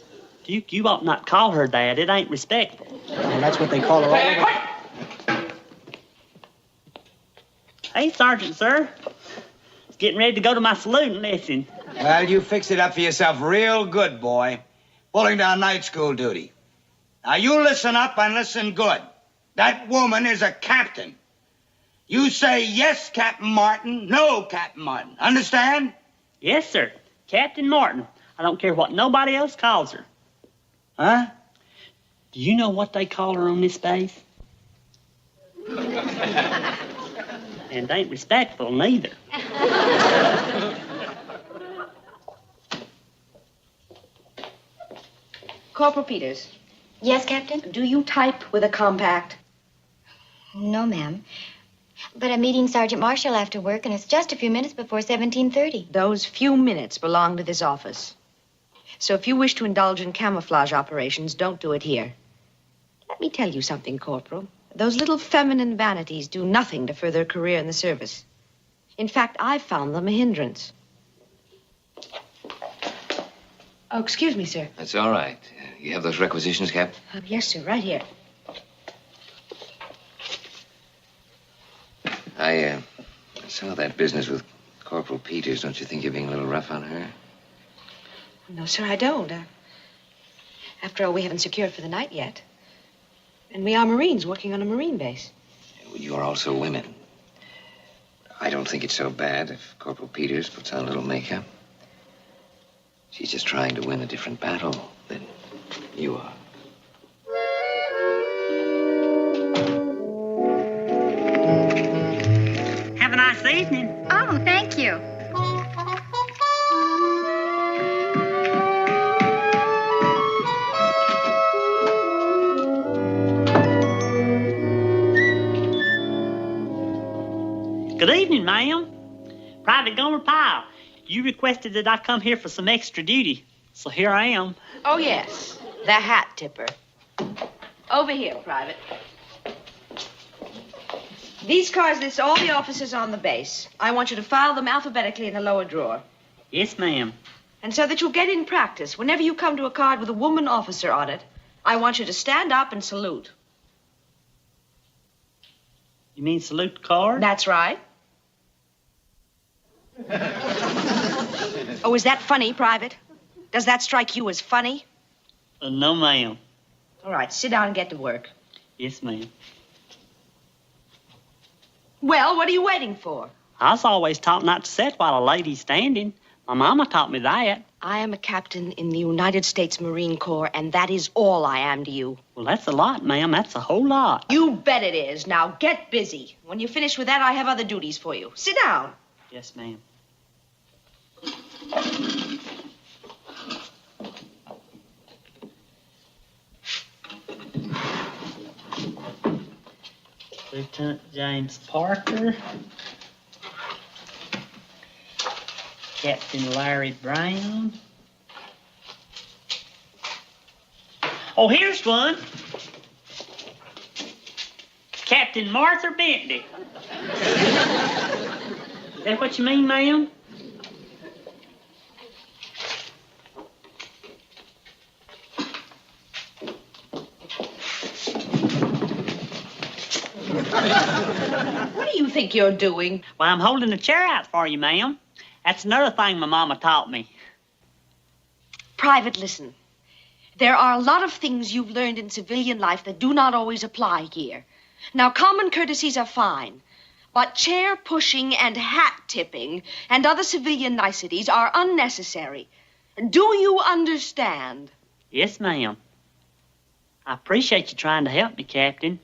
Duke, you ought not call her that. It ain't respectful. Well, that's what they call her all over. Hey, Sergeant, sir. It's getting ready to go to my saluting lesson. Well, you fixed it up for yourself real good, boy. Pulling down night school duty. Now, you listen up and listen good. That woman is a captain. You say yes, Captain Martin, no, Captain Martin. Understand? Yes, sir. Captain Martin. I don't care what nobody else calls her. Huh? Do you know what they call her on this base? And it ain't respectful neither. Corporal Peters. Yes, Captain? Do you type with a compact? No, ma'am. But I'm meeting Sergeant Marshall after work, and it's just a few minutes before 17:30. Those few minutes belong to this office. So if you wish to indulge in camouflage operations, don't do it here. Let me tell you something, Corporal. Those little feminine vanities do nothing to further a career in the service. In fact, I've found them a hindrance. Oh, excuse me, sir. That's all right. You have those requisitions, Cap? Yes, sir, right here. I saw that business with Corporal Peters. Don't you think you're being a little rough on her? No, sir, I don't. After all, we haven't secured for the night yet. And we are Marines working on a Marine base. You're also women. I don't think it's so bad if Corporal Peters puts on a little makeup. She's just trying to win a different battle than you are. Have a nice evening. Oh, thank you. Good evening, ma'am. Private Gomer Pyle. You requested that I come here for some extra duty, so here I am. Oh, yes. The hat tipper. Over here, Private. These cards list all the officers on the base. I want you to file them alphabetically in the lower drawer. Yes, ma'am. And so that you'll get in practice, whenever you come to a card with a woman officer on it, I want you to stand up and salute. You mean salute card? That's right. Oh, is that funny, Private? Does that strike you as funny? No, ma'am. All right, sit down and get to work. Yes, ma'am. Well, what are you waiting for? I was always taught not to sit while a lady's standing. My mama taught me that. I am a captain in the United States Marine Corps, and that is all I am to you. Well, that's a lot, ma'am. That's a whole lot. You bet it is. Now, get busy. When you finish with that, I have other duties for you. Sit down. Yes, ma'am. Lieutenant James Parker. Captain Larry Brown. Oh, here's one. Captain Martha Bentley. Is that what you mean, ma'am? What do you think you're doing? Well, I'm holding a chair out for you, ma'am. That's another thing my mama taught me. Private, listen. There are a lot of things you've learned in civilian life that do not always apply here. Now, common courtesies are fine, but chair pushing and hat tipping and other civilian niceties are unnecessary. Do you understand? Yes, ma'am. I appreciate you trying to help me, Captain.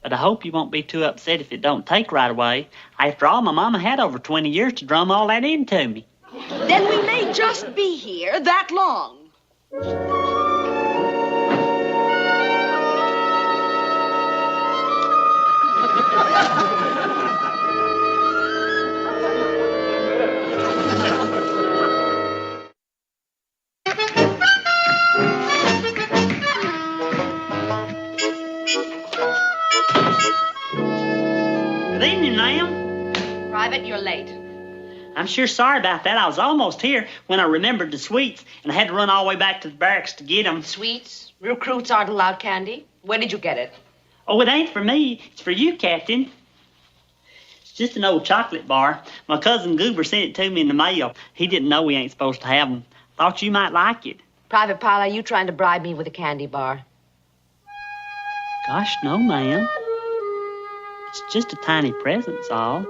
But I hope you won't be too upset if it don't take right away. After all, my mama had over 20 years to drum all that into me. Then we may just be here that long. Good evening, ma'am. Private, you're late. I'm sure sorry about that. I was almost here when I remembered the sweets, and I had to run all the way back to the barracks to get them. Sweets? Recruits aren't allowed candy. Where did you get it? Oh, it ain't for me. It's for you, Captain. It's just an old chocolate bar. My cousin Gomer sent it to me in the mail. He didn't know we ain't supposed to have them. Thought you might like it. Private Pyle, are you trying to bribe me with a candy bar? Gosh, no, ma'am. It's just a tiny present's all.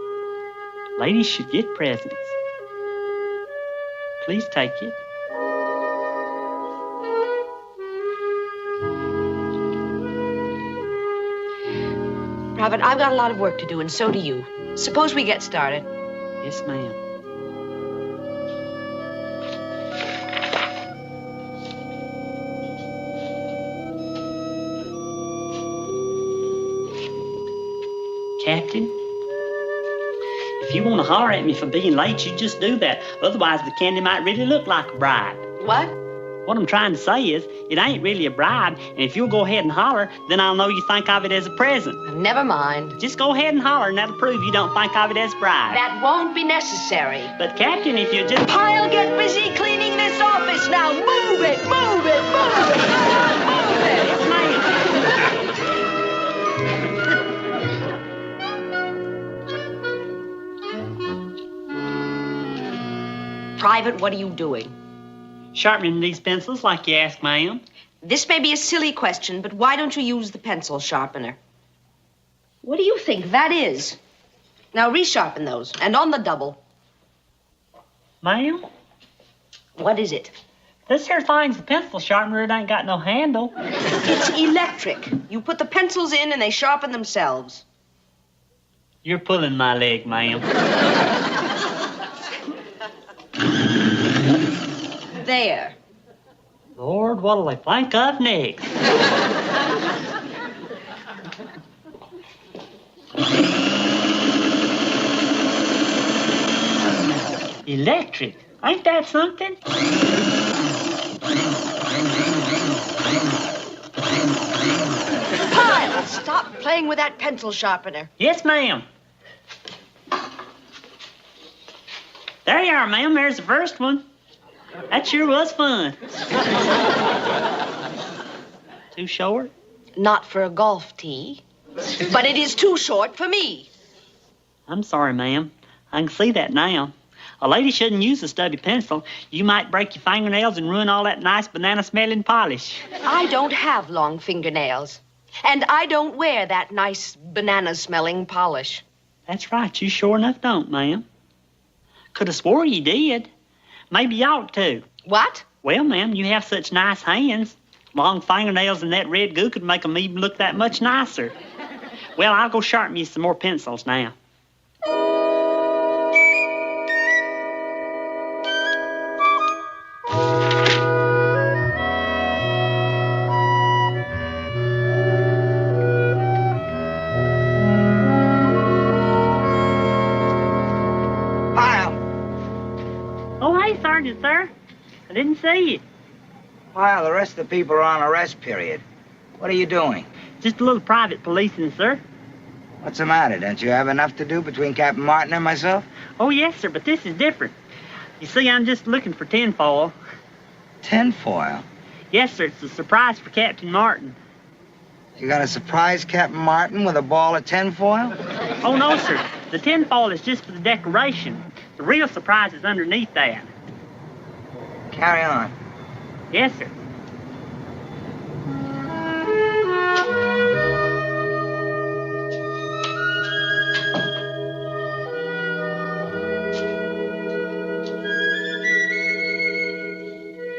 Ladies should get presents. Please take it. Private, I've got a lot of work to do, and so do you. Suppose we get started. Yes, ma'am. Captain, if you want to holler at me for being late, you just do that. Otherwise, the candy might really look like a bribe. What? What I'm trying to say is, it ain't really a bribe, and if you'll go ahead and holler, then I'll know you think of it as a present. Never mind. Just go ahead and holler, and that'll prove you don't think of it as a bribe. That won't be necessary. But, Captain, if you just... Pyle, get busy cleaning this office now. Move it, move it, move it. Move it. Yes, ma'am. Private, what are you doing? Sharpening these pencils like you asked, ma'am. This may be a silly question, but why don't you use the pencil sharpener? What do you think that is? Now resharpen those, and on the double. Ma'am? What is it? This here thing's a pencil sharpener. It ain't got no handle. It's electric. You put the pencils in and they sharpen themselves. You're pulling my leg, ma'am. There. Lord, what'll I think of next? Electric. Ain't that something? Pyle, stop playing with that pencil sharpener. Yes, ma'am. There you are, ma'am. There's the first one. That sure was fun. Too short? Not for a golf tee, but it is too short for me. I'm sorry, ma'am. I can see that now. A lady shouldn't use a stubby pencil. You might break your fingernails and ruin all that nice banana-smelling polish. I don't have long fingernails, and I don't wear that nice banana-smelling polish. That's right. You sure enough don't, ma'am. Could have swore you did. Maybe you ought to. What? Well, ma'am, you have such nice hands. Long fingernails and that red goo could make them even look that much nicer. Well, I'll go sharpen you some more pencils now. Sergeant, sir. I didn't see you. Well, the rest of the people are on a rest period. What are you doing? Just a little private policing, sir. What's the matter? Don't you have enough to do between Captain Martin and myself? Oh, yes, sir, but this is different. You see, I'm just looking for tinfoil. Tinfoil? Yes, sir, it's a surprise for Captain Martin. You got to surprise Captain Martin with a ball of tinfoil? Oh, no, sir. The tinfoil is just for the decoration. The real surprise is underneath that. Carry on. Yes, sir.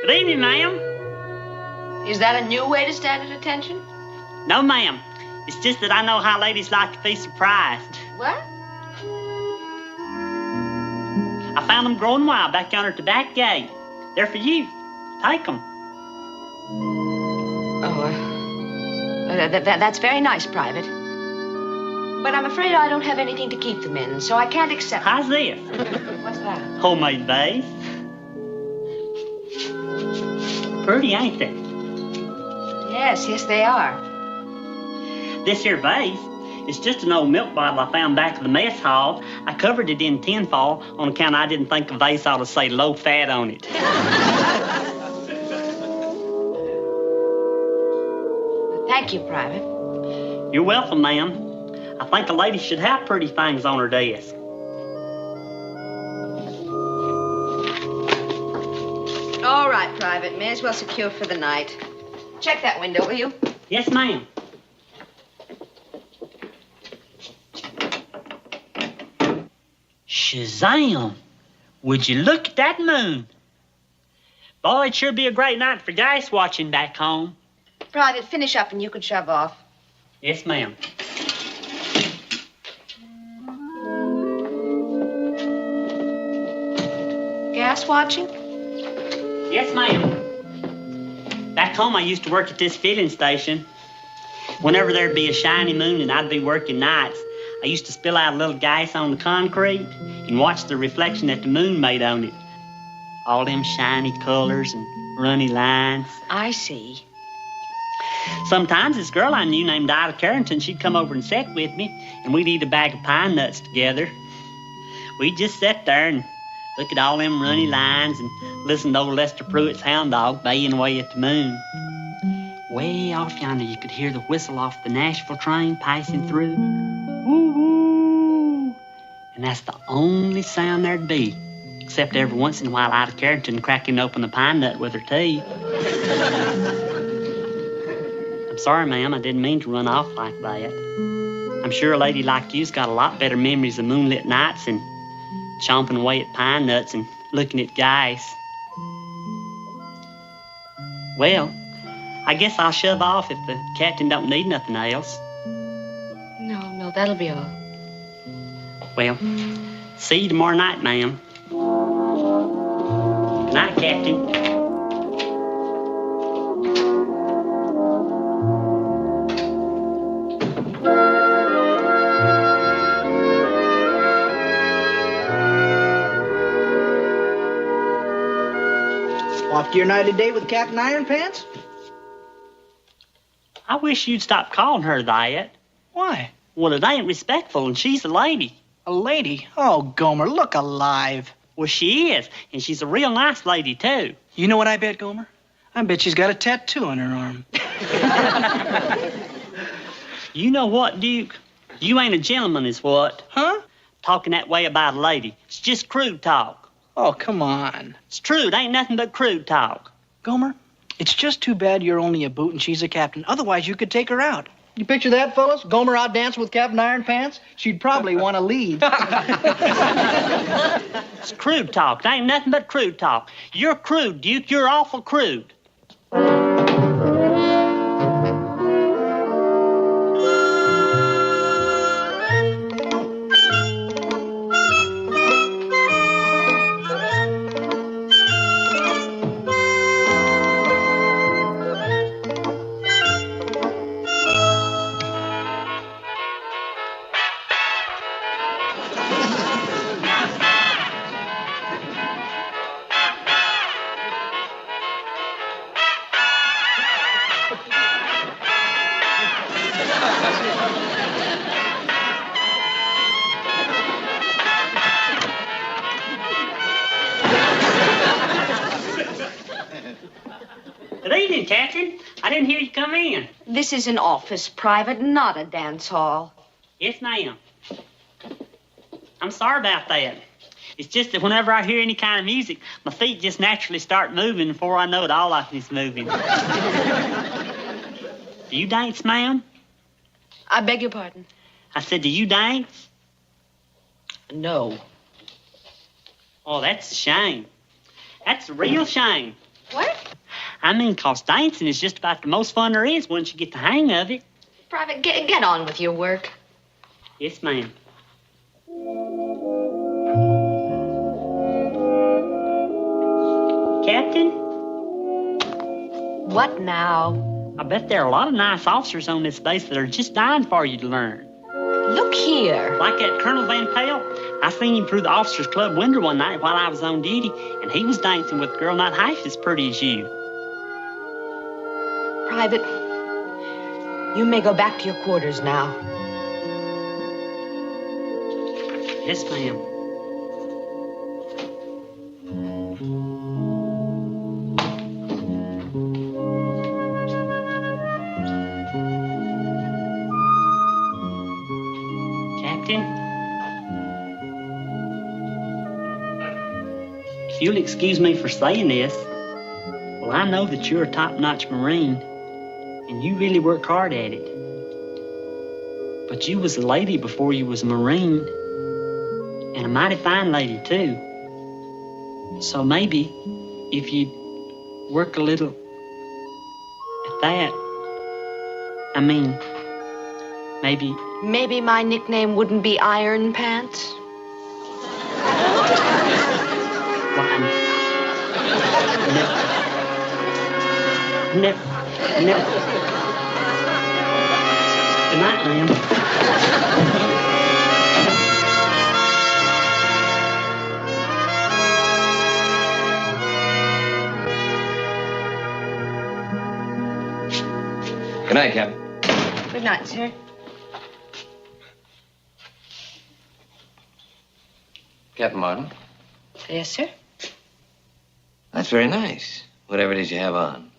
Good evening, ma'am. Is that a new way to stand at attention? No, ma'am. It's just that I know how ladies like to be surprised. What? I found them growing wild back yonder at the back gate. They're for you. Take them. Oh, that's very nice, Private. But I'm afraid I don't have anything to keep them in, so I can't accept. How's this? What's that? Homemade vase. Pretty, ain't they? Yes, they are. This here vase is just an old milk bottle I found back in the mess hall. I covered it in tinfoil on account I didn't think a vase ought to say low fat on it. Thank you, Private. You're welcome, ma'am. I think a lady should have pretty things on her desk. All right, Private. May as well secure for the night. Check that window, will you? Yes, ma'am. Shazam! Would you look at that moon? Boy, it'd sure be a great night for gas watching back home. Private, finish up and you can shove off. Yes, ma'am. Gas watching? Yes, ma'am. Back home, I used to work at this filling station. Whenever there'd be a shiny moon and I'd be working nights, I used to spill out a little gas on the concrete and watch the reflection that the moon made on it. All them shiny colors and runny lines. I see. Sometimes this girl I knew named Ida Carrington, she'd come over and sit with me, and we'd eat a bag of pine nuts together. We'd just sit there and look at all them runny lines and listen to old Lester Pruitt's hound dog baying away at the moon. Way off yonder, you could hear the whistle off the Nashville train passing through. Woo woo! And that's the only sound there'd be, except every once in a while Ida Carrington cracking open a pine nut with her teeth. I'm sorry, ma'am, I didn't mean to run off like that. I'm sure a lady like you's got a lot better memories of moonlit nights than chomping away at pine nuts and looking at guys. Well, I guess I'll shove off if the captain don't need nothing else. No, that'll be all. Well, see you tomorrow night, ma'am. Good night, Captain. Off to your night of date with Captain Iron Pants? I wish you'd stop calling her that. Why? Well, it ain't respectful, and she's a lady. A lady? Oh, Gomer, look alive. Well, she is, and she's a real nice lady, too. You know what I bet, Gomer? I bet she's got a tattoo on her arm. You know what, Duke? You ain't a gentleman, is what? Huh? Talking that way about a lady. It's just crude talk. Oh, come on. It's true. It ain't nothing but crude talk. Gomer, it's just too bad you're only a boot and she's a captain. Otherwise, you could take her out. You picture that, fellas? Gomer out dancing with Captain Iron Pants? She'd probably want to leave. It's crude talk. It ain't nothing but crude talk. You're crude, Duke. You're awful crude. Good evening, Captain. I didn't hear you come in. This is an office, Private, not a dance hall. Yes, ma'am. I'm sorry about that. It's just that whenever I hear any kind of music, my feet just naturally start moving. Before I know it, all of it's moving. Do you dance, ma'am? I beg your pardon? I said, do you dance? No. Oh, that's a shame. That's a real shame. What? I mean, 'cause dancing is just about the most fun there is once you get the hang of it. Private, get on with your work. Yes, ma'am. Captain? What now? I bet there are a lot of nice officers on this base that are just dying for you to learn. Look here. Like that Colonel Van Pelt? I seen him through the officers' club window one night while I was on duty, and he was dancing with a girl not half as pretty as you. Private, you may go back to your quarters now. Yes, ma'am. Captain? If you'll excuse me for saying this, well, I know that you're a top-notch Marine, and you really work hard at it. But you was a lady before you was a Marine, and a mighty fine lady, too. So maybe, if you'd work a little at that, I mean, maybe... Maybe my nickname wouldn't be Iron Pants? Never. Good night, ma'am. Good night, Captain. Good night, sir. Captain Martin. Yes, sir. That's very nice. Whatever it is you have on.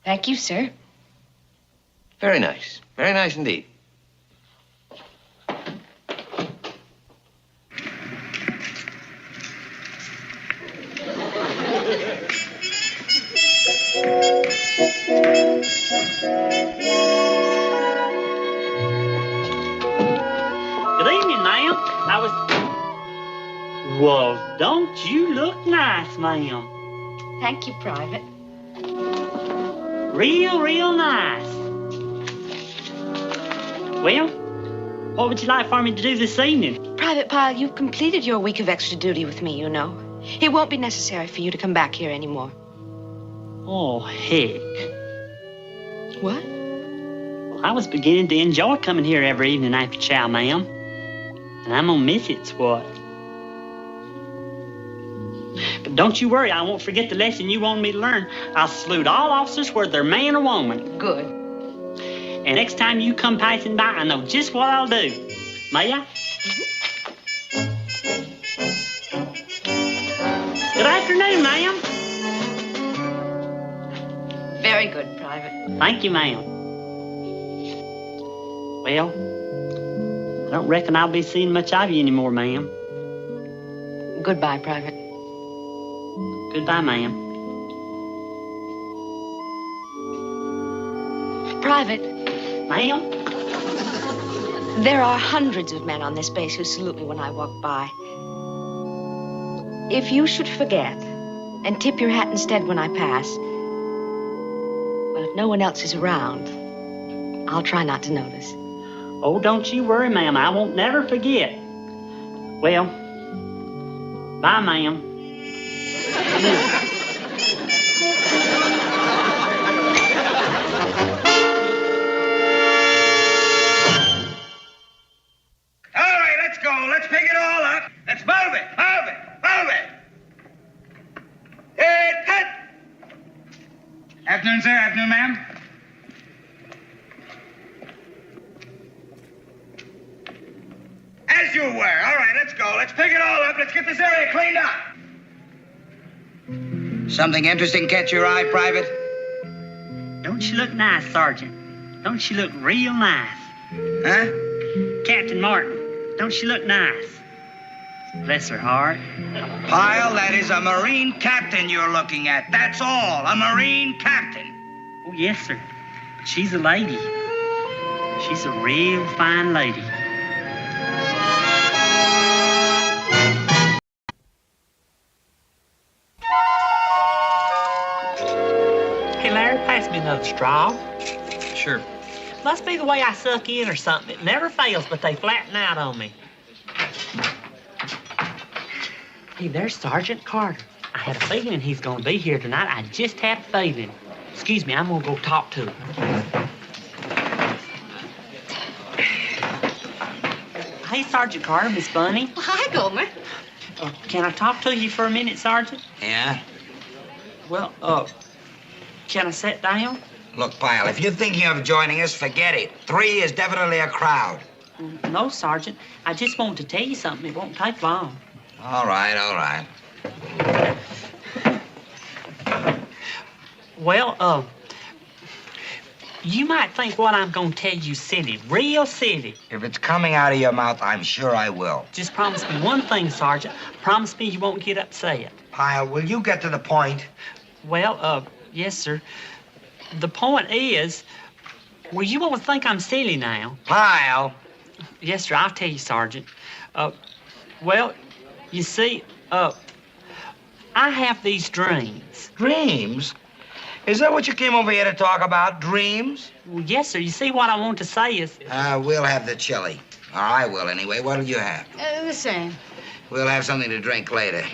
Thank you, sir. Very nice. Very nice indeed. Good evening, ma'am. Well, don't you look nice, ma'am? Thank you, Private. Real nice. Well, what would you like for me to do this evening? Private Pyle, you've completed your week of extra duty with me, you know. It won't be necessary for you to come back here anymore. Oh, heck. What? Well, I was beginning to enjoy coming here every evening after chow, ma'am. And I'm gonna miss it's what. But don't you worry, I won't forget the lesson you wanted me to learn. I'll salute all officers, whether they're man or woman. Good. And next time you come passing by, I know just what I'll do. May I? Good afternoon, ma'am. Very good, Private. Thank you, ma'am. Well, I don't reckon I'll be seeing much of you anymore, ma'am. Goodbye, Private. Goodbye, ma'am. Private. Ma'am? There are hundreds of men on this base who salute me when I walk by. If you should forget and tip your hat instead when I pass, well, if no one else is around, I'll try not to notice. Oh, don't you worry, ma'am. I won't never forget. Well, bye, ma'am. All right, let's go. Let's pick it all up. Let's move it. Hey, cut. Afternoon, sir. Afternoon, ma'am. As you were. All right, let's go. Let's pick it all up. Let's get this area cleaned up. Something interesting catch your eye, Private? Don't you look nice, Sergeant? Don't you look real nice? Huh? Captain Martin, don't you look nice? Bless her heart. Pyle, that is a Marine captain you're looking at. That's all. A Marine captain. Oh, yes, sir. She's a lady. She's a real fine lady. Hey, Larry, pass me another straw. Sure. Must be the way I suck in or something. It never fails, but they flatten out on me. Hey, there's Sergeant Carter. I had a feeling he's gonna be here tonight. I just had a feeling. Excuse me, I'm gonna go talk to him. Hey, Sergeant Carter, Miss Bunny. Hi, Gomer. Can I talk to you for a minute, Sergeant? Yeah? Well, can I sit down? Look, Pyle, if you're thinking of joining us, forget it. 3 is definitely a crowd. No, Sergeant. I just wanted to tell you something. It won't take long. All right, all right. Well, you might think what I'm going to tell you silly, real silly. If it's coming out of your mouth, I'm sure I will. Just promise me one thing, Sergeant. Promise me you won't get upset. Pyle, will you get to the point? Well, yes, sir. The point is, well, you won't think I'm silly now. Pyle. Yes, sir, I'll tell you, Sergeant. Well, you see, I have these dreams. Dreams? Is that what you came over here to talk about, dreams? Well, yes, sir. You see, what I want to say is... We'll have the chili. Or I will, anyway. What'll you have? The same. We'll have something to drink later.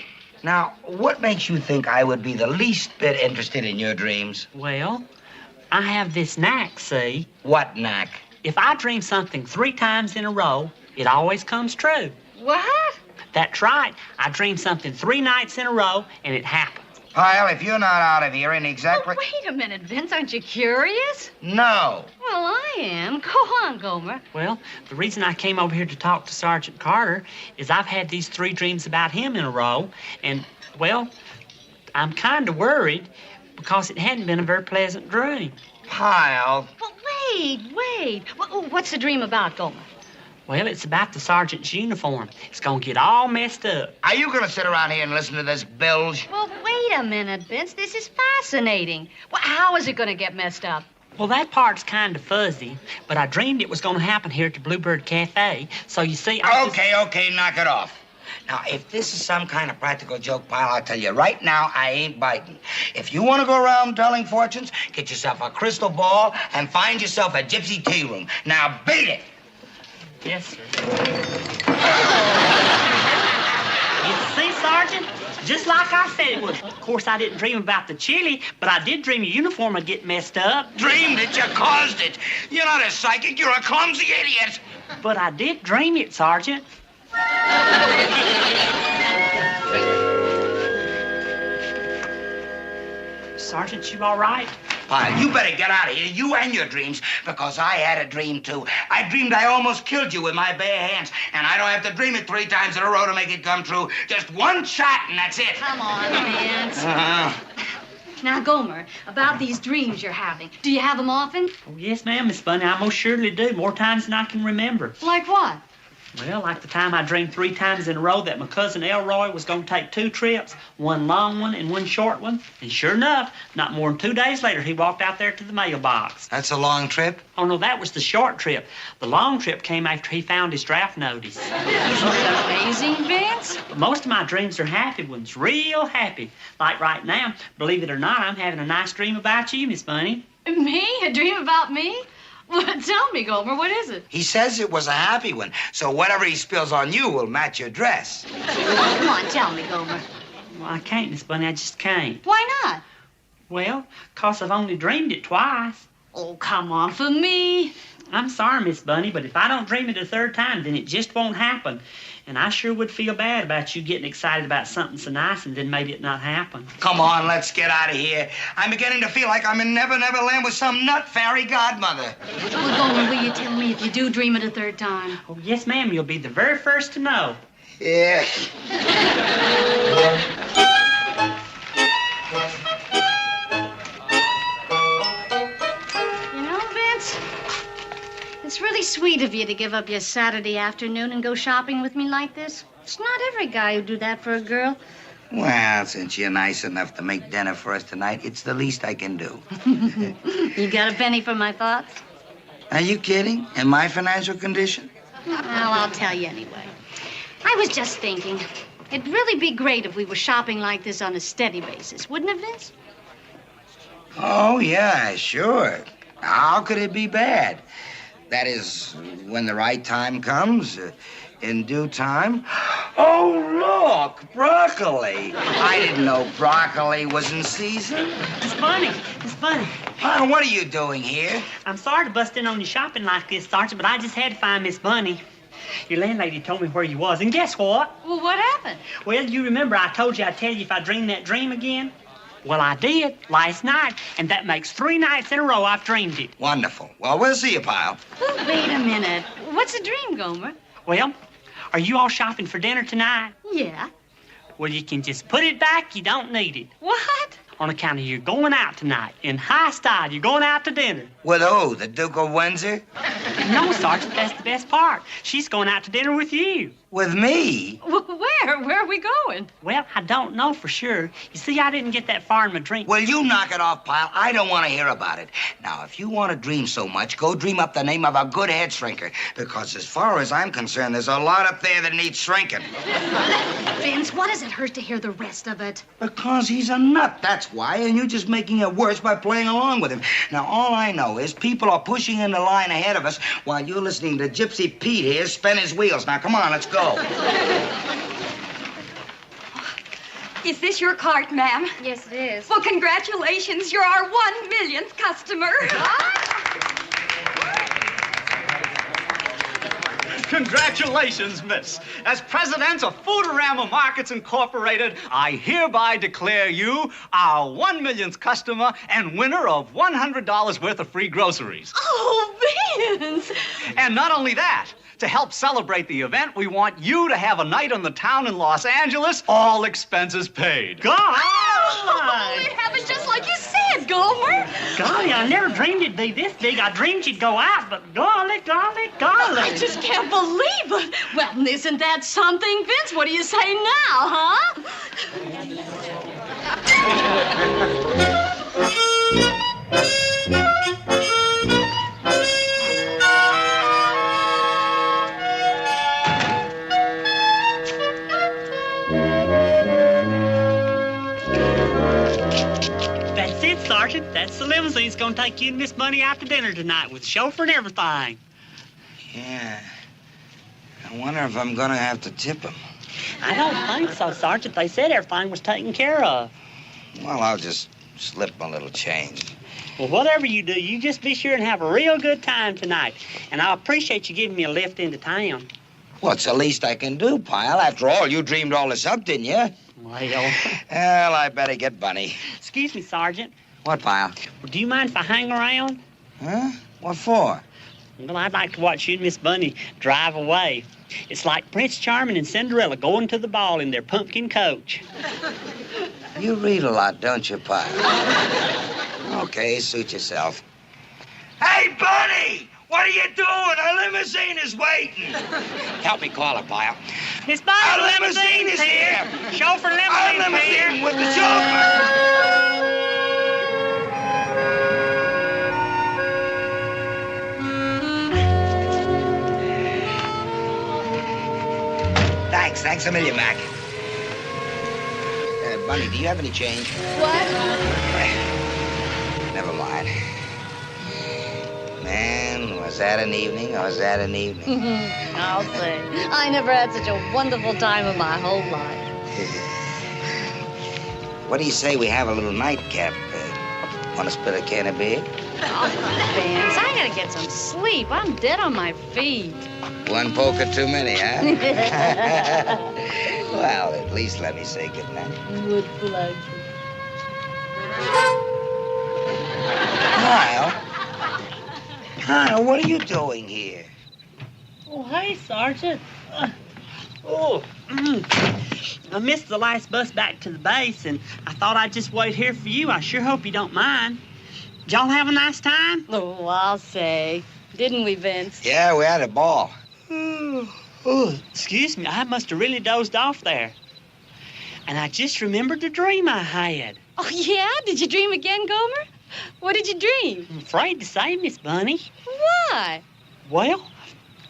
Now, what makes you think I would be the least bit interested in your dreams? Well, I have this knack, see? What knack? If I dream something 3 times in a row, it always comes true. What? That's right. I dream something 3 nights in a row, and it happens. Pyle, if you're not out of here in exactly... Oh, wait a minute, Vince. Aren't you curious? No. Well, I am. Go on, Gomer. Well, the reason I came over here to talk to Sergeant Carter is I've had these 3 dreams about him in a row, and, well, I'm kind of worried because it hadn't been a very pleasant dream. Pyle. Well, wait. What's the dream about, Gomer? Well, it's about the sergeant's uniform. It's gonna get all messed up. Are you gonna sit around here and listen to this bilge? Well, wait a minute, Vince. This is fascinating. Well, how is it gonna get messed up? Well, that part's kind of fuzzy, but I dreamed it was gonna happen here at the Bluebird Cafe. So you see, Okay, knock it off. Now, if this is some kind of practical joke, Pyle, I'll tell you right now, I ain't biting. If you want to go around telling fortunes, get yourself a crystal ball and find yourself a gypsy tea room. Now, beat it. Yes, sir. You see, Sergeant? Just like I said it would. Of course, I didn't dream about the chili, but I did dream your uniform would get messed up. Dreamed it? You caused it. You're not a psychic. You're a clumsy idiot. But I did dream it, Sergeant. Sergeant, you all right? Pyle, you better get out of here, you and your dreams, because I had a dream, too. I dreamed I almost killed you with my bare hands, and I don't have to dream it 3 times in a row to make it come true. Just one shot, and that's it. Come on, Vance. Uh-huh. Now, Gomer, about these dreams you're having, do you have them often? Oh, yes, ma'am, Miss Bunny. I most surely do. More times than I can remember. Like what? Well, like the time I dreamed 3 times in a row that my cousin Elroy was going to take 2 trips, one long one and one short one. And sure enough, not more than 2 days later, he walked out there to the mailbox. That's a long trip? Oh, no, that was the short trip. The long trip came after he found his draft notice. Isn't that amazing, Vince? But most of my dreams are happy ones, real happy. Like right now, believe it or not, I'm having a nice dream about you, Miss Bunny. Me? A dream about me? Well, tell me, Gomer, what is it? He says it was a happy one, so whatever he spills on you will match your dress. Come on, tell me, Gomer. Well, I can't, Miss Bunny, I just can't. Why not? Well, 'cause I've only dreamed it twice. Oh, come on, for me. I'm sorry, Miss Bunny, but if I don't dream it a 3rd time, then it just won't happen. And I sure would feel bad about you getting excited about something so nice and then maybe it not happen. Come on, let's get out of here. I'm beginning to feel like I'm in Never Never Land with some nut fairy godmother. Well, Gomer, will you tell me if you do dream it a 3rd time? Oh, yes, ma'am. You'll be the very first to know. Yeah. It's really sweet of you to give up your Saturday afternoon and go shopping with me like this. It's not every guy who'd do that for a girl. Well, since you're nice enough to make dinner for us tonight, it's the least I can do. You got a penny for my thoughts? Are you kidding? In my financial condition? Well, I'll tell you anyway. I was just thinking, it'd really be great if we were shopping like this on a steady basis, wouldn't it, Vince? Oh, yeah, sure. How could it be bad? That is, when the right time comes, in due time. Oh, look, broccoli. I didn't know broccoli was in season. Miss Bunny, Miss Bunny. What are you doing here? I'm sorry to bust in on you shopping like this, Sergeant, but I just had to find Miss Bunny. Your landlady told me where you was, and guess what? Well, what happened? Well, you remember I told you I'd tell you if I dreamed that dream again? Well, I did last night, and that makes 3 nights in a row I've dreamed it. Wonderful. Well, we'll see you, pile. Well, wait a minute. What's a dream, Gomer? Well, are you all shopping for dinner tonight? Yeah. Well, you can just put it back. You don't need it. What? On account of you going out tonight. In high style, you're going out to dinner. With who? The Duke of Windsor? No, Sergeant, that's the best part. She's going out to dinner with you. With me? Where? Where are we going? Well, I don't know for sure. You see, I didn't get that far in my dream. Well, you knock it off, pile. I don't want to hear about it. Now, if you want to dream so much, go dream up the name of a good head shrinker. Because as far as I'm concerned, there's a lot up there that needs shrinking. Vince, what does it hurt to hear the rest of it? Because he's a nut, that's why. And you're just making it worse by playing along with him. Now, all I know is people are pushing in the line ahead of us while you're listening to Gypsy Pete here spin his wheels. Now, come on, let's go. Is this your cart, ma'am? Yes, it is. Well, congratulations. You're our 1 millionth customer. Congratulations, miss. As president of Foodorama Markets Incorporated, I hereby declare you our 1 millionth customer and winner of $100 worth of free groceries. Oh, Vince! And not only that, to help celebrate the event, we want you to have a night on the town in Los Angeles, all expenses paid. God! Oh, we have it just like you said, Gomer. Golly, I never dreamed it'd be this big. I dreamed you'd go out, but golly, golly, golly. I just can't believe it. Well, isn't that something, Vince? What do you say now, huh? That's it, Sergeant. That's the limousine's gonna take you and Miss Bunny out to dinner tonight with chauffeur and everything. Yeah. I wonder if I'm gonna have to tip him. I don't think so, Sergeant. They said everything was taken care of. Well, I'll just slip a little change. Well, whatever you do, you just be sure and have a real good time tonight. And I appreciate you giving me a lift into town. Well, it's the least I can do, pile. After all, you dreamed all this up, didn't you? Well, I better get Bunny. Excuse me, Sergeant. What, pile? Well, do you mind if I hang around? Huh? What for? Well, I'd like to watch you and Miss Bunny drive away. It's like Prince Charming and Cinderella going to the ball in their pumpkin coach. You read a lot, don't you, pile? Okay, suit yourself. Hey, Bunny! What are you doing? Our limousine is waiting. Help me call it, pile. Miss Bunny, our limousine is here. Chauffeur limousine our limousine here. With the chauffeur. Thanks a million, Mac. Bunny, do you have any change? What? Never mind. Man, was that an evening? Was that an evening? I'll say. I never had such a wonderful time in my whole life. What do you say we have a little nightcap? Want to split a can of beer? Oh, Vince, I gotta get some sleep. I'm dead on my feet. One poker too many, huh? Well, at least let me say goodnight. With pleasure. Kyle, what are you doing here? Oh, hey, Sergeant. I missed the last bus back to the base, and I thought I'd just wait here for you. I sure hope you don't mind. Did y'all have a nice time? Oh, I'll say. Didn't we, Vince? Yeah, we had a ball. Oh, excuse me. I must have really dozed off there. And I just remembered the dream I had. Oh, yeah? Did you dream again, Gomer? What did you dream? I'm afraid to say, Miss Bunny. Why? Well,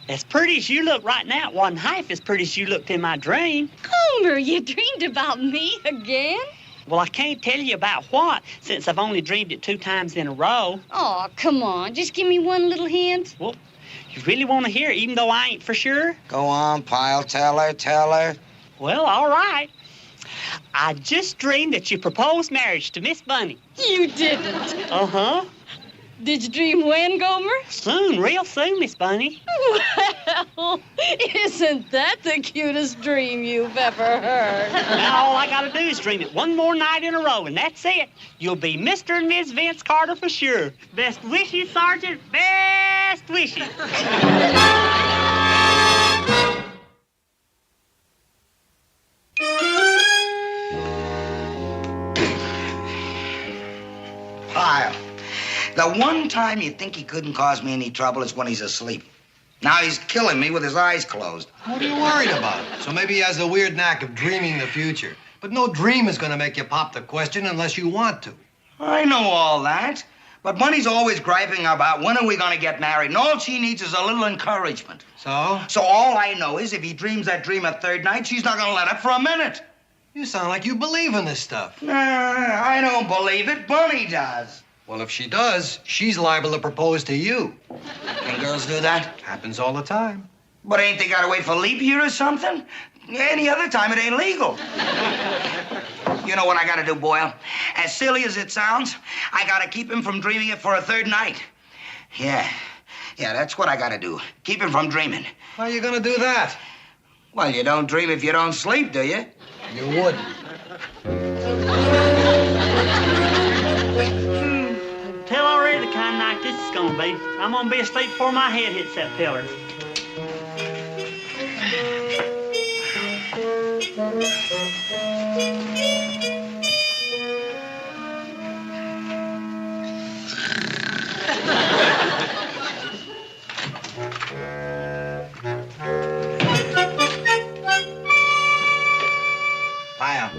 as pretty as you look right now, it wasn't half as pretty as you looked in my dream. Gomer, you dreamed about me again? Well, I can't tell you about what, since I've only dreamed it 2 times in a row. Oh, come on. Just give me one little hint. Well, you really want to hear, even though I ain't for sure? Go on, Pyle. Tell her. Well, all right. I just dreamed that you proposed marriage to Miss Bunny. You didn't. Uh-huh. Did you dream when, Gomer? Soon, real soon, Miss Bunny. Well, isn't that the cutest dream you've ever heard? Now all I gotta do is dream it one more night in a row, and that's it. You'll be Mr. and Miss Vince Carter for sure. Best wishes, Sergeant. Best wishes. Pyle, the one time you think he couldn't cause me any trouble is when he's asleep. Now he's killing me with his eyes closed. What are you worried about? So maybe he has the weird knack of dreaming the future. But no dream is going to make you pop the question unless you want to. I know all that. But Bunny's always griping about when are we going to get married, and all she needs is a little encouragement. So? So all I know is if he dreams that dream a third night, she's not going to let up for a minute. You sound like you believe in this stuff. Nah, I don't believe it. Bunny does. Well, if she does, she's liable to propose to you. Can girls do that? Happens all the time. But ain't they got to wait for leap year or something? Any other time, it ain't legal. You know what I got to do, Boyle? As silly as it sounds, I got to keep him from dreaming it for a third night. Yeah, that's what I got to do. Keep him from dreaming. How are you going to do that? Well, you don't dream if you don't sleep, do you? You wouldn't. Tell already the kind of night this is gonna be. I'm gonna be asleep before my head hits that pillar. Pyle.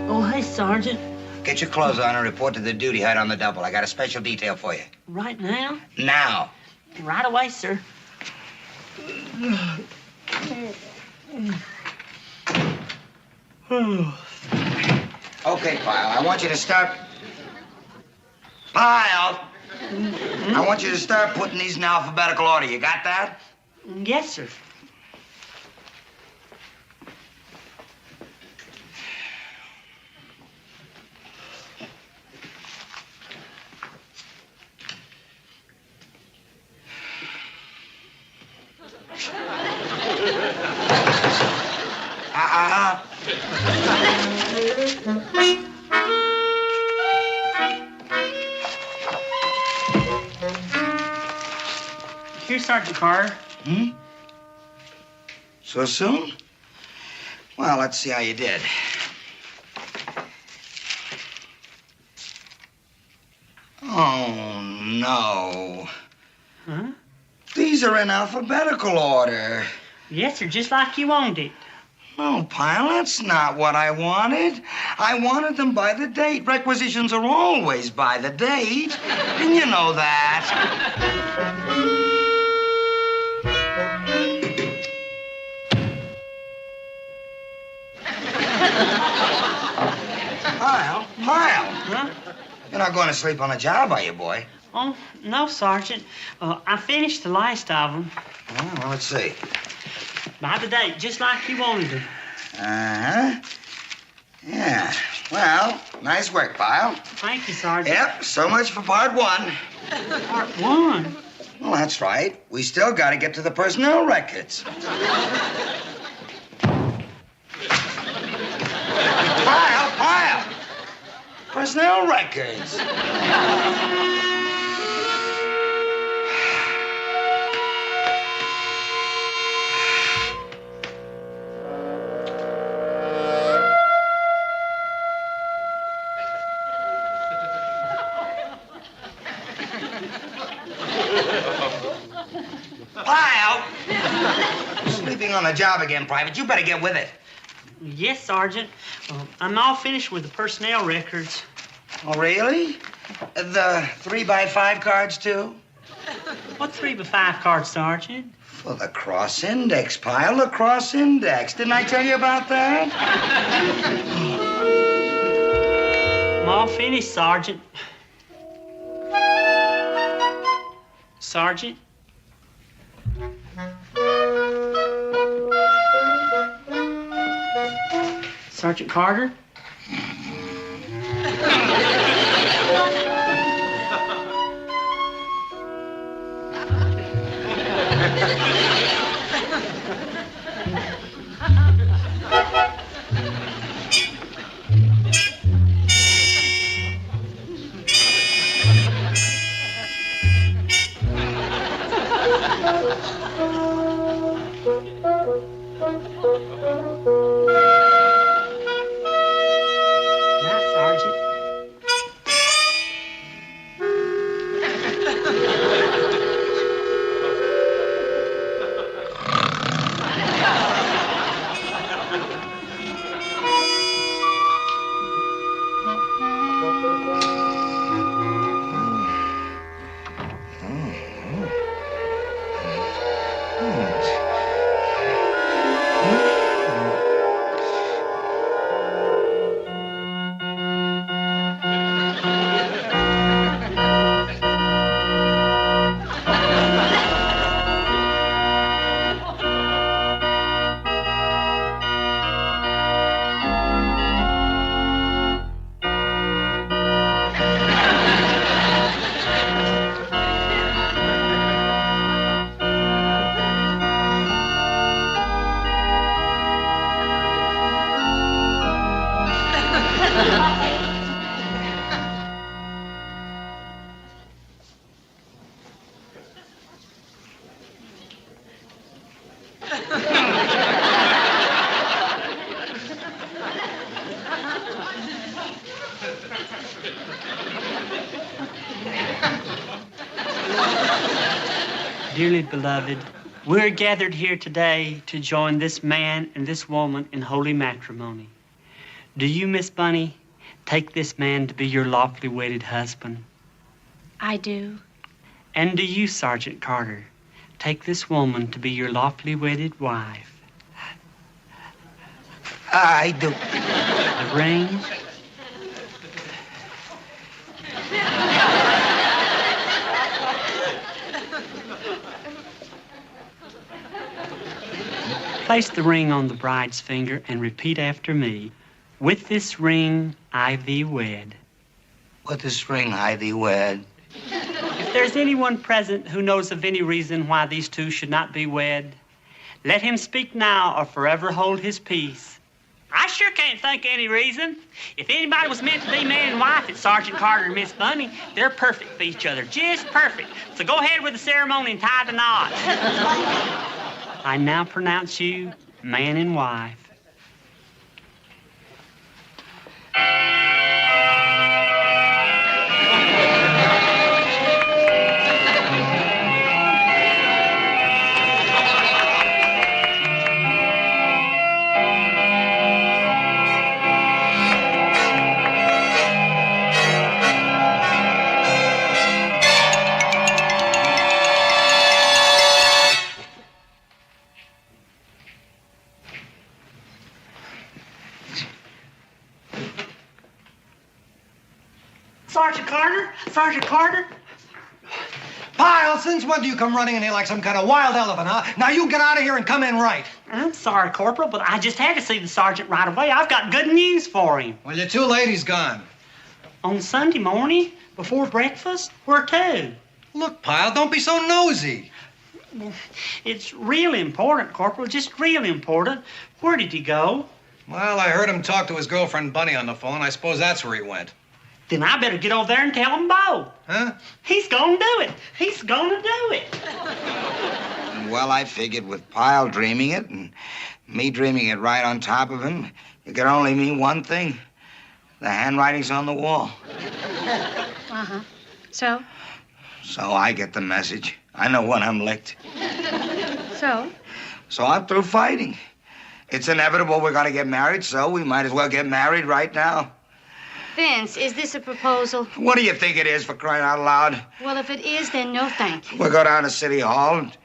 Oh, hey, Sergeant. Get your clothes on and report to the duty hut on the double. I got a special detail for you. Right now? Now. Right away, sir. Okay, Pyle, I want you to start... Pyle! I want you to start putting these in alphabetical order. You got that? Yes, sir. Here's Sergeant Carter. So soon? Well, let's see how you did. Oh, no. Huh? These are in alphabetical order. Yes, sir, just like you wanted it. No, Pyle, that's not what I wanted. I wanted them by the date. Requisitions are always by the date. And you know that. Pyle. Huh? You're not going to sleep on the job, are you, boy? Oh, no, Sergeant. I finished the last of them. Well, let's see. By the date, just like you wanted it. Uh-huh. Yeah. Well, nice work, Pyle. Thank you, Sergeant. Yep, so much for part one. Part one? Well, that's right. We still got to get to the personnel records. Pyle! Personnel records. Pyle! Sleeping on the job again, Private. You better get with it. Yes, Sergeant. I'm all finished with the personnel records. Oh, really? The 3x5 cards, too? What 3x5 cards, Sergeant? Well, the cross index, Pyle, the cross index. Didn't I tell you about that? I'm all finished, Sergeant. Sergeant? Sergeant Carter? Dearly beloved, we're gathered here today to join this man and this woman in holy matrimony. Do you, Miss Bunny, take this man to be your lawfully wedded husband? I do. And do you, Sergeant Carter, take this woman to be your lawfully wedded wife? I do. The ring? Place the ring on the bride's finger and repeat after me. With this ring, I thee wed. With this ring, I thee wed. If there's anyone present who knows of any reason why these two should not be wed, let him speak now or forever hold his peace. I sure can't think of any reason. If anybody was meant to be man and wife, it's Sergeant Carter and Miss Bunny. They're perfect for each other, just perfect. So go ahead with the ceremony and tie the knot. I now pronounce you man and wife. Sergeant Carter? Sergeant Carter? Pyle, since when do you come running in here like some kind of wild elephant, huh? Now you get out of here and come in right. I'm sorry, Corporal, but I just had to see the sergeant right away. I've got good news for him. Well, your two ladies gone. On Sunday morning, before breakfast, where to? Look, Pyle, don't be so nosy. It's real important, Corporal, just real important. Where did he go? Well, I heard him talk to his girlfriend Bunny on the phone. I suppose that's where he went. Then I better get over there and tell him both. Huh? He's gonna do it. He's gonna do it. Well, I figured with Pyle dreaming it and me dreaming it right on top of him, it could only mean one thing. The handwriting's on the wall. Uh-huh. So? So I get the message. I know when I'm licked. So? So I'm through fighting. It's inevitable we're gonna get married, so we might as well get married right now. Vince, is this a proposal? What do you think it is, for crying out loud? Well, if it is, then no thank you. We'll go down to City Hall and...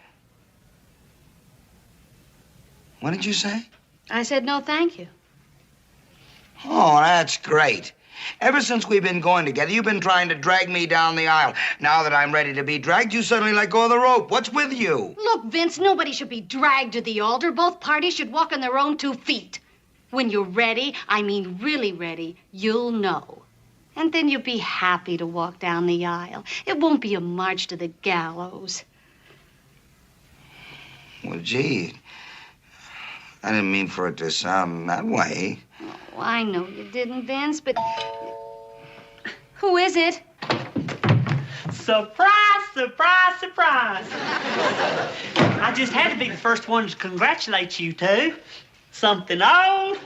What did you say? I said no thank you. Oh, that's great. Ever since we've been going together, you've been trying to drag me down the aisle. Now that I'm ready to be dragged, you suddenly let go of the rope. What's with you? Look, Vince, nobody should be dragged to the altar. Both parties should walk on their own 2 feet. When you're ready, I mean really ready, you'll know. And then you'll be happy to walk down the aisle. It won't be a march to the gallows. Well, gee, I didn't mean for it to sound that way. Oh, I know you didn't, Vince, but... Who is it? Surprise, surprise, surprise. I just had to be the first one to congratulate you two. Something old,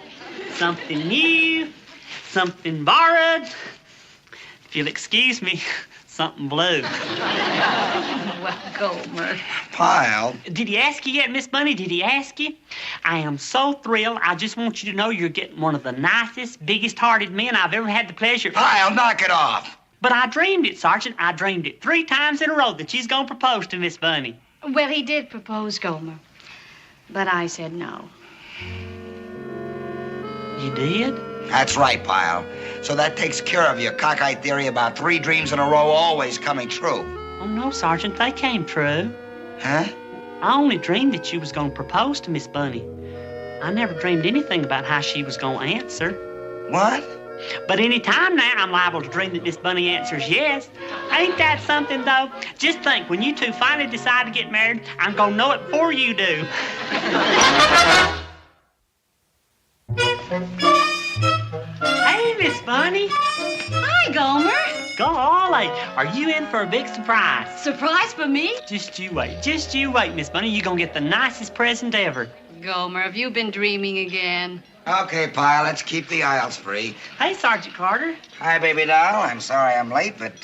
something new, something borrowed. If you'll excuse me, something blue. Well, Gomer. Pyle. Did he ask you yet, Miss Bunny? Did he ask you? I am so thrilled. I just want you to know you're getting one of the nicest, biggest-hearted men I've ever had the pleasure... Pyle, knock it off. But I dreamed it, Sergeant. I dreamed it 3 times in a row that she's gonna propose to Miss Bunny. Well, he did propose, Gomer. But I said no. You did? That's right, Pyle. So that takes care of your cockeyed theory about 3 dreams in a row always coming true. Oh, no, Sergeant. They came true. Huh? I only dreamed that you was gonna propose to Miss Bunny. I never dreamed anything about how she was gonna answer. What? But any time now, I'm liable to dream that Miss Bunny answers yes. Ain't that something, though? Just think, when you two finally decide to get married, I'm gonna know it before you do. Hey, Miss Miss Bunny. Hi, Gomer. Golly, are you in for a big surprise? Surprise for me? Just you wait, Miss Bunny. You're gonna get the nicest present ever. Gomer, have you been dreaming again? Okay, Pyle, let's keep the aisles free. Hey, Sergeant Carter. Hi, baby doll. I'm sorry I'm late, but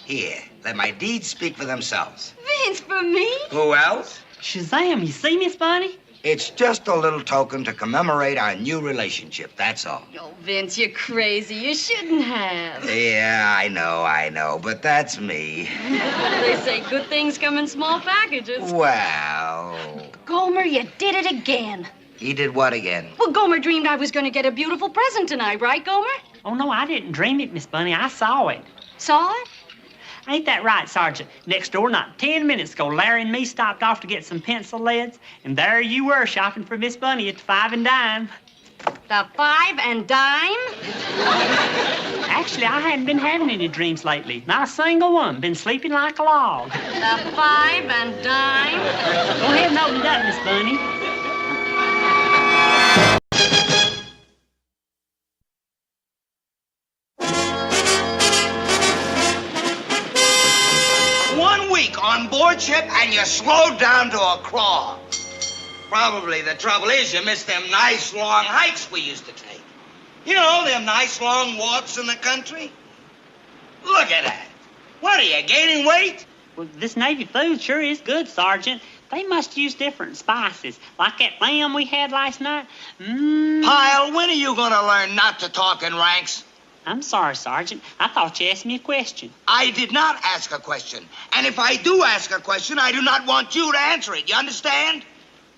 here, let my deeds speak for themselves. Vince, for me? Who else? Shazam, you see, Miss Bunny? It's just a little token to commemorate our new relationship, that's all. Oh, Vince, you're crazy. You shouldn't have. Yeah, I know, but that's me. They say good things come in small packages. Well... Gomer, you did it again. He did what again? Well, Gomer dreamed I was going to get a beautiful present tonight, right, Gomer? Oh, no, I didn't dream it, Miss Bunny. I saw it. Saw it? Ain't that right, Sergeant? Next door, not 10 minutes ago, Larry and me stopped off to get some pencil leads, and there you were shopping for Miss Bunny at the 5 and Dime. The 5 and Dime? Actually, I hadn't been having any dreams lately. Not a single one. Been sleeping like a log. The 5 and Dime? Go ahead and open it up, Miss Bunny. On board ship, and you slowed down to a crawl. Probably the trouble is you missed them nice long hikes we used to take. You know, them nice long walks in the country. Look at that. What are you, gaining weight? Well, this Navy food sure is good, Sergeant. They must use different spices. Like that lamb we had last night. Pyle, when are you going to learn not to talk in ranks? I'm sorry, Sergeant. I thought you asked me a question. I did not ask a question. And if I do ask a question, I do not want you to answer it. You understand?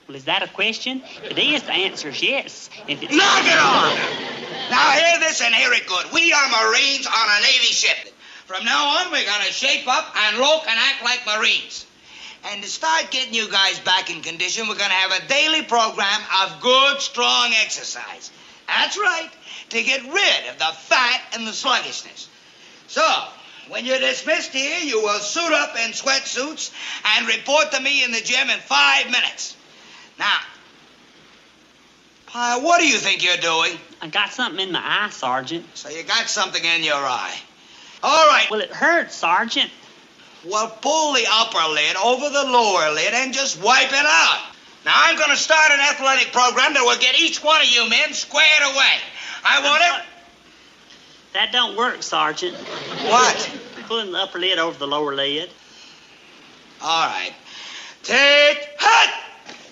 Well, is that a question? If it is, the answer is yes. If it's... Knock it off! Now, hear this and hear it good. We are Marines on a Navy ship. From now on, we're going to shape up and look and act like Marines. And to start getting you guys back in condition, we're going to have a daily program of good, strong exercise. That's right. To get rid of the fat and the sluggishness. So, when you're dismissed here, you will suit up in sweatsuits and report to me in the gym in 5 minutes. Now, Pyle, what do you think you're doing? I got something in my eye, Sergeant. So you got something in your eye. All right. Well, it hurts, Sergeant. Well, pull the upper lid over the lower lid and just wipe it out. Now, I'm going to start an athletic program that will get each one of you men squared away. I want it. That don't work, Sergeant. What? Pulling the upper lid over the lower lid. All right. Take hut.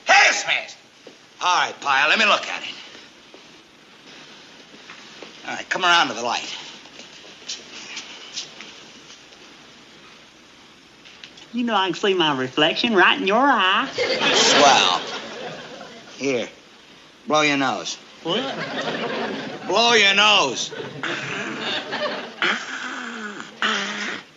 Hair smash. All right, Pyle, let me look at it. All right, come around to the light. You know I can see my reflection right in your eye. Swell. Here, blow your nose. What? Blow your nose.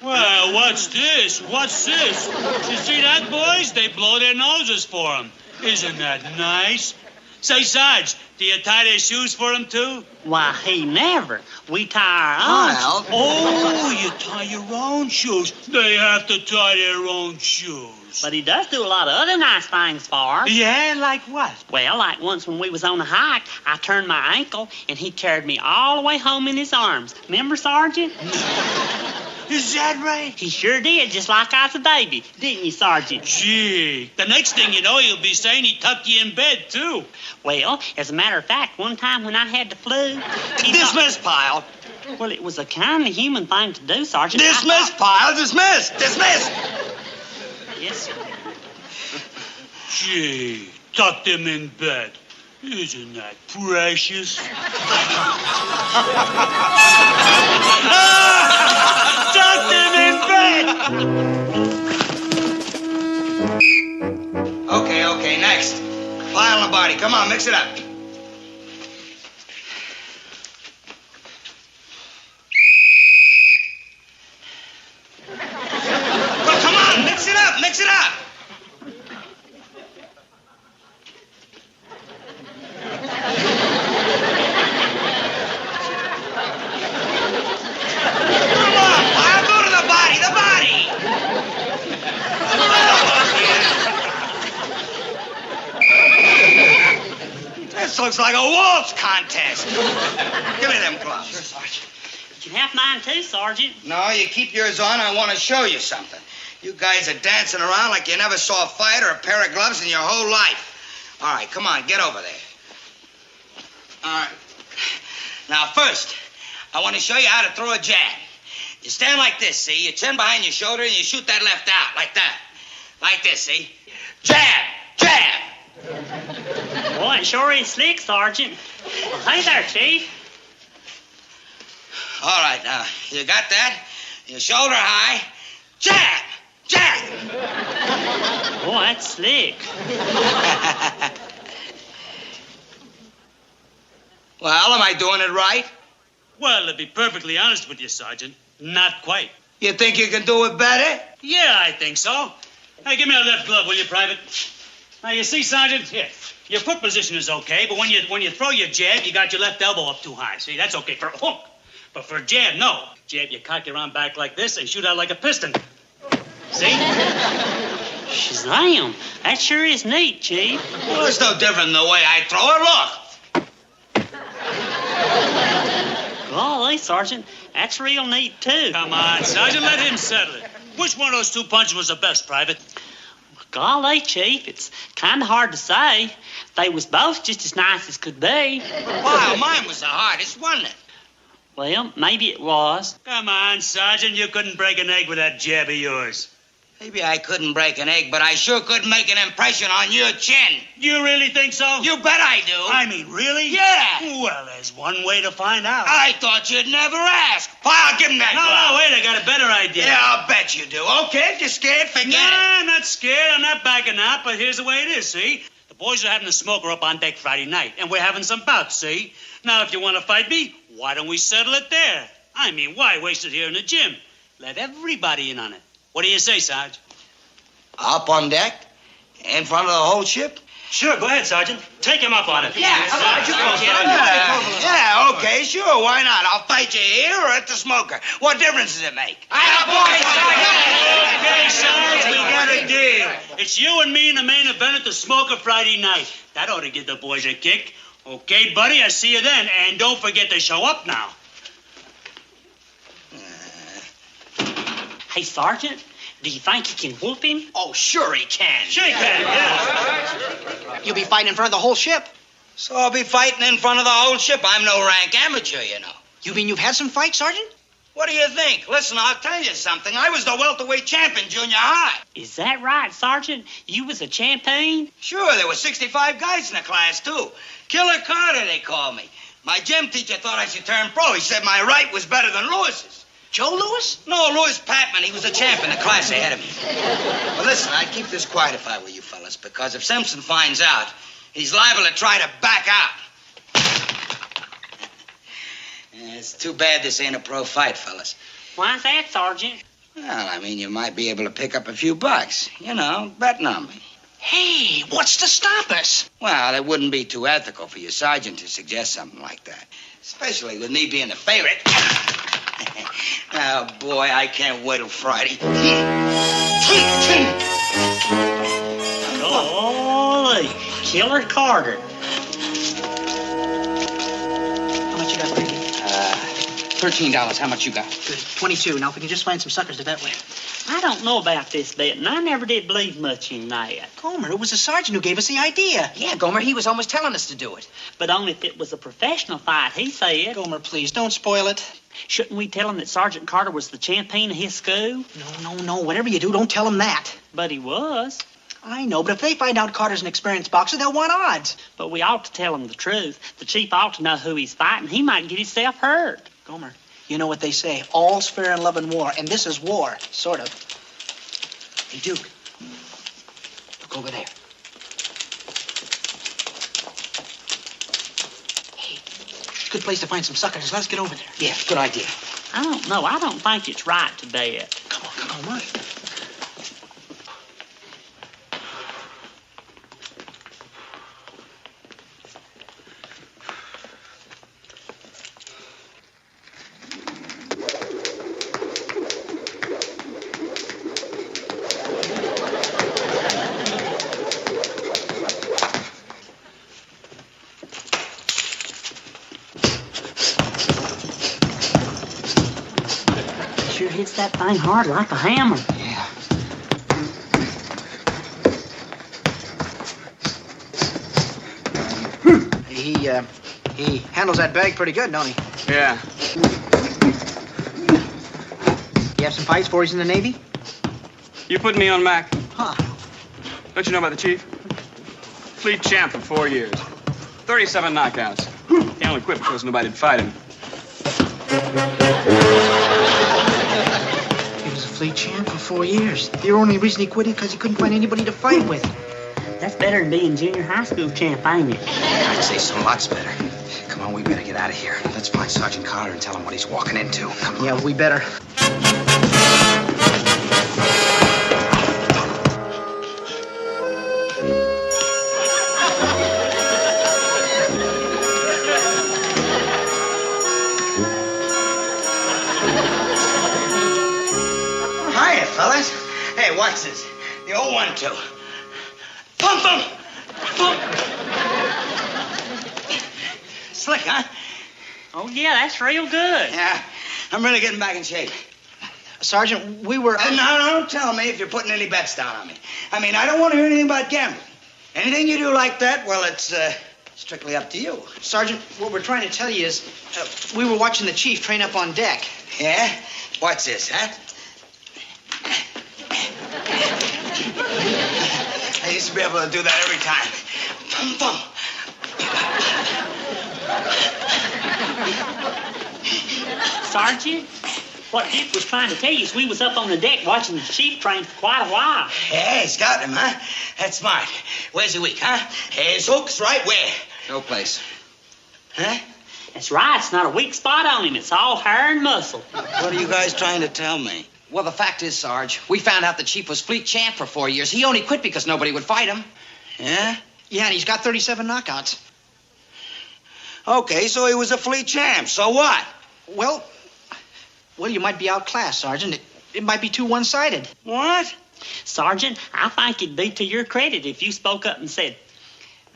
Well, what's this? What's this? You see that, boys? They blow their noses for him. Isn't that nice? Say, Sarge, do you tie their shoes for him, too? Why, he never. We tie our own. Oh, you tie your own shoes. They have to tie their own shoes. But he does do a lot of other nice things for us. Yeah, like what? Well, like once when we was on a hike, I turned my ankle, and he carried me all the way home in his arms. Remember, Sergeant? Is that right? He sure did, just like I was a baby. Didn't you, Sergeant? Gee, the next thing you know, he'll be saying he tucked you in bed, too. Well, as a matter of fact, one time when I had the flu... Dismiss, Pyle. Well, it was a kind of human thing to do, Sergeant. Dismiss, Pyle. Dismiss. Dismiss. Yes, sir. Gee, tucked him in bed. Isn't that precious? Tucked him in bed. Okay, next. Pyle Lombardi, come on, mix it up. Well, come on, mix it up, mix it up. looks like a waltz contest. Give me them gloves. Sure, Sergeant. You can have mine too, Sergeant. No, you keep yours on. I want to show you something. You guys are dancing around like you never saw a fight or a pair of gloves in your whole life. All right, come on, get over there. All right. Now, first, I want to show you how to throw a jab. You stand like this, see? Your chin behind your shoulder, and you shoot that left out, like that. Like this, see? Jab! Jab! Boy, it sure is slick, Sergeant. Well, hey there, Chief. All right, now, you got that? Your shoulder high. Jab! Jab! Boy, that's slick. Well, am I doing it right? Well, to be perfectly honest with you, Sergeant, not quite. You think you can do it better? Yeah, I think so. Hey, give me a left glove, will you, Private? Now, you see, Sergeant, here, your foot position is okay, but when you throw your jab, you got your left elbow up too high. See, that's okay for a hook. But for a jab, no. Jab, you cock your arm back like this and shoot out like a piston. See? Shazam! That sure is neat, Chief. Well, it's no different than the way I throw it. Look. Golly, Sergeant, that's real neat, too. Come on, Sergeant, let him settle it. Which one of those two punches was the best, Private? Golly, Chief, it's kind of hard to say. They was both just as nice as could be. Wow, mine was the hardest, wasn't it? Well, maybe it was. Come on, Sergeant, you couldn't break an egg with that jab of yours. Maybe I couldn't break an egg, but I sure could make an impression on your chin. You really think so? You bet I do. I mean, really? Yeah. Well, there's one way to find out. I thought you'd never ask. I'll give him that glove. No, wait, I got a better idea. Yeah, I'll bet you do. Okay, if you're scared, forget it. I'm not scared. I'm not backing out, but here's the way it is, see? The boys are having a smoker up on deck Friday night, and we're having some bouts, see? Now, if you want to fight me, why don't we settle it there? I mean, why waste it here in the gym? Let everybody in on it. What do you say, Sarge? Up on deck? In front of the whole ship? Sure, go ahead, Sergeant. Take him up on it. Yeah, okay, sure, why not? I'll fight you here or at the smoker. What difference does it make? Okay, Sarge, we got a deal. It's you and me in the main event at the smoker Friday night. That ought to give the boys a kick. Okay, buddy, I see you then. And don't forget to show up now. Hey, Sergeant, do you think you can whoop him? Oh, sure he can. Sure he can, yeah. You'll be fighting in front of the whole ship. So I'll be fighting in front of the whole ship. I'm no rank amateur, you know. You mean you've had some fights, Sergeant? What do you think? Listen, I'll tell you something. I was the welterweight champ in junior high. Is that right, Sergeant? You was a champion? Sure, there were 65 guys in the class, too. Killer Carter, they called me. My gym teacher thought I should turn pro. He said my right was better than Lewis's. Joe Louis? No, Louis Patman. He was a champ in the class ahead of me. Well, listen, I'd keep this quiet if I were you fellas, because if Simpson finds out, he's liable to try to back out. It's too bad this ain't a pro fight, fellas. Why's that, Sergeant? Well, I mean, you might be able to pick up a few bucks. You know, betting on me. Hey, what's to stop us? Well, it wouldn't be too ethical for your sergeant to suggest something like that, especially with me being the favorite. Oh, boy, I can't wait till Friday. Golly, Killer Carter. How much you got, Frankie? $13. How much you got? Good. 22. Now, if we can just find some suckers to bet with. I don't know about this betting. I never did believe much in that. Gomer, it was the sergeant who gave us the idea. Yeah, Gomer, he was almost telling us to do it. But only if it was a professional fight, he said. Gomer, please, don't spoil it. Shouldn't we tell him that Sergeant Carter was the champion of his school? No. Whatever you do, don't tell him that. But he was. I know, but if they find out Carter's an experienced boxer, they'll want odds. But we ought to tell him the truth. The chief ought to know who he's fighting. He might get himself hurt. Gomer, you know what they say. All's fair in love and war, and this is war, sort of. Hey, Duke. Look over there. Hey, good place to find some suckers. Let's get over there. Yeah, good idea. I don't know. I don't think it's right to bet. Come on. sure hits that thing hard like a hammer. Yeah. He handles that bag pretty good, don't he? Yeah. You have some fights before he's in the Navy? You put me on Mac. Huh. Don't you know about the chief? Fleet champ for 4 years. 37 knockouts. He only quit because nobody'd fight him. He was a fleet champ for 4 years. The only reason he quit is because he couldn't find anybody to fight with. That's better than being junior high school champ, ain't it? I'd say so, lots better. Come on, we better get out of here. Let's find Sergeant Carter and tell him what he's walking into. Come on. Yeah, we better. Hiya, fellas. Hey, watch this. The old 1-2. Bump, bump, bump. Slick, huh? Oh, yeah, that's real good. Yeah, I'm really getting back in shape. Sergeant, we were... No, don't tell me if you're putting any bets down on me. I mean, I don't want to hear anything about gambling. Anything you do like that, well, it's strictly up to you. Sergeant, what we're trying to tell you is we were watching the chief train up on deck. Yeah? Watch this, huh? I used to be able to do that every time. Bum, bum. Sergeant, what Dick was trying to tell you is we was up on the deck watching the chief train for quite a while. Yeah, he's got him, huh? That's smart. Where's he weak, huh? His hook's right where? No place. Huh? That's right. It's not a weak spot on him. It's all hair and muscle. What are you guys trying to tell me? Well, the fact is, Sarge, we found out the chief was fleet champ for 4 years. He only quit because nobody would fight him. Yeah? Yeah, and he's got 37 knockouts. Okay, so he was a fleet champ. So what? Well, you might be outclassed, Sergeant. It might be too one-sided. What? Sergeant, I think it'd be to your credit if you spoke up and said,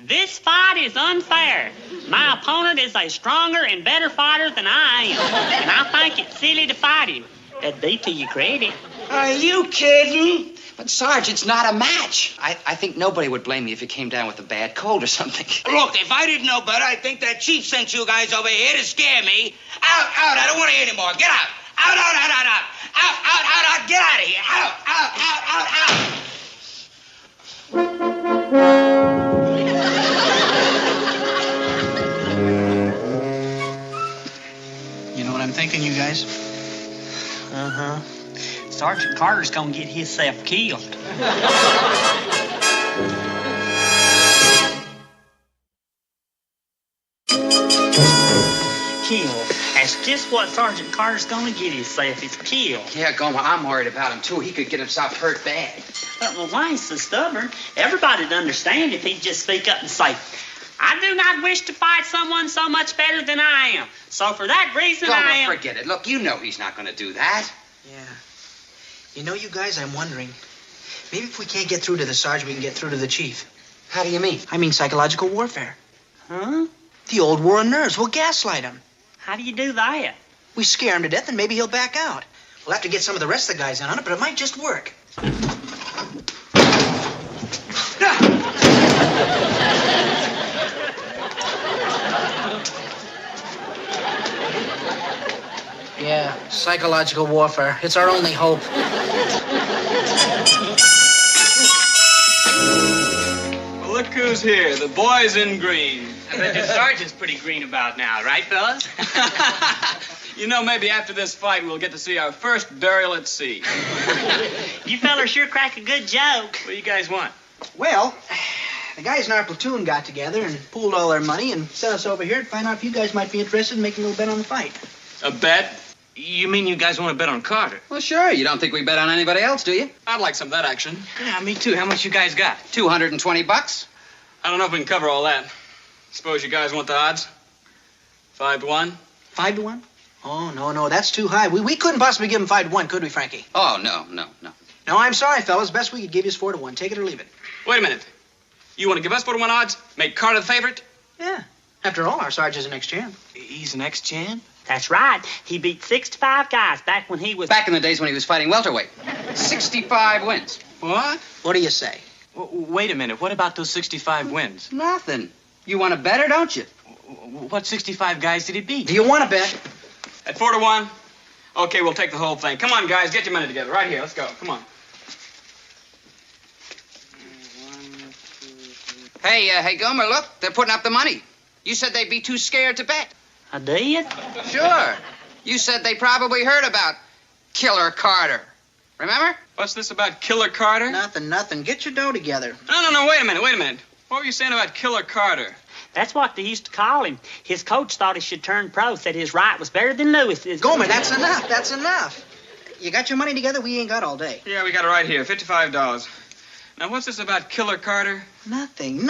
"This fight is unfair. My opponent is a stronger and better fighter than I am, and I think it's silly to fight him." That'd be to your credit. Are you kidding? But, Sarge, it's not a match. I think nobody would blame me if you came down with a bad cold or something. Look, if I didn't know better, I'd think that chief sent you guys over here to scare me. Out, out, I don't want to hear anymore. Get out. Out, out, out, out, out. Out, out, out, out. Get out of here. Out, out, out, out, You know what I'm thinking, you guys? Uh-huh. Sergeant Carter's gonna get himself killed. Killed. That's just what Sergeant Carter's gonna get himself, is killed. Yeah, Gomer, I'm worried about him, too. He could get himself hurt bad. Well, why he's so stubborn? Everybody'd understand if he'd just speak up and say, "I do not wish to fight someone so much better than I am. So for that reason, Gomer, I am..." forget it. Look, you know he's not going to do that. Yeah. You know, you guys, I'm wondering, maybe if we can't get through to the sergeant, we can get through to the chief. How do you mean? I mean psychological warfare. Huh? The old war on nerves. We'll gaslight him. How do you do that? We scare him to death, and maybe he'll back out. We'll have to get some of the rest of the guys in on it, but it might just work. Yeah, psychological warfare. It's our only hope. Well, look who's here. The boys in green. I bet your sergeant's pretty green about now, right, fellas? You know, maybe after this fight, we'll get to see our first burial at sea. You fellas sure crack a good joke. What do you guys want? Well, the guys in our platoon got together and pooled all their money and sent us over here to find out if you guys might be interested in making a little bet on the fight. A bet? You mean you guys want to bet on Carter? Well, sure. You don't think we bet on anybody else, do you? I'd like some of that action. Yeah, me too. How much you guys got? $220. I don't know if we can cover all that. Suppose you guys want the odds? 5 to 1? 5 to 1? Oh, no, that's too high. We couldn't possibly give him 5 to 1, could we, Frankie? Oh, no. No, I'm sorry, fellas. Best we could give you is 4 to 1. Take it or leave it. Wait a minute. You want to give us 4 to 1 odds? Make Carter the favorite? Yeah. After all, our sergeant's an ex-champ. He's an ex-champ? That's right. He beat 65 guys back when he was... Back in the days when he was fighting welterweight. 65 wins. What? What do you say? Wait a minute. What about those 65 wins? Nothing. You want to bet her, don't you? What 65 guys did he beat? Do you want to bet? At 4-1? Okay, we'll take the whole thing. Come on, guys. Get your money together. Right here. Let's go. Come on. Hey, Gomer, look. They're putting up the money. You said they'd be too scared to bet. I did? Sure. You said they probably heard about Killer Carter. Remember? What's this about Killer Carter? Nothing. Get your dough together. No. Wait a minute. What were you saying about Killer Carter? That's what they used to call him. His coach thought he should turn pro, said his right was better than Lewis's. Gomer, that's enough. You got your money together? We ain't got all day. Yeah, we got it right here. $55. Now, what's this about Killer Carter? Nothing.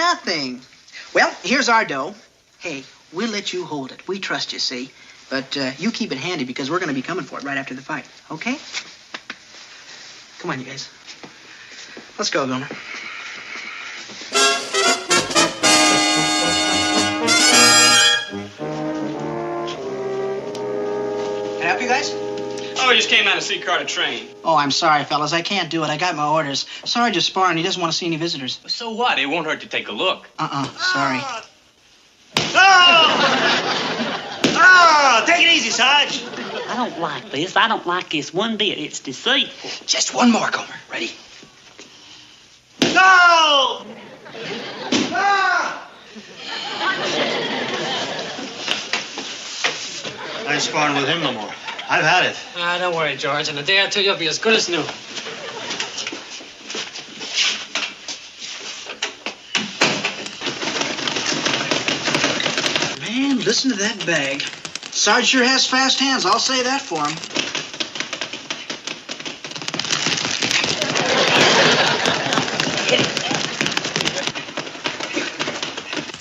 Well, here's our dough. Hey, we'll let you hold it. We trust you, see? But you keep it handy because we're going to be coming for it right after the fight. Okay? Come on, you guys. Let's go, Gomer. Can I help you guys? Oh, we just came out to see Carter train. Oh, I'm sorry, fellas. I can't do it. I got my orders. Sarge is sparring. He doesn't want to see any visitors. So what? It won't hurt to take a look. Sorry. Oh, take it easy, Sarge. I don't like this. I don't like this one bit. It's deceitful. Just one more, Gomer. Ready? Go! I ain't sparring with him no more. I've had it. Don't worry, George. In a day or two, you'll be as good as new. Man, listen to that bag. Sarge sure has fast hands. I'll say that for him.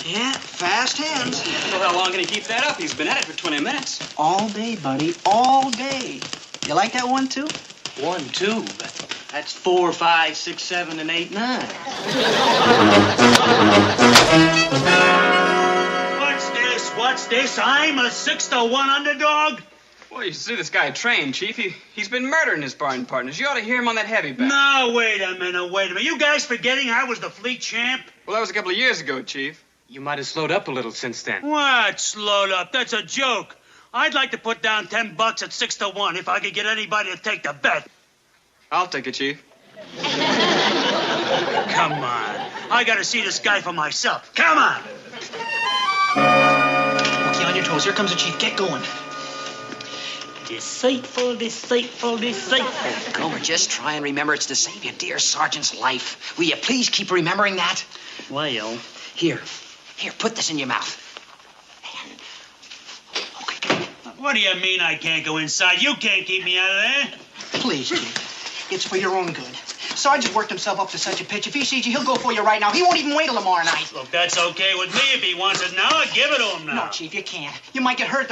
Yeah, fast hands. Well, how long can he keep that up? He's been at it for 20 minutes. All day, buddy. All day. You like that 1, 2? 1, 2. That's 4, 5, 6, 7, and 8, 9. What's this? I'm a 6-1 underdog? Well, you should see this guy train, Chief. He's been murdering his sparring partners. You ought to hear him on that heavy bat. No, wait a minute. You guys forgetting I was the fleet champ? Well, that was a couple of years ago, Chief. You might have slowed up a little since then. What? Slowed up? That's a joke. I'd like to put down $10 at 6-1 if I could get anybody to take the bet. I'll take it, Chief. Come on. I gotta see this guy for myself. Come on. Okay, on your toes. Here comes the chief. Get going. Deceitful. Gomer, just try and remember it's to save your dear sergeant's life. Will you please keep remembering that? Well, Here, put this in your mouth. What do you mean I can't go inside? You can't keep me out of there. Please, Chief. It's for your own good. Sarge has worked himself up to such a pitch. If he sees you, he'll go for you right now. He won't even wait till tomorrow night. Look, that's okay with me. If he wants it now, I'll give it to him now. No, Chief, you can't. You might get hurt.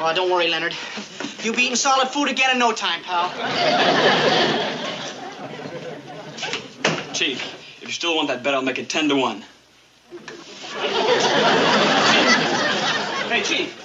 Oh, don't worry, Leonard. You'll be eating solid food again in no time, pal. Chief, if you still want that bet, I'll make it 10-1. Hey, Chief.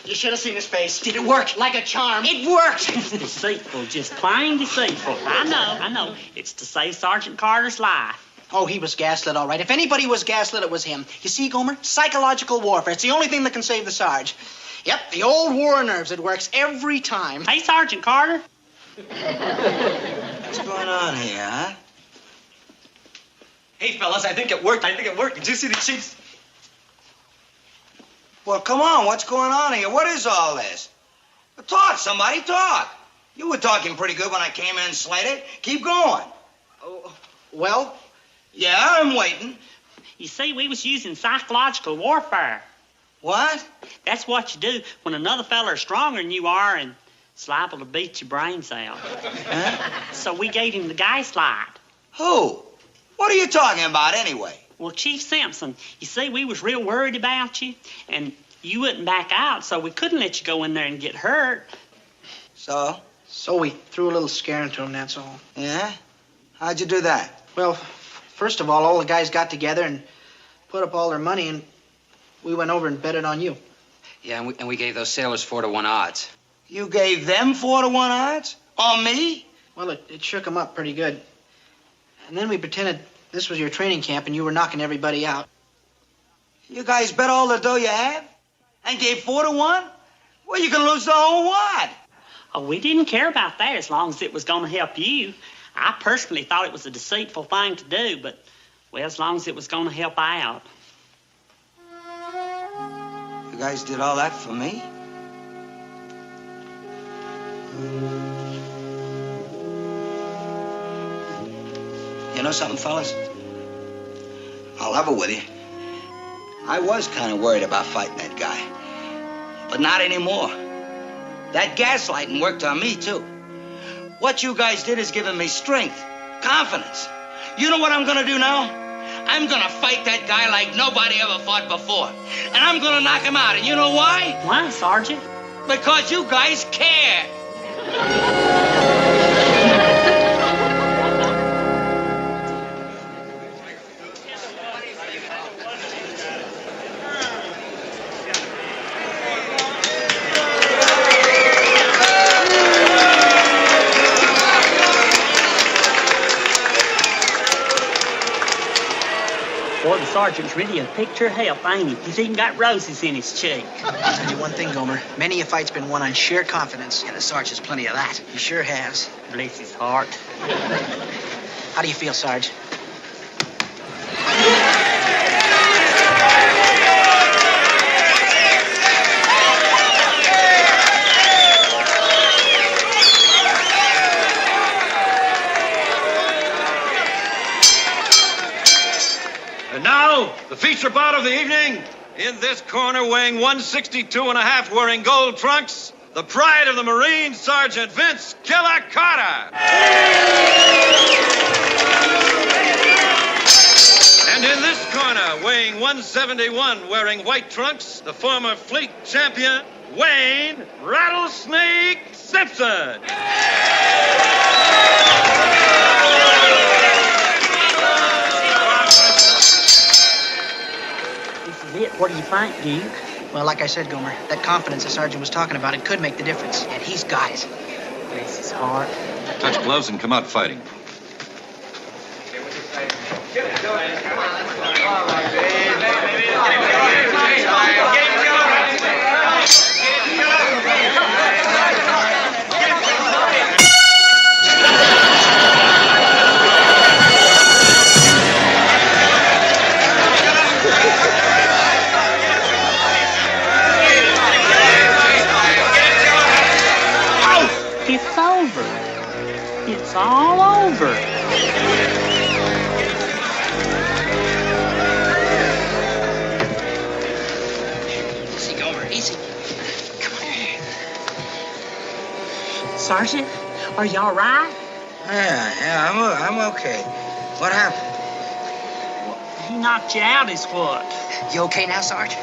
You should have seen his face. Did it work? Like a charm. It worked. Deceitful, just plain deceitful. I know. It's to save Sergeant Carter's life. Oh, he was gaslit, all right. If anybody was gaslit, it was him. You see, Gomer? Psychological warfare. It's the only thing that can save the Sarge. Yep, the old war nerves. It works every time. Hey, Sergeant Carter. What's going on here, huh? Hey, fellas, I think it worked. Did you see the chief's? Well, come on, what's going on here? What is all this? Talk, somebody, talk. You were talking pretty good when I came in slated. Keep going. Oh, well? Yeah, I'm waiting. You see, we was using psychological warfare. What? That's what you do when another fella is stronger than you are and is liable to beat your brains out. Huh? So we gave him the gaslight. Who? What are you talking about anyway? Well, Chief Simpson, you see, we was real worried about you, and you wouldn't back out, so we couldn't let you go in there and get hurt. So So we threw a little scare into him, that's all. Yeah? How'd you do that? Well, first of all the guys got together and put up all their money, and we went over and betted on you. Yeah, and we gave those sailors 4-to-1 odds. You gave them 4-to-1 odds? On me? Well, it shook them up pretty good. And then we pretended this was your training camp and you were knocking everybody out. You guys bet all the dough you have? And gave 4-to-1? Well, you can lose the whole wad. Oh, we didn't care about that as long as it was going to help you. I personally thought it was a deceitful thing to do, but, well, as long as it was going to help out. You guys did all that for me? You know something, fellas? I'll level with you. I was kind of worried about fighting that guy. But not anymore. That gaslighting worked on me, too. What you guys did is giving me strength, confidence. You know what I'm gonna do now? I'm gonna fight that guy like nobody ever fought before. And I'm gonna knock him out. And you know why? Why, Sergeant? Because you guys care. Boy, the sergeant's really a picture of health, ain't he? He's even got roses in his cheek. I'll tell you one thing, Gomer. Many a fight's been won on sheer confidence. Yeah, the sergeant's plenty of that. He sure has. Bless his heart. How do you feel, Sarge? And now, the feature bout of the evening. In this corner, weighing 162.5, wearing gold trunks, the pride of the Marines, Sergeant Vince Killer Carter. And in this corner, weighing 171, wearing white trunks, the former fleet champion, Wayne Rattlesnake Simpson. What do you think, Duke? Well, like I said, Gomer, that confidence the sergeant was talking about, it could make the difference. And he's got it. Bless his heart. Touch gloves and come out fighting. It's over. It's all over. Easy, Gomer, easy. Come on. Sergeant, are you all right? Yeah, I'm okay. What happened? He knocked you out, is what? You okay now, Sarge?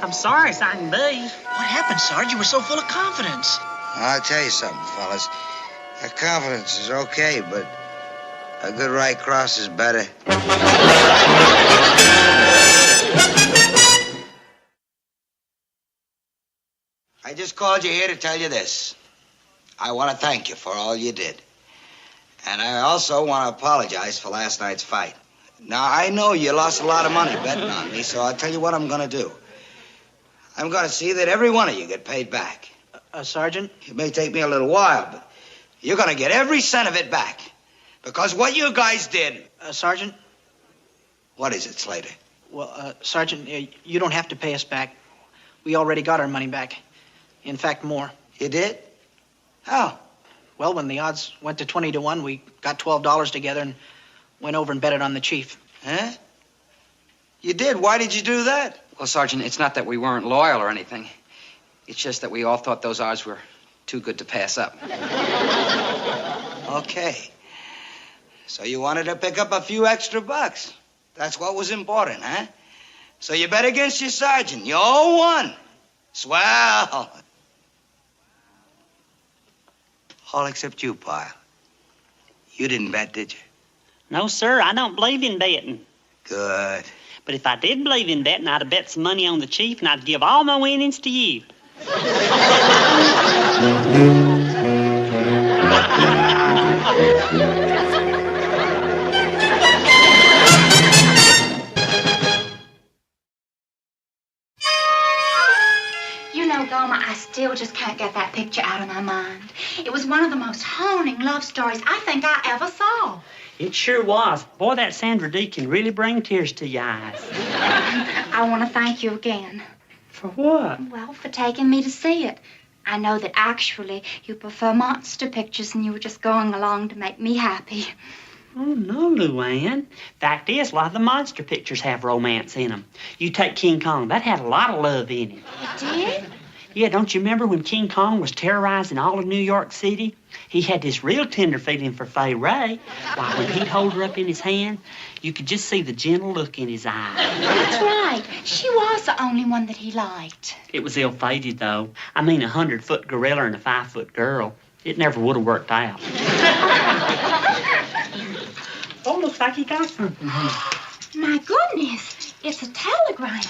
I'm sorry as I can be. What happened, Sarge? You were so full of confidence. I'll tell you something, fellas. That confidence is okay, but a good right cross is better. I just called you here to tell you this. I want to thank you for all you did. And I also want to apologize for last night's fight. Now, I know you lost a lot of money betting on me, so I'll tell you what I'm going to do. I'm going to see that every one of you get paid back. Sergeant? It may take me a little while, but you're going to get every cent of it back. Because what you guys did... Sergeant? What is it, Slater? Well, Sergeant, you don't have to pay us back. We already got our money back. In fact, more. You did? How? Well, when the odds went to 20-1, we got $12 together and went over and betted on the chief. Huh? You did? Why did you do that? Well, Sergeant, it's not that we weren't loyal or anything. It's just that we all thought those odds were too good to pass up. Okay. So you wanted to pick up a few extra bucks. That's what was important, huh? So you bet against your sergeant. You all won. Swell. All except you, Pyle. You didn't bet, did you? No, sir, I don't believe in betting. Good. But if I did believe in betting, I'd have bet some money on the Chief, and I'd give all my winnings to you. You know, Gomer, I still just can't get that picture out of my mind. It was one of the most haunting love stories I think I ever saw. It sure was. Boy, that Sandra D can really bring tears to your eyes. I want to thank you again. For what? Well, for taking me to see it. I know that actually you prefer monster pictures and you were just going along to make me happy. Oh, no, Luann. Fact is, a lot of the monster pictures have romance in them. You take King Kong. That had a lot of love in it. It did? Yeah, don't you remember when King Kong was terrorizing all of New York City? He had this real tender feeling for Fay Ray. Why, when he'd hold her up in his hand, you could just see the gentle look in his eye. That's right. She was the only one that he liked. It was ill-fated, though. I mean, 100-foot gorilla and a 5-foot girl. It never would have worked out. Oh, looks like he got something here. My goodness, it's a telegram.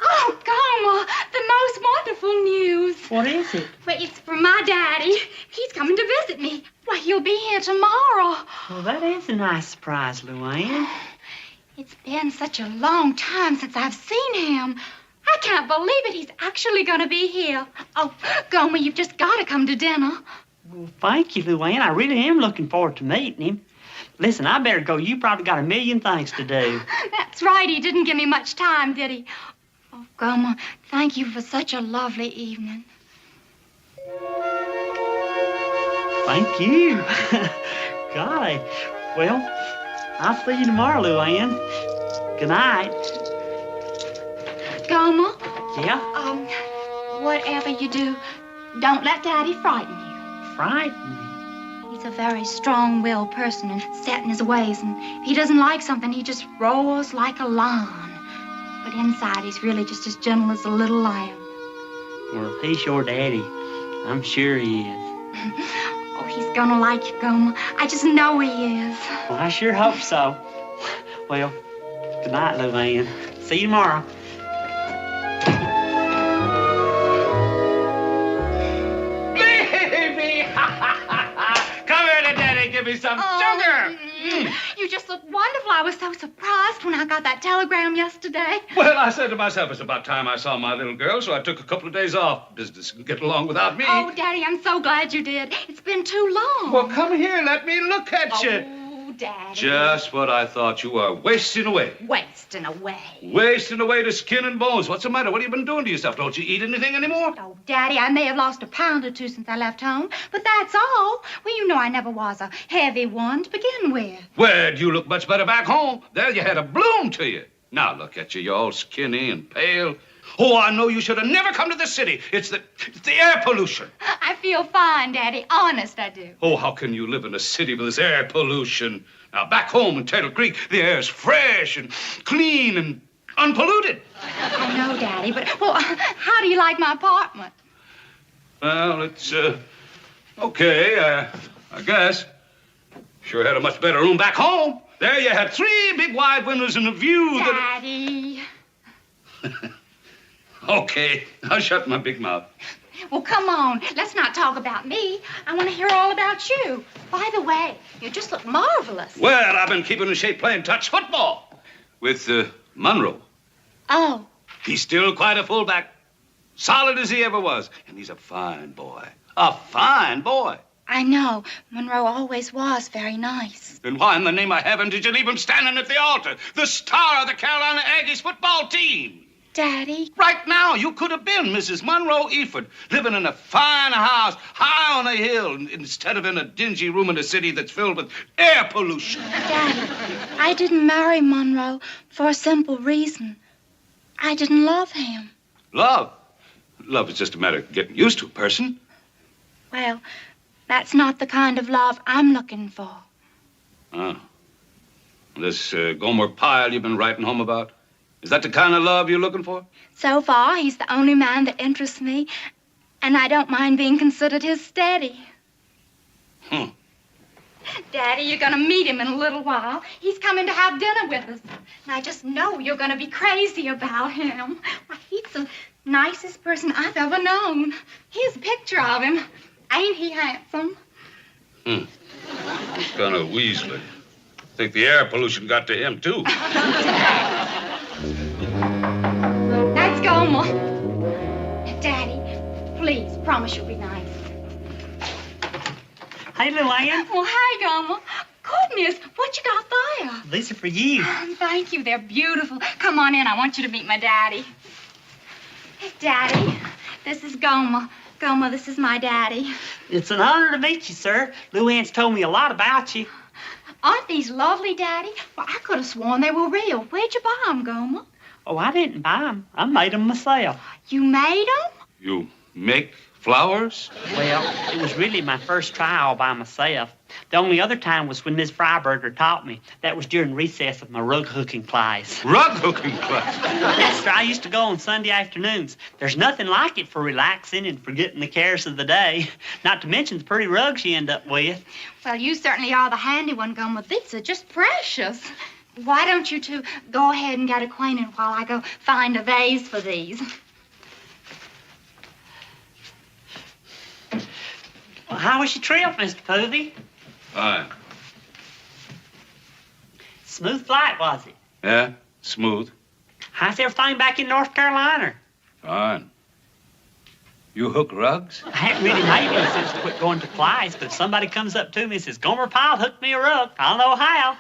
Oh, Gomer, the most wonderful news. What is it? Well, it's from my daddy. He's coming to visit me. Why, he'll be here tomorrow. Well, that is a nice surprise, Luann. It's been such a long time since I've seen him. I can't believe it. He's actually going to be here. Oh, Gomer, you've just got to come to dinner. Well, thank you, Luann. I really am looking forward to meeting him. Listen, I better go. You probably got a million things to do. That's right. He didn't give me much time, did he? Oh, Gomer, thank you for such a lovely evening. Thank you. Golly. Well, I'll see you tomorrow, Luann. Good night. Gomer? Yeah? Whatever you do, don't let Daddy frighten you. Frighten? He's a very strong-willed person and set in his ways, and if he doesn't like something, he just roars like a lion. But inside, he's really just as gentle as a little lamb. Well, if he's your daddy, I'm sure he is. Oh, he's gonna like you, Gomer. I just know he is. Well, I sure hope so. Well, good night, Luann. See you tomorrow. Baby! Come here to Daddy, give me some sugar! You just look wonderful. I was so surprised when I got that telegram yesterday. Well, I said to myself, it's about time I saw my little girl, so I took a couple of days off. Business can get along without me. Oh, Daddy, I'm so glad you did. It's been too long. Well, come here, let me look at you. Oh, Daddy. Just what I thought you were, wasting away. Wasting away. Wasting away to skin and bones. What's the matter? What have you been doing to yourself? Don't you eat anything anymore? Oh, Daddy, I may have lost a pound or two since I left home, but that's all. Well, you know I never was a heavy one to begin with. Well, you look much better back home. There you had a bloom to you. Now look at you. You're all skinny and pale. Oh, I know you should have never come to the city. It's the air pollution. I feel fine, Daddy. Honest, I do. Oh, how can you live in a city with this air pollution? Now, back home in Turtle Creek, the air's fresh and clean and unpolluted. I know, Daddy, but, well, how do you like my apartment? Well, it's, okay, I guess. Sure had a much better room back home. There you had 3 big wide windows and a view that... Daddy. Okay, I'll shut my big mouth. Well, come on. Let's not talk about me. I want to hear all about you. By the way, you just look marvelous. Well, I've been keeping in shape playing touch football with Monroe. Oh. He's still quite a fullback, solid as he ever was. And he's a fine boy. A fine boy. I know. Monroe always was very nice. Then why in the name of heaven did you leave him standing at the altar? The star of the Carolina Aggies football team. Daddy? Right now, you could have been Mrs. Monroe Eford, living in a fine house high on a hill instead of in a dingy room in a city that's filled with air pollution. Daddy, I didn't marry Monroe for a simple reason. I didn't love him. Love? Love is just a matter of getting used to a person. Well, that's not the kind of love I'm looking for. Oh. This Gomer Pyle you've been writing home about? Is that the kind of love you're looking for? So far, he's the only man that interests me, and I don't mind being considered his steady. Daddy, you're going to meet him in a little while. He's coming to have dinner with us. And I just know you're going to be crazy about him. Why, he's the nicest person I've ever known. Here's a picture of him. Ain't he handsome? He's kind of weaselly. I think the air pollution got to him, too. That's Gomer. Daddy, please, promise you'll be nice. Hey, Luann. Well, hi, Gomer. Goodness, what you got there? These are for you. Thank you. They're beautiful. Come on in. I want you to meet my daddy. Daddy, this is Gomer. Gomer, this is my daddy. It's an honor to meet you, sir. Luann's told me a lot about you. Aren't these lovely, Daddy? Well, I could have sworn they were real. Where'd you buy them, Gomer? Oh, I didn't buy them. I made them myself. You made them? You make flowers? Well, it was really my first try all by myself. The only other time was when Miss Freiberger taught me. That was during recess of my rug hooking class. Rug hooking class? Yes, sir. I used to go on Sunday afternoons. There's nothing like it for relaxing and forgetting the cares of the day. Not to mention the pretty rugs you end up with. Well, you certainly are the handy one, Gomer. These are just precious. Why don't you two go ahead and get acquainted while I go find a vase for these? Well, how was your trip, Mr. Povey? Fine. Smooth flight, was it? Yeah, smooth. How's everything back in North Carolina? Fine. You hook rugs? I haven't really made any since I quit going to class, but if somebody comes up to me and says, Gomer Pyle hooked me a rug, I'll know how.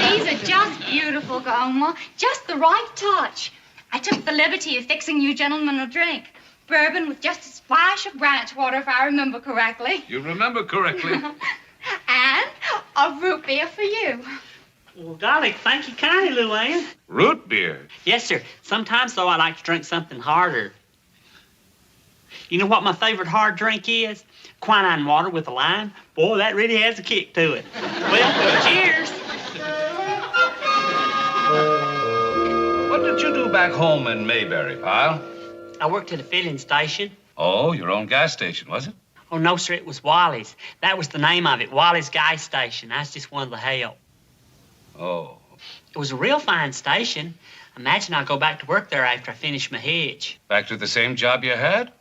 These are just beautiful, Gomer. Just the right touch. I took the liberty of fixing you gentlemen a drink. Bourbon with just a splash of branch water, if I remember correctly. You remember correctly. And a root beer for you. Well, golly, thank you kindly, Luann. Root beer? Yes, sir. Sometimes, though, I like to drink something harder. You know what my favorite hard drink is? Quinine water with a lime. Boy, that really has a kick to it. Well, cheers. What did you do back home in Mayberry, Pyle? I worked at a filling station. Oh, your own gas station, was it? Oh, no, sir, it was Wally's. That was the name of it, Wally's Gas Station. I was just one of the help. Oh. It was a real fine station. Imagine I'll go back to work there after I finish my hitch. Back to the same job you had?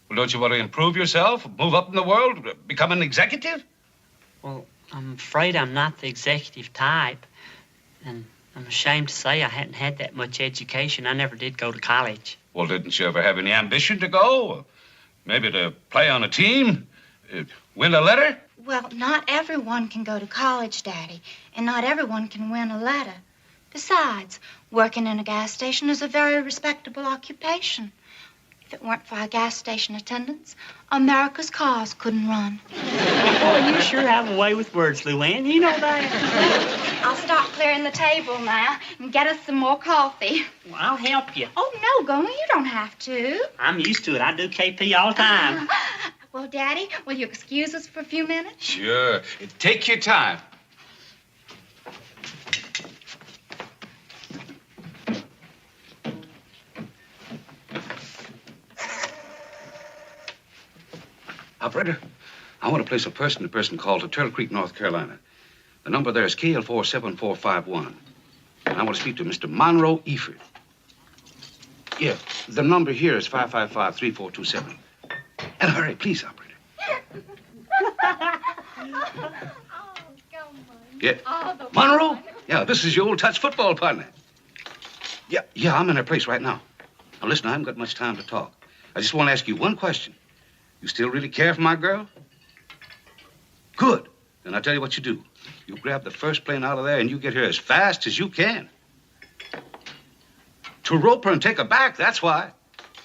Well, don't you want to improve yourself, move up in the world, become an executive? Well, I'm afraid I'm not the executive type. And I'm ashamed to say I hadn't had that much education. I never did go to college. Well, didn't you ever have any ambition to go? Maybe to play on a team? Win a letter? Well, not everyone can go to college, Daddy, and not everyone can win a letter. Besides, working in a gas station is a very respectable occupation. If it weren't for our gas station attendants, America's cars couldn't run. Oh, you sure have a way with words, Luann. You know that. I'll start clearing the table now and get us some more coffee. Well, I'll help you. Oh, no, Gomer, you don't have to. I'm used to it. I do KP all the time. Well, Daddy, will you excuse us for a few minutes? Sure. Take your time. Operator, I want to place a person-to-person call to Turtle Creek, North Carolina. The number there is KL47451. And I want to speak to Mr. Monroe Eford. Yeah, the number here is 555-3427. And hurry, please, operator. Yeah. Monroe? Yeah, this is your old touch football partner. Yeah, I'm in her place right now. Now, listen, I haven't got much time to talk. I just want to ask you one question. You still really care for my girl? Good. Then I'll tell you what you do. You grab the first plane out of there and you get here as fast as you can. To rope her and take her back, that's why.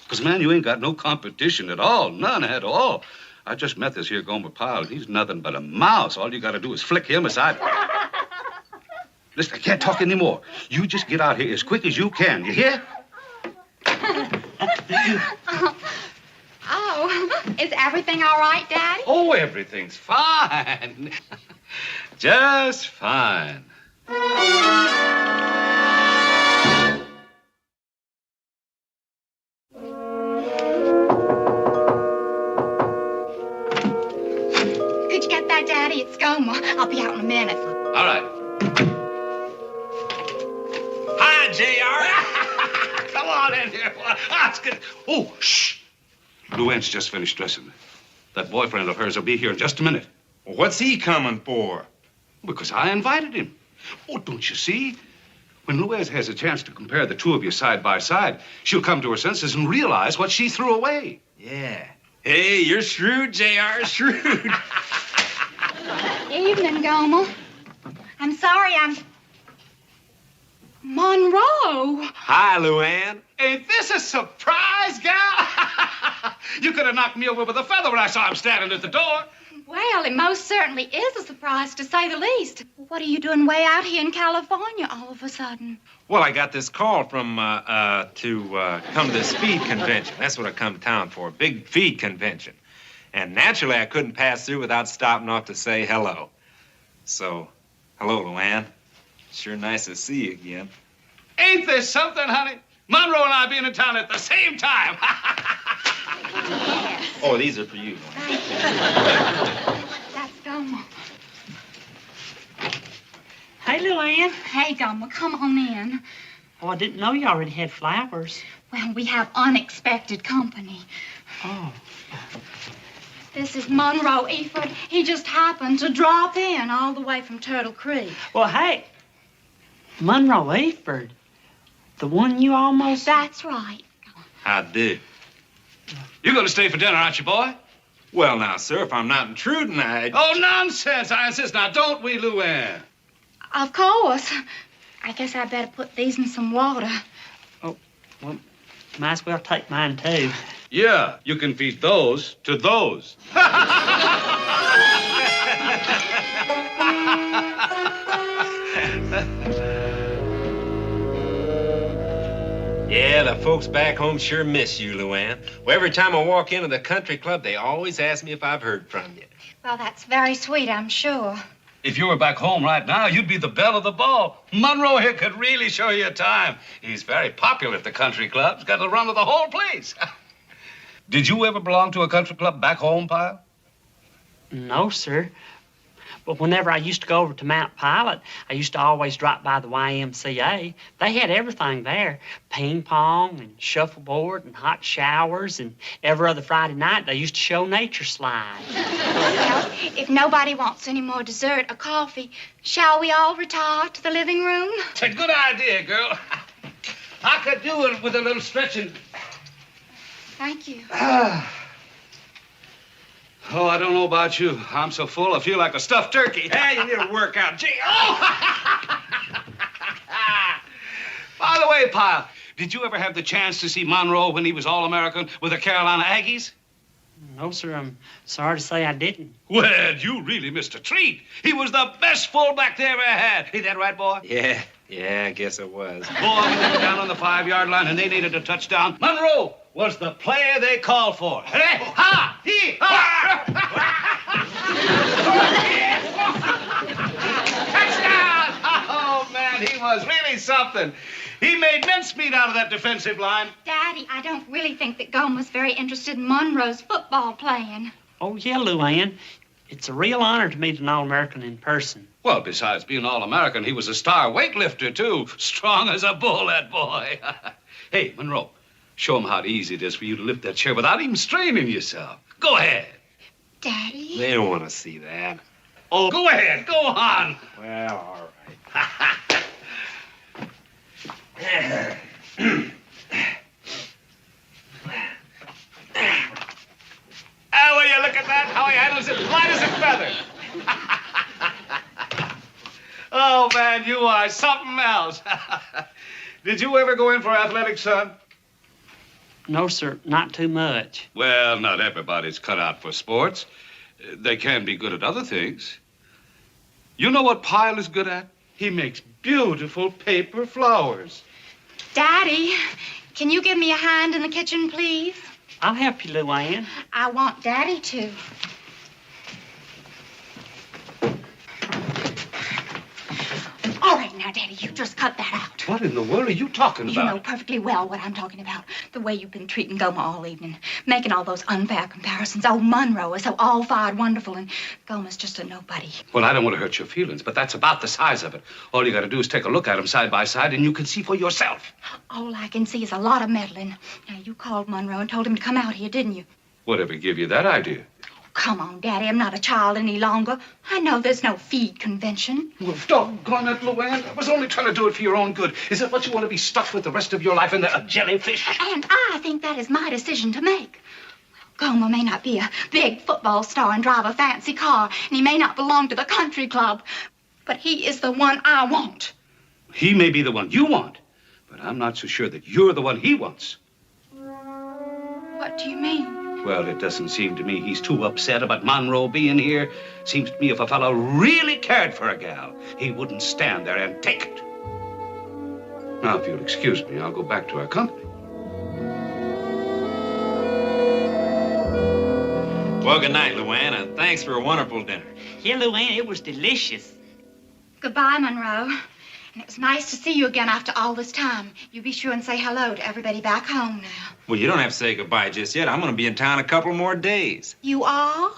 Because, man, you ain't got no competition at all. None at all. I just met this here Gomer Pyle. He's nothing but a mouse. All you got to do is flick him aside. Listen, I can't talk anymore. You just get out here as quick as you can. You hear? Oh, is everything all right, Daddy? Oh, everything's fine. Just fine. Could you get that, Daddy? It's Gomer. I'll be out in a minute. All right. Hi, JR. Come on in here. That's good. Oh, shh. Luann's just finished dressing. That boyfriend of hers will be here in just a minute. Well, what's he coming for? Because I invited him. Oh, don't you see? When Luann has a chance to compare the two of you side by side, she'll come to her senses and realize what she threw away. Yeah. Hey, you're shrewd, JR. Shrewd. Evening, Gomer. I'm sorry, I'm... Monroe! Hi, Luann. Ain't this a surprise, gal? You could have knocked me over with a feather when I saw him standing at the door. Well, it most certainly is a surprise, to say the least. What are you doing way out here in California all of a sudden? Well, I got this call from, to come to this feed convention. That's what I come to town for, a big feed convention. And naturally, I couldn't pass through without stopping off to say hello. So, hello, Luann. Sure nice to see you again. Ain't this something, honey? Monroe and I being in town at the same time. Oh, these are for you, Luann. That's Gomer. Hey, Luann. Hey, Gomer, come on in. Oh, I didn't know you already had flowers. Well, we have unexpected company. Oh. This is Monroe Eford. He just happened to drop in all the way from Turtle Creek. Well, hey, Monroe Eford, the one you almost... That's right. I do. You going to stay for dinner, aren't you, boy? Well, now, sir, if I'm not intruding, Oh, nonsense. I insist. Now, don't we, Luann? Of course. I guess I better put these in some water. Oh, well, might as well take mine, too. Yeah, you can feed those to those. Yeah, the folks back home sure miss you, Luann. Well, every time I walk into the country club, they always ask me if I've heard from you. Well, that's very sweet, I'm sure. If you were back home right now, you'd be the belle of the ball. Monroe here could really show you a time. He's very popular at the country clubs. Got the run of the whole place. Did you ever belong to a country club back home, Pyle? No, sir. But whenever I used to go over to Mount Pilot, I used to always drop by the YMCA. They had everything there. Ping pong and shuffleboard and hot showers, and every other Friday night they used to show nature slides. Well, if nobody wants any more dessert or coffee, shall we all retire to the living room? It's a good idea, girl. I could do it with a little stretching. Thank you. Oh, I don't know about you. I'm so full, I feel like a stuffed turkey. Hey, you need a workout. Gee, oh! By the way, Pyle, did you ever have the chance to see Monroe when he was All-American with the Carolina Aggies? No, sir, I'm sorry to say I didn't. Well, you really missed a treat. He was the best fullback they ever had. Ain't that right, boy? Yeah, I guess it was. Boy, when they were down on the 5-yard line and they needed a touchdown, Monroe was the player they called for. Hey, ha! He, ha! Touchdown! Oh, man, he was really something. He made mincemeat out of that defensive line. Daddy, I don't really think that Gomer's very interested in Monroe's football playing. Oh, yeah, Luann. It's a real honor to meet an All-American in person. Well, besides being All-American, he was a star weightlifter, too. Strong as a bull, that boy. Hey, Monroe, show him how easy it is for you to lift that chair without even straining yourself. Go ahead. Daddy? They don't want to see that. Oh, go ahead. Go on. Well, all right. Oh, will you look at that? How he handles it, light as a feather. Oh, man, you are something else. Did you ever go in for athletics, son? No, sir, not too much. Well, not everybody's cut out for sports. They can be good at other things. You know what Pyle is good at? He makes beautiful paper flowers. Daddy, can you give me a hand in the kitchen, please? I'll help you, Luann. I want Daddy to. All right, Daddy, you just cut that out. What in the world are you talking You about? know perfectly well what I'm talking about. The way you've been treating Gomer all evening. Making all those unfair comparisons. Oh, Monroe is so all-fired wonderful, and Gomer's just a nobody. Well, I don't want to hurt your feelings, but that's about the size of it. All you got to do is take a look at them side by side, and you can see for yourself. All I can see is a lot of meddling. Now, you called Monroe and told him to come out here, didn't you? Whatever gave you that idea? Come on, Daddy, I'm not a child any longer. I know there's no feed convention. Well, doggone it, Luann. I was only trying to do it for your own good. Is that what you want to be stuck with the rest of your life in a jellyfish? And I think that is my decision to make. Gomer may not be a big football star and drive a fancy car, and he may not belong to the country club, but he is the one I want. He may be the one you want, but I'm not so sure that you're the one he wants. What do you mean? Well, it doesn't seem to me he's too upset about Monroe being here. Seems to me if a fellow really cared for a gal, he wouldn't stand there and take it. Now, if you'll excuse me, I'll go back to our company. Well, good night, Luann, and thanks for a wonderful dinner. Yeah, Luann, it was delicious. Goodbye, Monroe. And it was nice to see you again after all this time. You be sure and say hello to everybody back home now. Well, you don't have to say goodbye just yet. I'm going to be in town a couple more days. You are?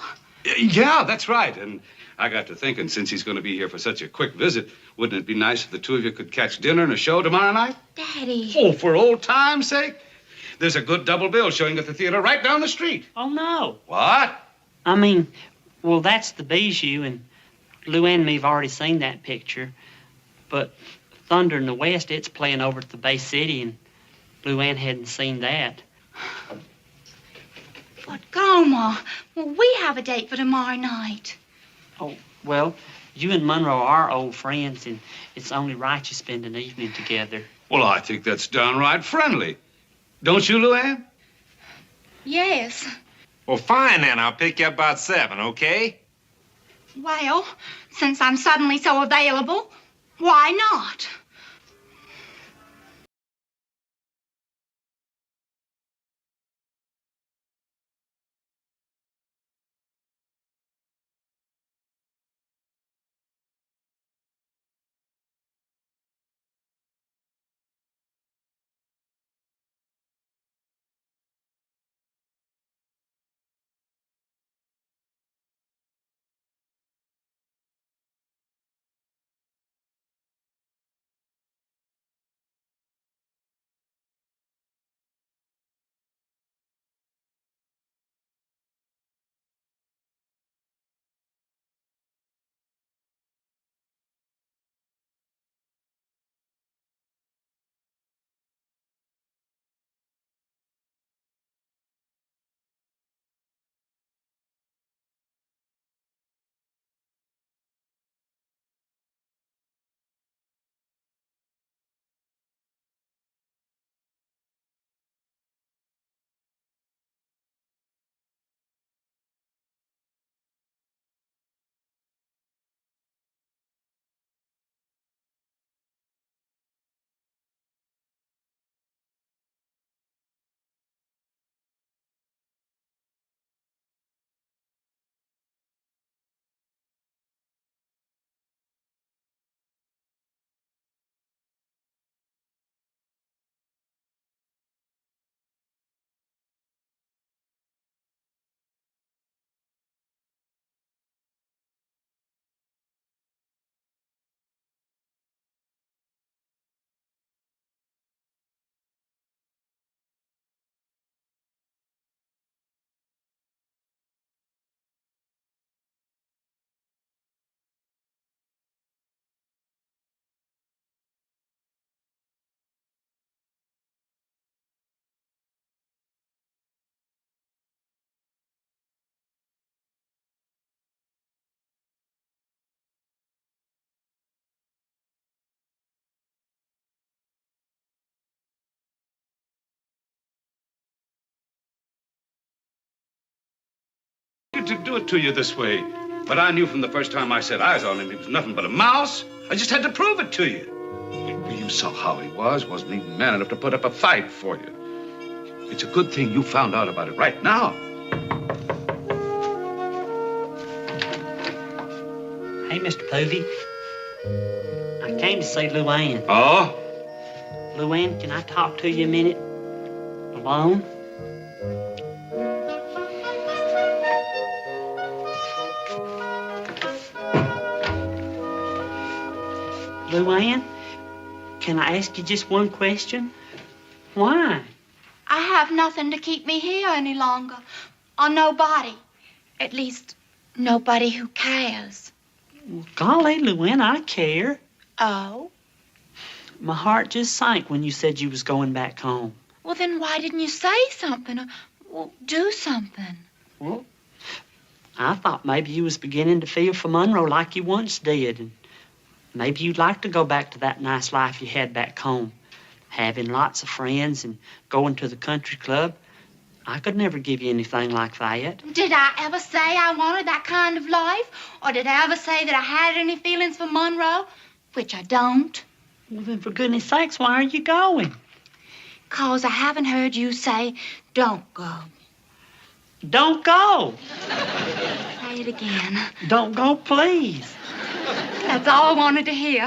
Yeah, that's right. And I got to thinking, since he's going to be here for such a quick visit, wouldn't it be nice if the two of you could catch dinner and a show tomorrow night? Daddy. Oh, for old time's sake. There's a good double bill showing at the theater right down the street. Oh, no. What? I mean, well, that's the Bijou, and Luann and me have already seen that picture. But Thunder in the West, it's playing over at the Bay City, and Luann hadn't seen that. But Gomer, well, we have a date for tomorrow night. Oh, well, you and Monroe are old friends, and it's only right you spend an evening together. Well, I think that's downright friendly. Don't you, Luann? Yes. Well, fine then. I'll pick you up about 7, okay? Well, since I'm suddenly so available, why not? To do it to you this way. But I knew from the first time I set eyes on him he was nothing but a mouse. I just had to prove it to you. You saw how he wasn't even man enough to put up a fight for you. It's a good thing you found out about it right now. Hey, Mr. Povey, I came to see Luann. Oh? Luann, can I talk to you a minute? Alone? Luann, can I ask you just one question? Why? I have nothing to keep me here any longer. Or nobody. At least, nobody who cares. Well, golly, Luann, I care. Oh? My heart just sank when you said you was going back home. Well, then why didn't you say something or do something? Well, I thought maybe you was beginning to feel for Monroe like you once did, and maybe you'd like to go back to that nice life you had back home, having lots of friends and going to the country club. I could never give you anything like that. Did I ever say I wanted that kind of life? Or did I ever say that I had any feelings for Monroe? Which I don't. Well, then, for goodness sakes, why are you going? 'Cause I haven't heard you say, don't go. Don't go. Say it again. Don't go, please. That's all I wanted to hear.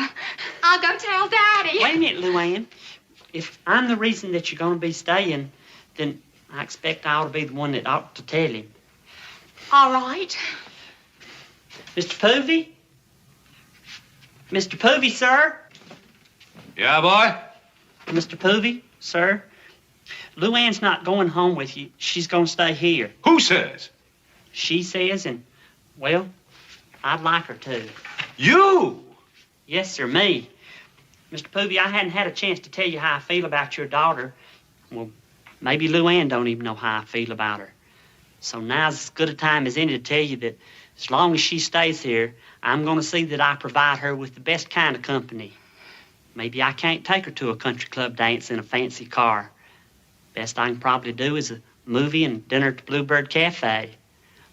I'll go tell Daddy. Wait a minute, Luann. If I'm the reason that you're going to be staying, then I expect I ought to be the one that ought to tell him. All right. Mr. Povey? Mr. Povey, sir? Yeah, boy? Mr. Povey, sir? Luann's not going home with you. She's going to stay here. Who says? She says, and, well, I'd like her to. You? Yes, sir, me. Mr. Povey, I hadn't had a chance to tell you how I feel about your daughter. Well, maybe Luann don't even know how I feel about her. So now's as good a time as any to tell you that as long as she stays here, I'm going to see that I provide her with the best kind of company. Maybe I can't take her to a country club dance in a fancy car. Best I can probably do is a movie and dinner at the Bluebird Cafe.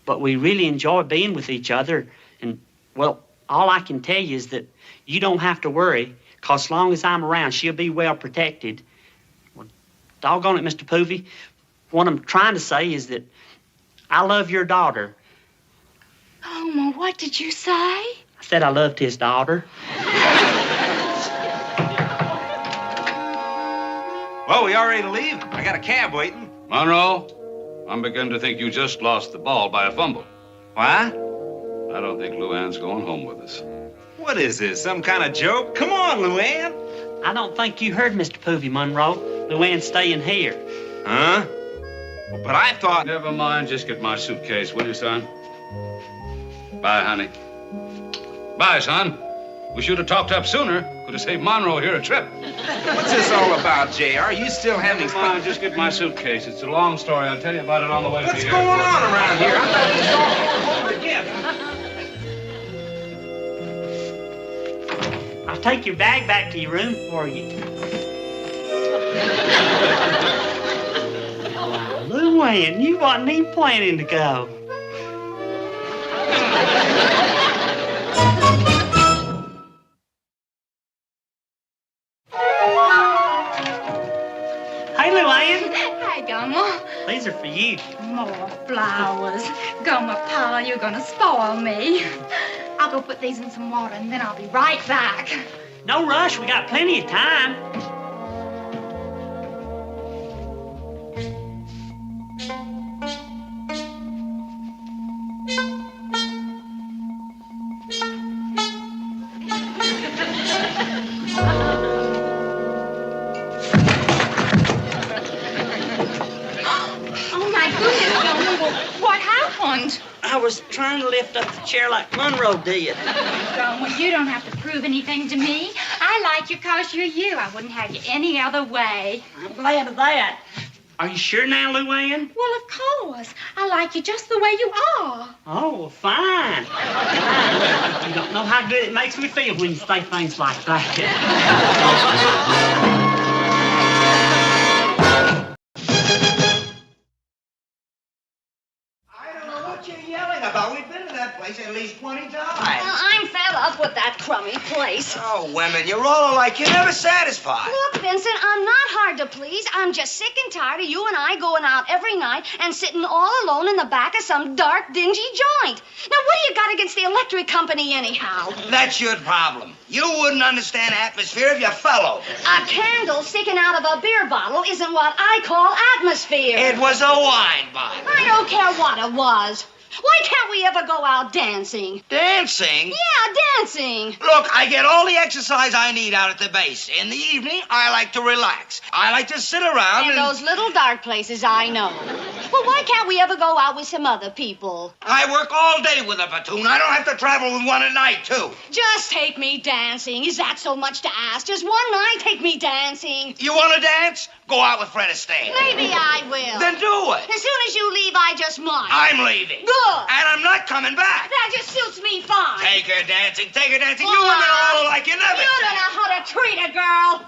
But we really enjoy being with each other. And, well, all I can tell you is that you don't have to worry, 'cause as long as I'm around, she'll be well protected. Well, doggone it, Mr. Povey. What I'm trying to say is that I love your daughter. Oh, well, what did you say? I said I loved his daughter. Well, we all ready to leave? I got a cab waiting. Monroe, I'm beginning to think you just lost the ball by a fumble. What? I don't think Luann's going home with us. What is this, some kind of joke? Come on, Luann. I don't think you heard Mr. Povey, Monroe. Luann's staying here. Huh? Well, but I thought... Never mind, just get my suitcase, will you, son? Bye, honey. Bye, son. We should have talked up sooner. Could have saved Monroe here a trip. What's this all about, JR? You still having Come on, just get my suitcase. It's a long story. I'll tell you about it on the way to the What's airport. going on around here? I'm not just all over again. I'll take your bag back to your room for you. Wow, Luann, you wasn't even planning to go. Hey, Luann. Hey, Gomer. These are for you. More flowers. Gomer Pyle, you're gonna spoil me. I'll go put these in some water and then I'll be right back. No rush. We got plenty of time. Oh, my goodness, Gomer. What happened? I was trying to lift up the chair like Monroe did. Gomer, you don't have to prove anything to me. I like you 'cause you're you. I wouldn't have you any other way. I'm glad of that. Are you sure now, Luann? Well, of course. I like you just the way you are. Oh, well, fine. You don't know how good it makes me feel when you say things like that. What you yelling about? We've been to that place at least 20 times. I'm fed up with that crummy place. Oh, women, you're all alike. You're never satisfied. Look, Vincent, I'm not hard to please. I'm just sick and tired of you and I going out every night and sitting all alone in the back of some dark, dingy joint. Now, what do you got against the electric company, anyhow? That's your problem. You wouldn't understand atmosphere if you fell over. A candle sticking out of a beer bottle isn't what I call atmosphere. It was a wine bottle. I don't care what it was. Why can't we ever go out dancing? Dancing? Yeah, dancing. Look, I get all the exercise I need out at the base. In the evening, I like to relax. I like to sit around In those little dark places, I know. Well, why can't we ever go out with some other people? I work all day with a platoon. I don't have to travel with one at night, too. Just take me dancing. Is that so much to ask? Just one night, take me dancing. You want to dance? Go out with Fred Astaire. Maybe I will. Then do it. As soon as you leave, I just might. I'm leaving. Good. And I'm not coming back. That just suits me fine. Take her dancing. Take her dancing. Well, You women are all alike. You never. You don't know how to treat a girl.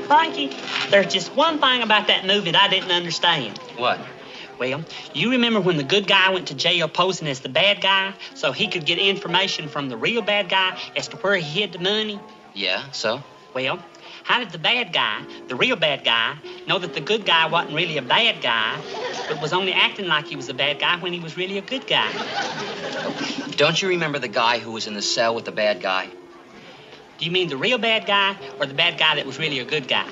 Frankie, there's just one thing about that movie that I didn't understand. What? Well, you remember when the good guy went to jail posing as the bad guy so he could get information from the real bad guy as to where he hid the money? Yeah, so? Well, how did the bad guy, the real bad guy, know that the good guy wasn't really a bad guy, but was only acting like he was a bad guy when he was really a good guy? Don't you remember the guy who was in the cell with the bad guy? Do you mean the real bad guy or the bad guy that was really a good guy?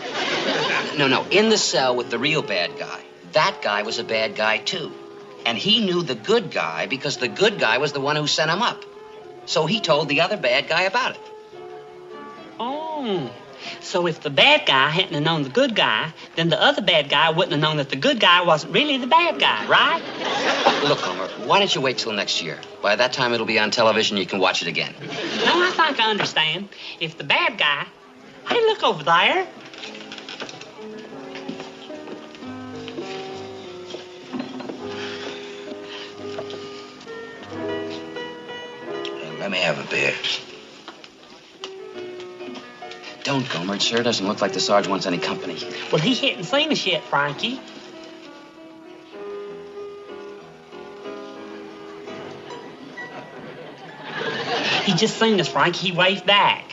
No, in the cell with the real bad guy. That guy was a bad guy, too. And he knew the good guy because the good guy was the one who sent him up. So he told the other bad guy about it. Oh, so if the bad guy hadn't have known the good guy, then the other bad guy wouldn't have known that the good guy wasn't really the bad guy, right? Look, Gomer, why don't you wait till next year? By that time, it'll be on television. You can watch it again. No, I think I understand. If the bad guy... Hey, look over there. Let me have a beer. Don't, Gomer. It sure doesn't look like the Sarge wants any company. Well, he hadn't seen us yet, Frankie. He just seen us, Frankie. He waved back.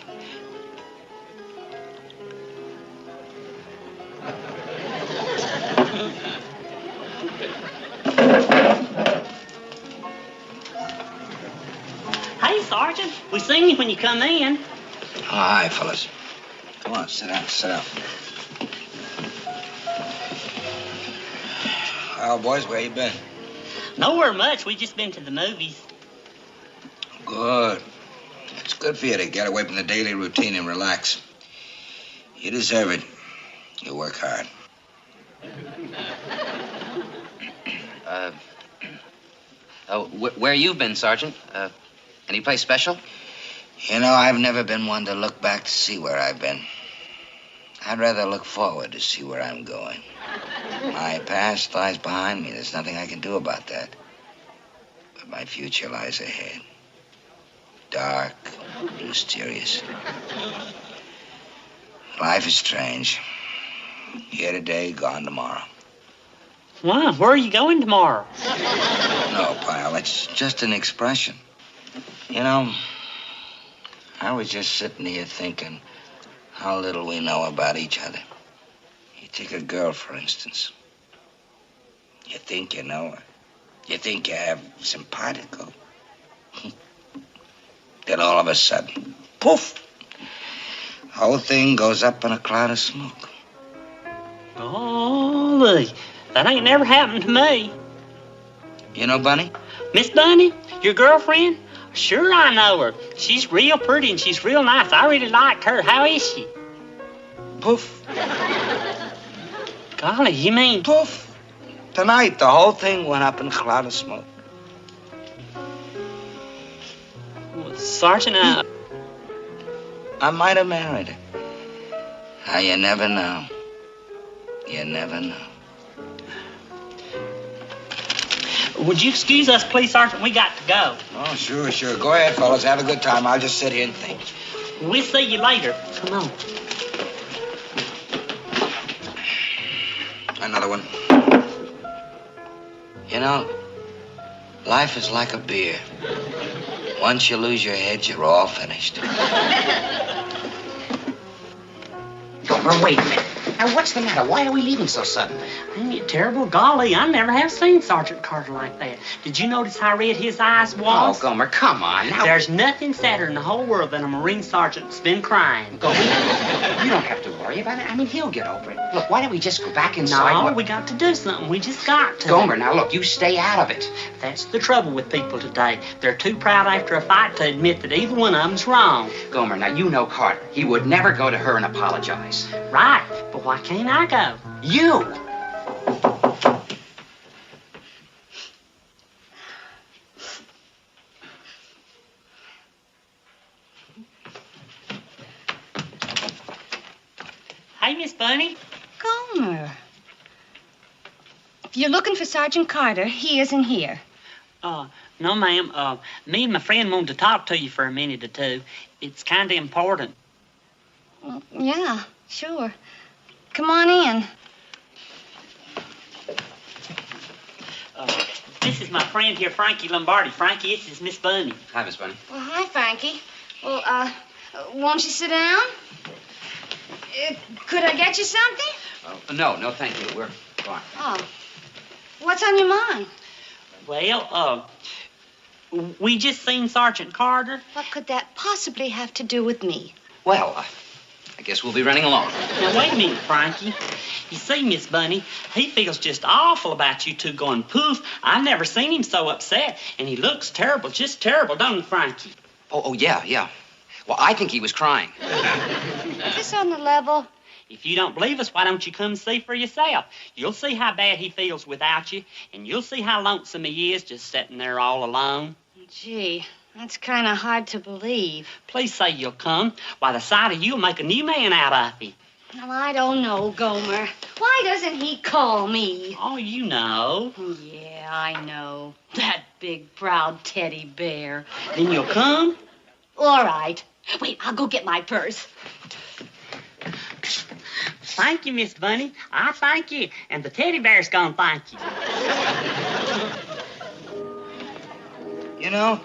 Hey, Sergeant. We seen you when you come in. Oh, hi, fellas. Come on, sit down, sit down. Well, boys, where you been? Nowhere much. We just been to the movies. Good. It's good for you to get away from the daily routine and relax. You deserve it. You work hard. Where you've been, Sergeant? Any place special? You know, I've never been one to look back to see where I've been. I'd rather look forward to see where I'm going. My past lies behind me. There's nothing I can do about that. But my future lies ahead. Dark, mysterious. Life is strange. Here today, gone tomorrow. Wow, where are you going tomorrow? No, pal, it's just an expression. You know, I was just sitting here thinking how little we know about each other. You take a girl, for instance. You think you know her. You think you have simpatico. Then all of a sudden, poof! The whole thing goes up in a cloud of smoke. Oh, that ain't never happened to me. You know Bunny? Miss Bunny, your girlfriend? Sure, I know her. She's real pretty and she's real nice. I really like her. How is she? Poof. Golly, you mean... Poof. Tonight, the whole thing went up in a cloud of smoke. Sergeant, I might have married her. Now, you never know. You never know. Would you excuse us, please, Sergeant? We got to go. Oh, sure. Go ahead, fellas. Have a good time. I'll just sit here and think. We'll see you later. Come on. Another one. You know, life is like a beer. Once you lose your head, you're all finished. Gomer, wait a minute. Now, what's the matter? Why are we leaving so suddenly? Ain't it terrible? Golly, I never have seen Sergeant Carter like that. Did you notice how red his eyes was? Oh, Gomer, come on. Now, There's nothing sadder in the whole world than a Marine sergeant that's been crying. Gomer, you don't have to worry about it. I mean, he'll get over it. Look, why don't we just go back inside? No, we got to do something. We just got to. Gomer, now look, you stay out of it. That's the trouble with people today. They're too proud after a fight to admit that either one of them's wrong. Gomer, now you know Carter. He would never go to her and apologize. Right, but why can't I go? You! Hey, Miss Bunny. Gomer. If you're looking for Sergeant Carter, he isn't here. No, ma'am. Me and my friend wanted to talk to you for a minute or two. It's kind of important. Yeah, sure. Come on in. This is my friend here, Frankie Lombardi. Frankie, this is Miss Bunny. Hi, Miss Bunny. Well, hi, Frankie. Well, won't you sit down? Could I get you something? No, thank you. We're fine. Oh. What's on your mind? Well, we just seen Sergeant Carter. What could that possibly have to do with me? Well, I guess we'll be running along. Now, wait a minute, Frankie. You see, Miss Bunny, he feels just awful about you two going poof. I've never seen him so upset, and he looks terrible, just terrible, don't he, Frankie? Oh, yeah. Well, I think he was crying. Is this on the level? If you don't believe us, why don't you come see for yourself? You'll see how bad he feels without you, and you'll see how lonesome he is just sitting there all alone. Gee, that's kind of hard to believe. Please say you'll come. Why, the sight of you'll make a new man out of him. Well, I don't know, Gomer. Why doesn't he call me? Oh, you know. Yeah, I know. That big, proud teddy bear. Then you'll come? All right. Wait, I'll go get my purse. Thank you, Miss Bunny. I thank you. And the teddy bear's gonna thank you. You know,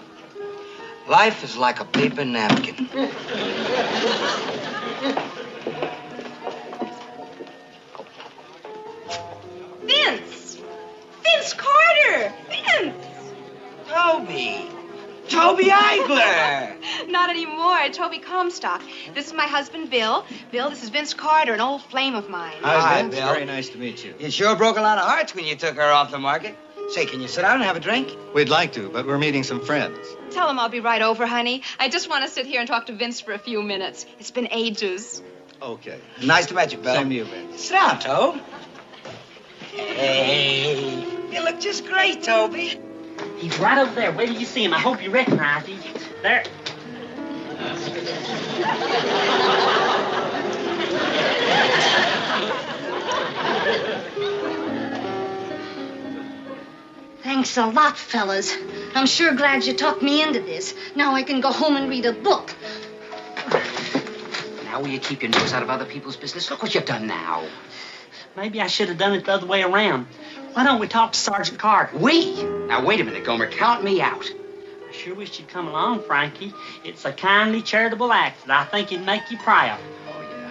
life is like a paper napkin. Vince! Vince Carter! Vince! Toby Eigler! Not anymore. Toby Comstock. This is my husband, Bill. Bill, this is Vince Carter, an old flame of mine. Hi, Bill. Very nice to meet you. You sure broke a lot of hearts when you took her off the market. Say, can you sit down and have a drink? We'd like to, but we're meeting some friends. Tell him I'll be right over, honey. I just want to sit here and talk to Vince for a few minutes. It's been ages. Okay. Nice to meet you, Bill. Same to you, Ben. Sit down, Tobe. Hey, you look just great, Toby. He's right over there. Where do you see him? I hope you recognize him. There. Thanks a lot, fellas. I'm sure glad you talked me into this. Now I can go home and read a book. Now will you keep your nose out of other people's business? Look what you've done now. Maybe I should have done it the other way around. Why don't we talk to Sergeant Carter? We? Now, wait a minute, Gomer. Count me out. I sure wish you'd come along, Frankie. It's a kindly, charitable act that I think it'd make you proud. Oh, yeah.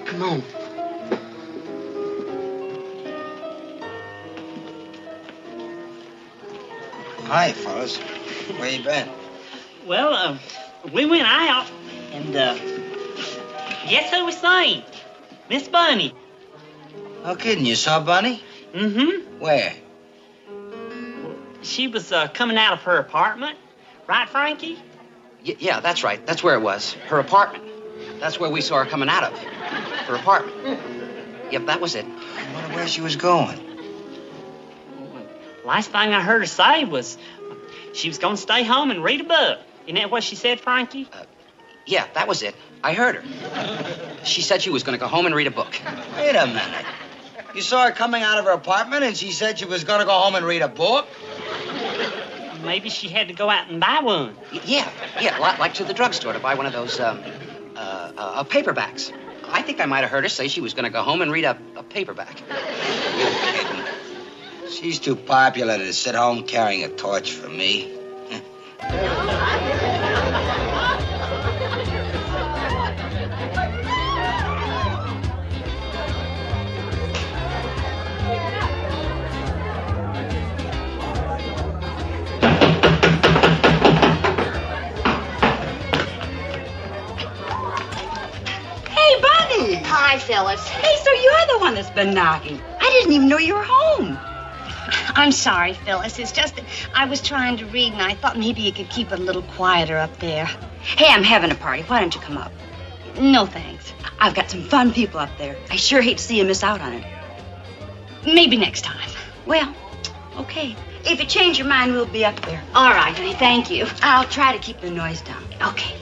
Come on. Hi, fellas. Where you been? Well, we went out, and, guess who we seen? Miss Bunny. No kidding. You saw Bunny? Mm-hmm. Where? She was, coming out of her apartment. Right, Frankie? Yeah, that's right. That's where it was. Her apartment. That's where we saw her coming out of. Her apartment. Yep, that was it. I wonder where she was going. Last thing I heard her say was she was going to stay home and read a book. Isn't that what she said, Frankie? Yeah, that was it. I heard her. She said she was going to go home and read a book. Wait a minute. You saw her coming out of her apartment and she said she was going to go home and read a book? Maybe she had to go out and buy one. Yeah, like to the drugstore to buy one of those paperbacks. I think I might have heard her say she was going to go home and read a paperback. You're kidding. She's too popular to sit home carrying a torch for me. Hi, Phyllis. Hey, so you're the one that's been knocking. I didn't even know you were home. I'm sorry, Phyllis. It's just that I was trying to read, and I thought maybe you could keep it a little quieter up there. Hey, I'm having a party. Why don't you come up? No, thanks. I've got some fun people up there. I sure hate to see you miss out on it. Maybe next time. Well, okay. If you change your mind, we'll be up there. All right, honey. Thank you. I'll try to keep the noise down. Okay.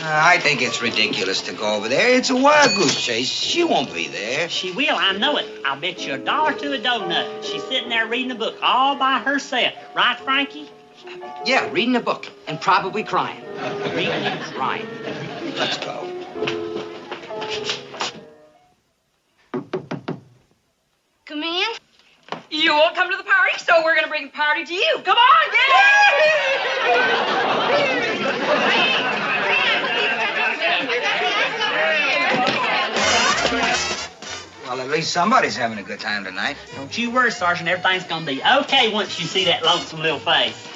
I think it's ridiculous to go over there. It's a wild goose chase. She won't be there. She will, I know it. I'll bet you $1 to a donut. She's sitting there reading a book all by herself. Right, Frankie? Yeah, reading a book and probably crying. Reading and crying. Let's go. Come in. You won't come to the party, so we're going to bring the party to you. Come on, Well, at least somebody's having a good time tonight. Don't you worry, Sergeant. Everything's gonna be okay once you see that lonesome little face.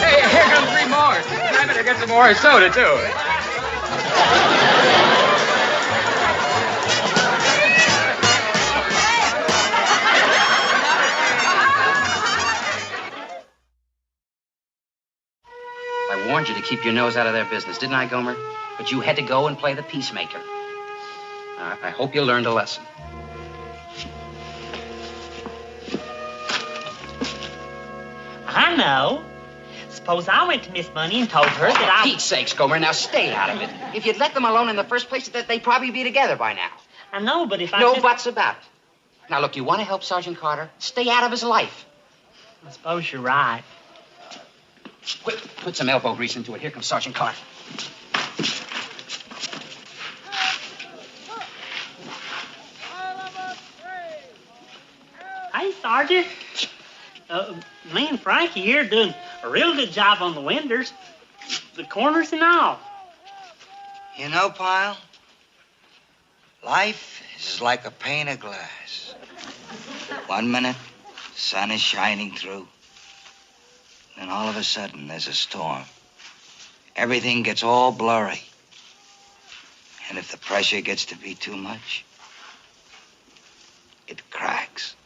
Hey, here comes 3 more. I better get some more soda, too. I warned you to keep your nose out of their business, didn't I, Gomer? But you had to go and play the peacemaker. I hope you learned a lesson. I know. Suppose I went to Miss Bunny and told her that I... For Pete's sakes, Gomer, now stay out of it. If you'd let them alone in the first place, they'd probably be together by now. I know, but if I No just... buts about it. Now, look, you want to help Sergeant Carter? Stay out of his life. I suppose you're right. Quick, put some elbow grease into it. Here comes Sergeant Carter. Hey, Sergeant. Me and Frankie here doing a real good job on the windows, the corners and all. You know, Pyle, life is like a pane of glass. 1 minute, the sun is shining through. Then all of a sudden, there's a storm. Everything gets all blurry. And if the pressure gets to be too much, it cracks.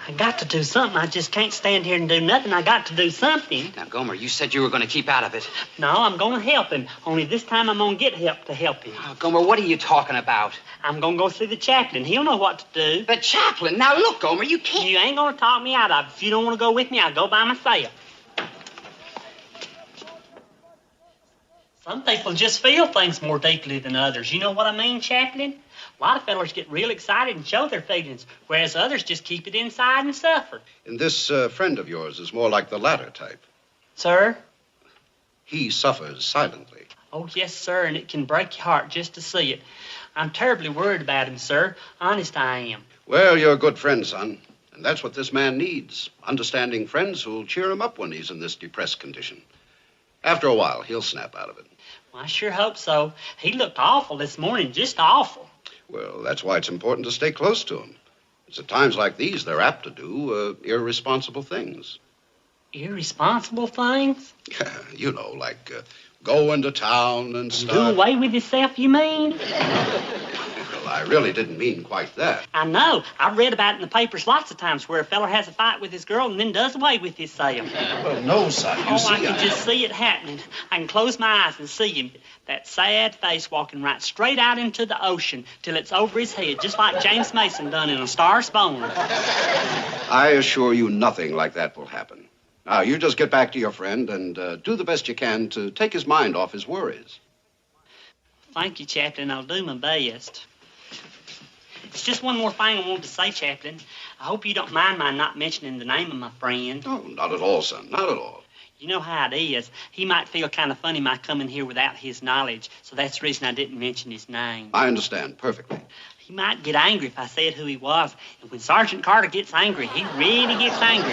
I got to do something. I just can't stand here and do nothing. I got to do something. Now, Gomer, you said you were going to keep out of it. No, I'm going to help him. Only this time I'm going to get help to help him. Oh, Gomer, what are you talking about? I'm going to go see the chaplain. He'll know what to do. The chaplain? Now, look, Gomer, you can't... You ain't going to talk me out of it. If you don't want to go with me, I'll go by myself. Some people just feel things more deeply than others. You know what I mean, Chaplain? A lot of fellas get real excited and show their feelings, whereas others just keep it inside and suffer. And this friend of yours is more like the latter type. Sir? He suffers silently. Oh, yes, sir, and it can break your heart just to see it. I'm terribly worried about him, sir. Honest, I am. Well, you're a good friend, son. And that's what this man needs. Understanding friends who'll cheer him up when he's in this depressed condition. After a while, he'll snap out of it. Well, I sure hope so. He looked awful this morning, just awful. Well, that's why it's important to stay close to him. It's at times like these they're apt to do irresponsible things. Irresponsible things? You know, like go into town and stuff. Do away with yourself, you mean? Well, I really didn't mean quite that. I know. I've read about it in the papers lots of times where a fella has a fight with his girl and then does away with himself. Well, no, son. You see, I can just see it happening. I can close my eyes and see him, that sad face walking right straight out into the ocean till it's over his head, just like James Mason done in A Star is Born. I assure you nothing like that will happen. Now, you just get back to your friend and do the best you can to take his mind off his worries. Thank you, Chaplain. I'll do my best. It's just one more thing I wanted to say, Chaplain. I hope you don't mind my not mentioning the name of my friend. Oh, not at all, son. Not at all. You know how it is. He might feel kind of funny my coming here without his knowledge, so that's the reason I didn't mention his name. I understand perfectly. He might get angry if I said who he was, and when Sergeant Carter gets angry, he really gets angry.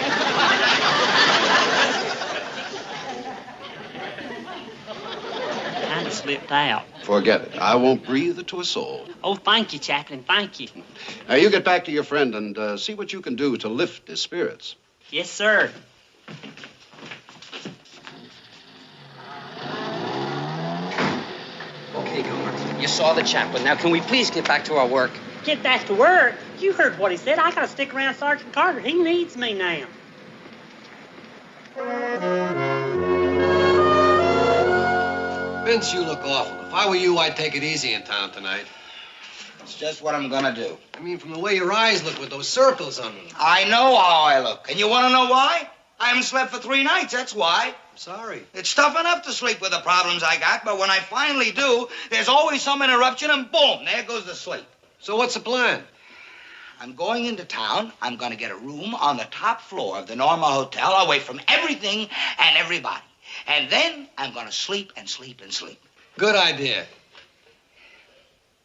Kind of slipped out. Forget it. I won't breathe it to a soul. Oh, thank you, Chaplain. Thank you. Now, you get back to your friend and see what you can do to lift his spirits. Yes, sir. Okay, Gomer. You saw the chaplain. Now, can we please get back to our work? Get back to work? You heard what he said. I gotta stick around Sergeant Carter. He needs me now. Vince, you look awful. If I were you, I'd take it easy in town tonight. It's just what I'm gonna do. I mean, from the way your eyes look with those circles on them. I know how I look. And you want to know why? I haven't slept for 3 nights, that's why. I'm sorry. It's tough enough to sleep with the problems I got, but when I finally do, there's always some interruption and boom, there goes the sleep. So what's the plan? I'm going into town. I'm going to get a room on the top floor of the Norma Hotel away from everything and everybody. And then I'm going to sleep and sleep and sleep. Good idea.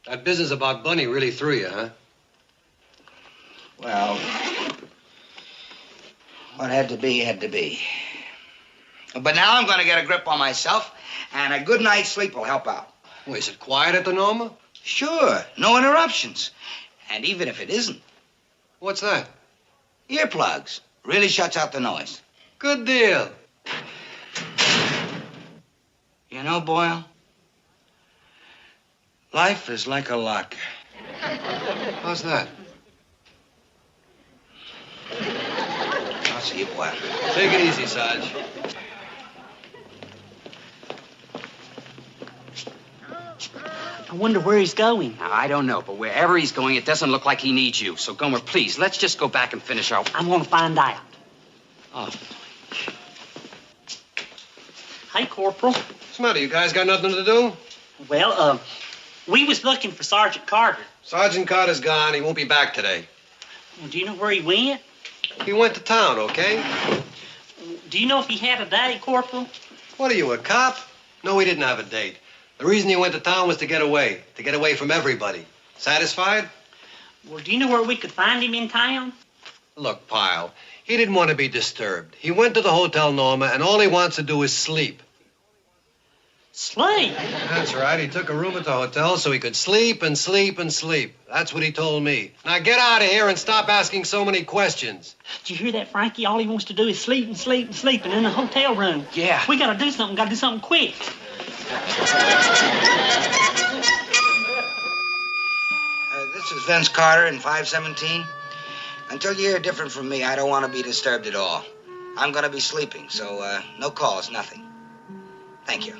That business about Bunny really threw you, huh? Well, what had to be, had to be. But now I'm going to get a grip on myself, and a good night's sleep will help out. Well, is it quiet at the Norma? Sure, no interruptions. And even if it isn't. What's that? Earplugs. Really shuts out the noise. Good deal. You know, Boyle, life is like a locker. How's that? I'll see you, Boyle. Take it easy, Sarge. I wonder where he's going. Now, I don't know, but wherever he's going, it doesn't look like he needs you. So, Gomer, please, let's just go back and finish our... I'm gonna find out. Oh. Hey, Corporal. What's the matter? You guys got nothing to do? Well, we was looking for Sergeant Carter. Sergeant Carter's gone. He won't be back today. Well, do you know where he went? He went to town, okay? Do you know if he had a date, Corporal? What are you, a cop? No, he didn't have a date. The reason he went to town was to get away from everybody. Satisfied? Well, do you know where we could find him in town? Look, Pyle, he didn't want to be disturbed. He went to the Hotel Norma, and all he wants to do is sleep. Sleep? That's right. He took a room at the hotel so he could sleep and sleep and sleep. That's what he told me. Now get out of here and stop asking so many questions. Did you hear that, Frankie? All he wants to do is sleep and sleep and sleep and in the hotel room. Yeah. We gotta do something quick. This is Vince Carter in 517. Until you hear different from me, I don't want to be disturbed at all. I'm going to be sleeping, so no calls, nothing. Thank you.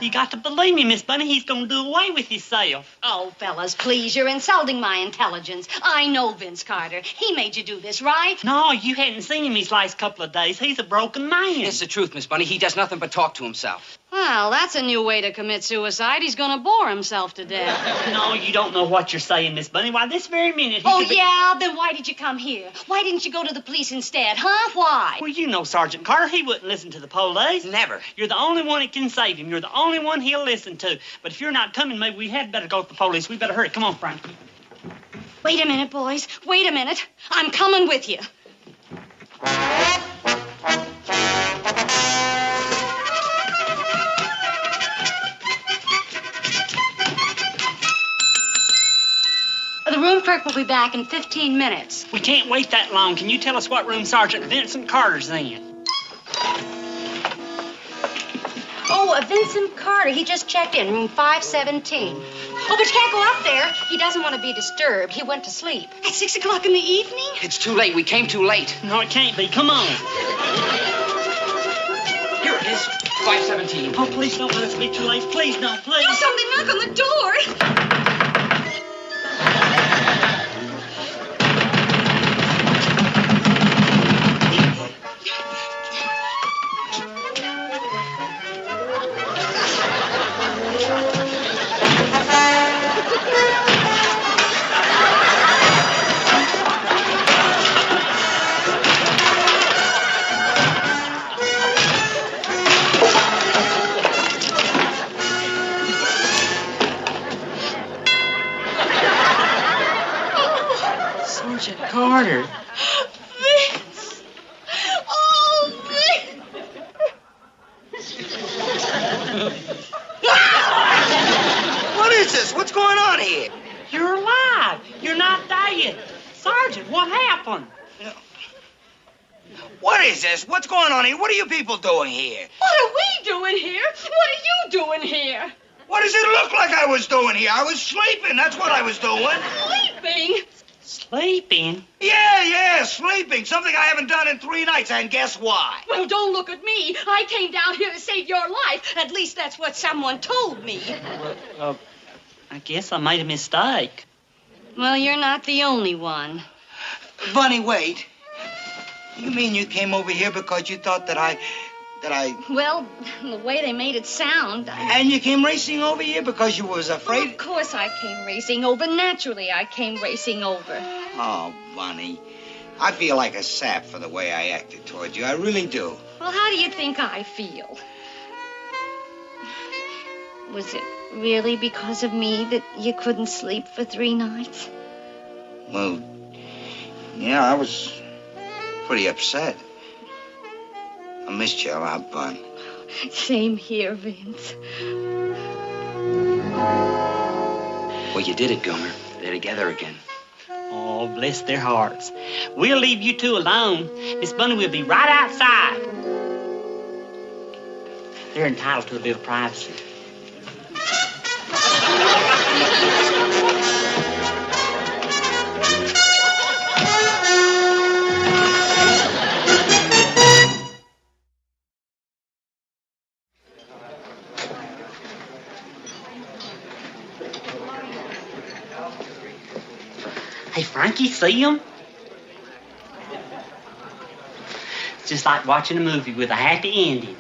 You got to believe me, Miss Bunny. He's gonna do away with himself. Oh, fellas, please, you're insulting my intelligence. I know Vince Carter. He made you do this, right? No, you hadn't seen him these last couple of days. He's a broken man. It's the truth, Miss Bunny. He does nothing but talk to himself. Well, that's a new way to commit suicide. He's gonna bore himself to death. No, you don't know what you're saying, Miss Bunny. Why, this very minute Oh, yeah? Then why did you come here? Why didn't you go to the police instead, huh? Why? Well, you know Sergeant Carter. He wouldn't listen to the police. Never. You're the only one that can save him. You're the only one he'll listen to. But if you're not coming, maybe we had better go to the police. We better hurry. Come on, Frankie. Wait a minute, boys. Wait a minute. I'm coming with you. The room clerk will be back in 15 minutes. We can't wait that long. Can you tell us what room Sergeant Vincent Carter's in? Oh, Vincent Carter. He just checked in, room 517. Oh, but you can't go up there. He doesn't want to be disturbed. He went to sleep. At 6 o'clock in the evening? It's too late. We came too late. No, it can't be. Come on. Here it is. 517. Oh, please don't let us be too late. Please don't, please. Do something. Knock on the door. Sergeant Carter. Vince! Oh, Vince! What is this? What's going on here? You're alive. You're not dead. Sergeant, what happened? What is this? What's going on here? What are you people doing here? What are we doing here? What are you doing here? What does it look like I was doing here? I was sleeping. That's what I was doing. Sleeping? Sleeping? Yeah, sleeping. Something I haven't done in 3 nights, and guess why? Well, don't look at me. I came down here to save your life. At least that's what someone told me. I guess I made a mistake. Well, you're not the only one. Bunny, wait. You mean you came over here because you thought that I... Well, the way they made it sound... And you came racing over here because you was afraid... Of course I came racing over. Naturally, I came racing over. Oh, Bunny. I feel like a sap for the way I acted toward you. I really do. Well, how do you think I feel? Was it really because of me that you couldn't sleep for 3 nights? Well, yeah, I was pretty upset. I missed you a lot, Bun. Same here, Vince. Well, you did it, Gomer. They're together again. Oh, bless their hearts. We'll leave you two alone. Miss Bunny will be right outside. They're entitled to a little privacy. Hey, Frankie, see him? It's just like watching a movie with a happy ending.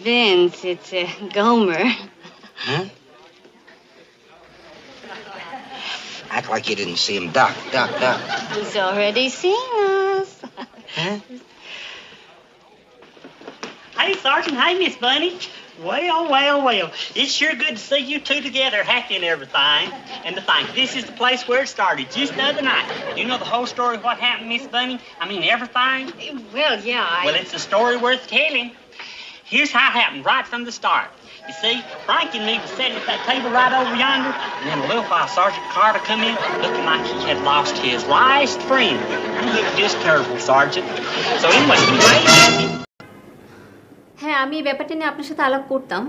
Vince, it's Gomer. Huh? Act like you didn't see him. Duck. He's already seen us. Huh? Hey, Sergeant. Hey, Miss Bunny. Well. It's sure good to see you two together, happy and everything. And to think, this is the place where it started, just the other night. You know the whole story of what happened, Miss Bunny? I mean, everything? Well, yeah, Well, it's a story worth telling. Here's how it happened right from the start. You see, Frankie and me was sitting at that table right over yonder, and then a little while Sergeant Carter come in, looking like he had lost his last friend. He looked just terrible, Sergeant. So anyway, he waited. হ্যাঁ, আমি এই ব্যাপারটা নিয়ে আপনার সাথে আলাপ করতাম।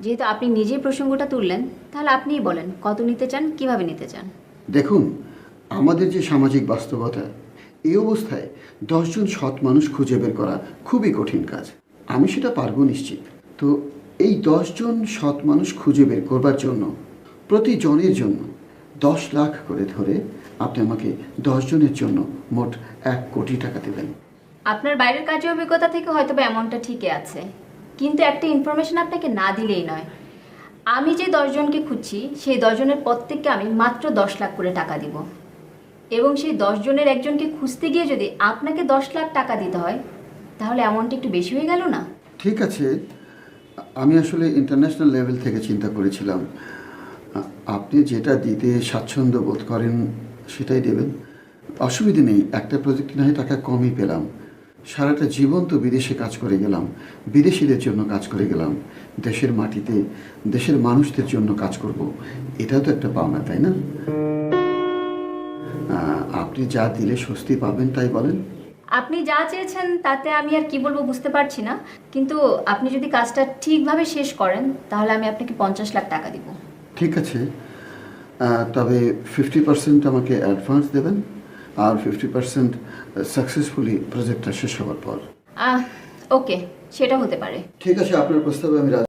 যেহেতু আপনি নিজেই প্রসঙ্গটা তুললেন, তাহলে আপনিই বলেন কত নিতে চান, কিভাবে নিতে চান। দেখুন, আমাদের যে সামাজিক বাস্তবতা, এই অবস্থায় 10 জন সৎ মানুষ খুঁজে বের করা খুবই কঠিন কাজ। আমি সেটা পারবো নিশ্চিত। তো এই 10 জন সৎ মানুষ খুঁজে বের করবার জন্য প্রতি জনের জন্য 10 লাখ করে ধরে আপনি আমাকে 10 জনের জন্য মোট 1 কোটি টাকা দেবেন। আপনার বাইরের কাজের অভিজ্ঞতা থেকে হয়তো বা অ্যামাউন্টটা ঠিকই আছে, কিন্তু একটা ইনফরমেশন আপনাকে না দিলেই নয়। আমি যে 10 জনকে খুঁজছি, সেই 10 জনের প্রত্যেককে আমি মাত্র 10 লাখ করে টাকা দিব, এবং সেই 10 জনের একজনকে খুঁজতে গিয়ে যদি আপনাকে 10 লাখ টাকা দিতে হয়, তাহলে অ্যামাউন্টটা একটু বেশি হয়ে গেল না? ঠিক আছে, আমি আসলে ইন্টারন্যাশনাল লেভেল থেকে চিন্তা করেছিলাম। আপনি যেটা দিতে স্বাচ্ছন্দ্য বোধ করেন সেটাই দেবেন, অসুবিধে নেই। একটা প্রজেক্ট না হয় টাকা কমই পেলাম। সারাটা জীবন তো বিদেশে কাজ করে গেলাম, বিদেশিদের জন্য কাজ করে গেলাম, দেশের মাটিতে দেশের মানুষদের জন্য কাজ করব, এটাও তো একটা পাওনা, তাই না? আপনি যা দিলে স্বস্তি পাবেন তাই বলেন। আপনি যা চেয়েছেন তাতে আমি আর কি বলবো বুঝতে পারছি না, কিন্তু আপনি যদি কাজটা ঠিকভাবে শেষ করেন তাহলে আমি আপনাকে 50 লাখ টাকা দিব। ঠিক আছে, তবে 50% আমাকে অ্যাডভান্স দেবেন আর 50% সাকসেসফুলি প্রজেক্টটা শেষ হওয়ার পর। ওকে, সেটা হতে পারে। ঠিক আছে, আপনার প্রস্তাবে আমি